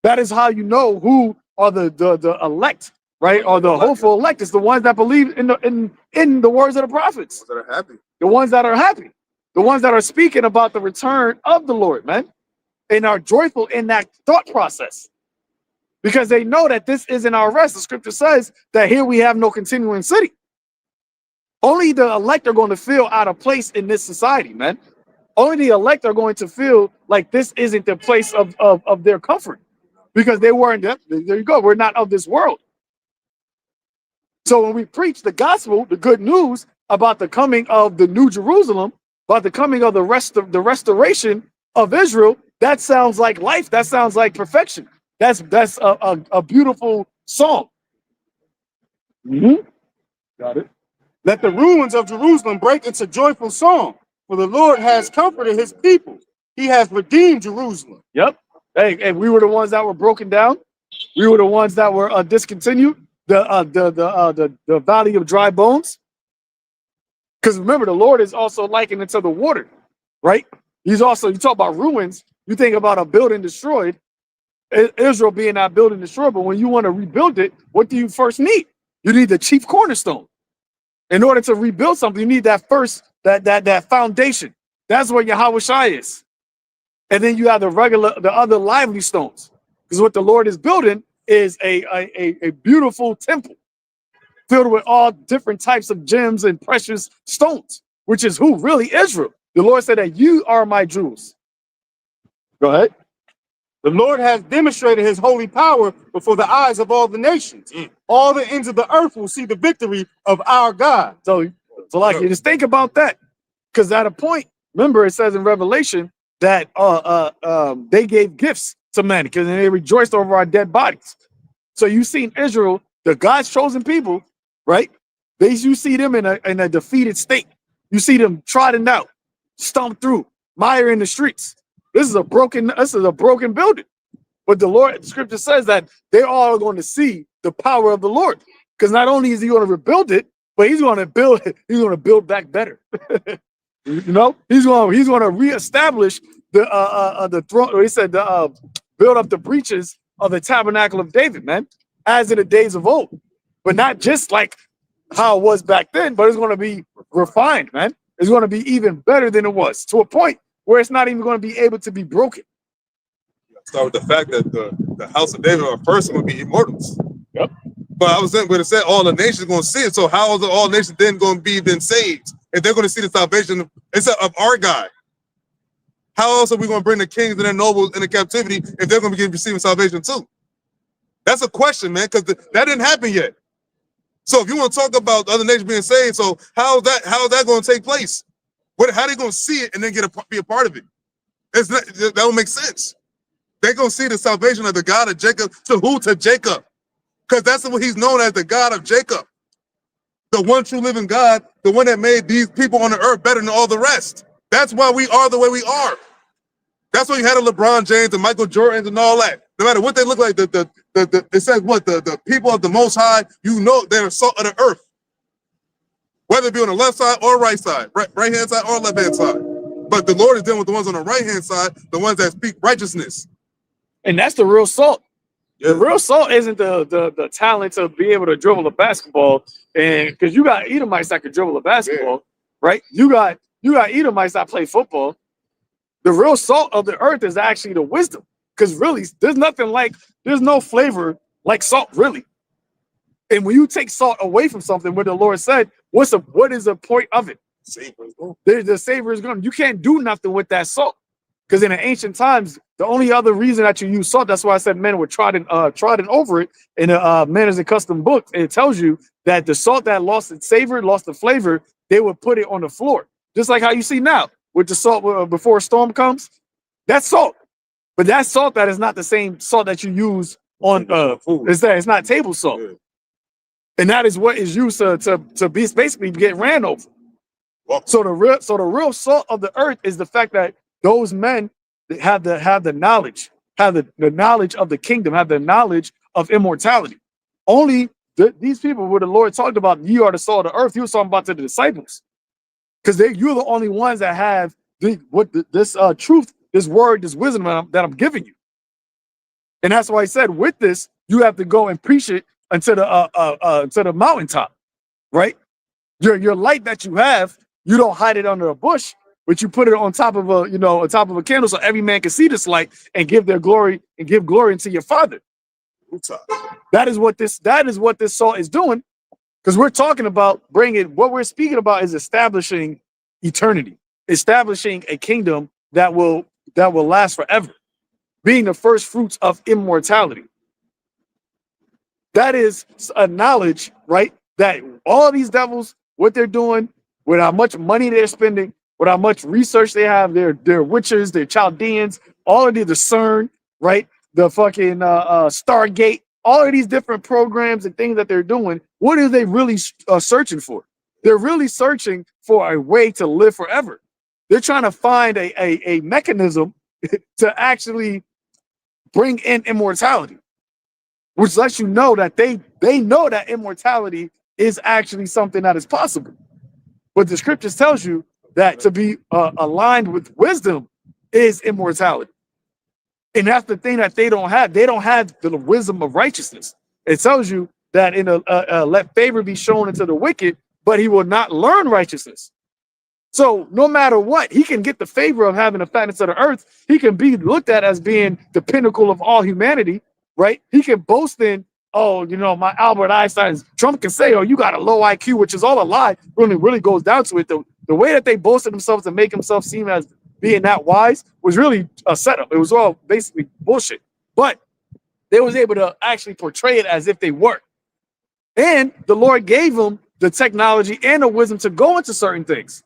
That is how you know who are the elect, right? Or the hopeful elect. It's the ones that believe in the words of the prophets. That are happy. The ones that are happy. The ones that are speaking about the return of the Lord, man. And are joyful in that thought process. Because they know that this isn't our rest. The scripture says that here we have no continuing city. Only the elect are going to feel out of place in this society, man. Only the elect are going to feel like this isn't the place of their comfort. Because they weren't, there you go, we're not of this world. So when we preach the gospel, the good news about the coming of the New Jerusalem, about the coming of the restoration of Israel, that sounds like life. That sounds like perfection. That's a beautiful song. Got it. Let the ruins of Jerusalem break into joyful song, for the Lord has comforted his people. He has redeemed Jerusalem. Yep. Hey, we were the ones that were broken down. We were the ones that were discontinued. The valley of dry bones. Because remember, the Lord is also likened it to the water, right? He's also, you talk about ruins, you think about a building destroyed, Israel being that building destroyed, but when you want to rebuild it, what do you first need? You need the chief cornerstone. In order to rebuild something, you need that first, that foundation. That's what YAHAWASHI is. And then you have the other lively stones. Because what the Lord is building is a beautiful temple filled with all different types of gems and precious stones, which is who? Really Israel. The Lord said that you are my jewels. Go ahead. The Lord has demonstrated his holy power before the eyes of all the nations. All the ends of the earth will see the victory of our God. So like, you just think about that. Because at a point, remember it says in Revelation that they gave gifts to men because they rejoiced over our dead bodies. So you've seen Israel, the God's chosen people, right? You see them in a defeated state. You see them trodden out, stomped through, mire in the streets. This is a broken building. But the scripture says that they all are going to see the power of the Lord. Because not only is he going to rebuild it, but he's going to build back better. You know, he's going to reestablish the throne. Or he said build up the breaches of the tabernacle of David, man, as in the days of old. But not just like how it was back then, but it's going to be refined, man. It's going to be even better than it was, to a point where it's not even going to be able to be broken. Start with the fact that the house of David are first going to be immortals. Yep. But I was saying, but it said all the nations going to see it. So how is all nations then going to be then saved if they're going to see the salvation of our God? How else are we going to bring the kings and their nobles into captivity if they're going to be receiving salvation too? That's a question, man, because that didn't happen yet. So if you want to talk about other nations being saved, so how is that going to take place? How they gonna see it and then be a part of it? It's not, that don't make sense. They gonna see the salvation of the God of Jacob. To who? To Jacob, because that's what he's known as, the God of Jacob, the one true living God, the one that made these people on the earth better than all the rest. That's why we are the way we are. That's why you had a LeBron James and Michael Jordans and all that. No matter what they look like, it says what the people of the Most High, you know, they're salt of the earth. Whether it be on the left side or right side, right hand side or left hand side. But the Lord is dealing with the ones on the right hand side, the ones that speak righteousness. And that's the real salt. The real salt isn't the talent to be able to dribble a basketball, and because you got Edomites that can dribble a basketball, right? You got Edomites that play football. The real salt of the earth is actually the wisdom, because really there's no flavor like salt, really. And when you take salt away from something, where the Lord said, what is the point of it? The savor is gone. You can't do nothing with that salt. Because in the ancient times, the only other reason that you use salt, that's why I said men were trodden over it in the Manners and Custom book. It tells you that the salt that lost its savor, lost the flavor, they would put it on the floor. Just like how you see now with the salt before a storm comes. That's salt. But that salt that is not the same salt that you use on food. It's not table salt. Yeah. And that is what is used to be basically get ran over. So the real salt of the earth is the fact that those men have the knowledge, have the knowledge of the kingdom, have the knowledge of immortality. Only these people, where the Lord talked about, you are the salt of the earth, he was talking about to the disciples. Because you're the only ones that have this truth, this word, this wisdom that I'm giving you. And that's why I said, with this, you have to go and preach it unto the mountaintop, right? Your light that you have, you don't hide it under a bush, but you put it on top of a candle, so every man can see this light and give glory into your Father. That is what this salt is doing, because we're talking about what we're speaking about is establishing eternity, establishing a kingdom that will last forever, being the first fruits of immortality. That is a knowledge, right? That all these devils, what they're doing, with how much money they're spending, with how much research they have, they're witches, they're Chaldeans, all of the CERN, right? The fucking Stargate, all of these different programs and things that they're doing. What are they really searching for? They're really searching for a way to live forever. They're trying to find a mechanism to actually bring in immortality, which lets you know that they know that immortality is actually something that is possible. But the scriptures tells you that to be aligned with wisdom is immortality. And that's the thing that they don't have. They don't have the wisdom of righteousness. It tells you that let favor be shown unto the wicked, but he will not learn righteousness. So no matter what, he can get the favor of having the fatness of the earth. He can be looked at as being the pinnacle of all humanity, right? He can boast in, my Albert Einstein. Trump can say, you got a low IQ, which is all a lie. Really goes down to it. The way that they boasted themselves to make themselves seem as being that wise was really a setup. It was all basically bullshit. But they was able to actually portray it as if they were. And the Lord gave them the technology and the wisdom to go into certain things.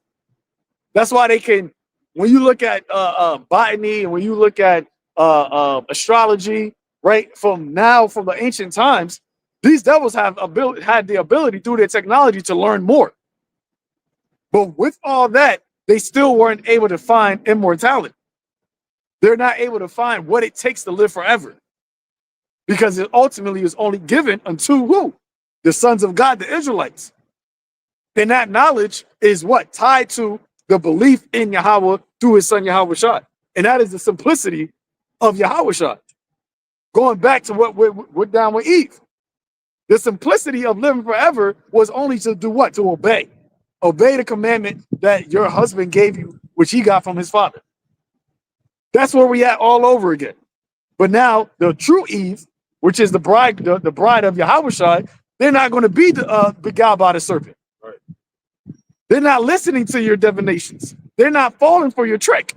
That's why they can, when you look at botany and when you look at astrology, right, from the ancient times, these devils had the ability through their technology to learn more. But with all that, they still weren't able to find immortality. They're not able to find what it takes to live forever, because it ultimately is only given unto who? The sons of God, the Israelites. And that knowledge is what? Tied to the belief in Yahweh through his son YAHAWASHI. And that is the simplicity of YAHAWASHI. Going back to what went down with Eve. The simplicity of living forever was only to do what? To obey. Obey the commandment that your husband gave you, which he got from his father. That's where we at all over again. But now the true Eve, which is the bride of YAHAWASHI, they're not going to be beguiled by the serpent. Right. They're not listening to your divinations. They're not falling for your trick.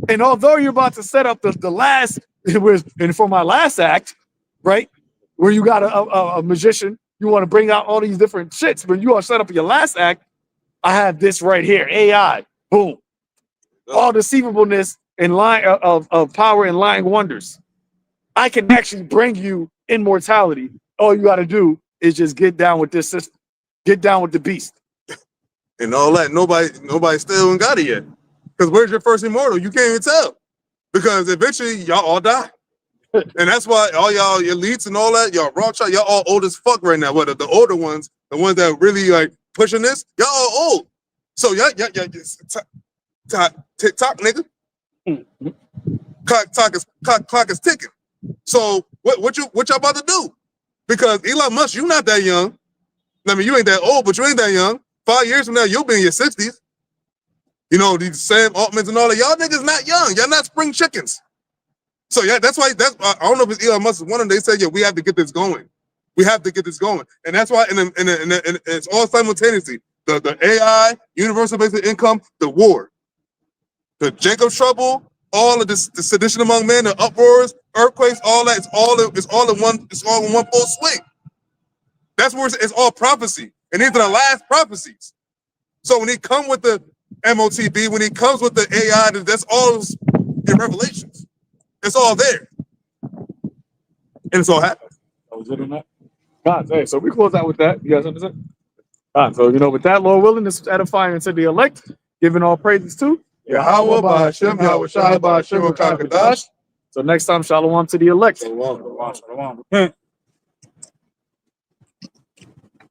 And although you're about to set up the last, and for my last act, right, where you got a magician, you want to bring out all these different shits, but you are set up your last act, I have this right here, AI. Boom. All deceivableness and lying of power and lying wonders. I can actually bring you immortality. All you got to do is just get down with this system. Get down with the beast. And all that. Nobody still ain't got it yet. Because where's your first immortal? You can't even tell. Because eventually y'all all die. And that's why all y'all elites and all that, y'all Rothschild, y'all all old as fuck right now. Whether the older ones, the ones that really like pushing this, y'all all old. So y'all tick-tock, nigga. Clock is ticking. So what y'all about to do? Because Elon Musk, you not that young. I mean, you ain't that old, but you ain't that young. 5 years from now, you'll be in your 60s. You know, these Sam Altmans and all that. Y'all niggas not young. Y'all not spring chickens. So yeah, that's why. I don't know if it's Elon Musk. One of them, they said, yeah, we have to get this going. We have to get this going, and that's why. And it's all simultaneously. The AI, universal basic income, the war, the Jacob's trouble, all of this, the sedition among men, the uproars, earthquakes, all that. It's all in one. It's all in one full swing. That's where it's all prophecy, and these are the last prophecies. So when he come with the MOTB, when he comes with the AI, that's all in Revelations. It's all there. And it's all happening. That was it on that. God, hey, so we close out with that. You guys understand? God, so with that, Lord willing, this was edifying unto the elect, giving all praises to Yahawah, Bahashem, Yahawashi, Bahashem, Kakadash. So next time, shalom to the elect. Shalom. Shalom. Repent.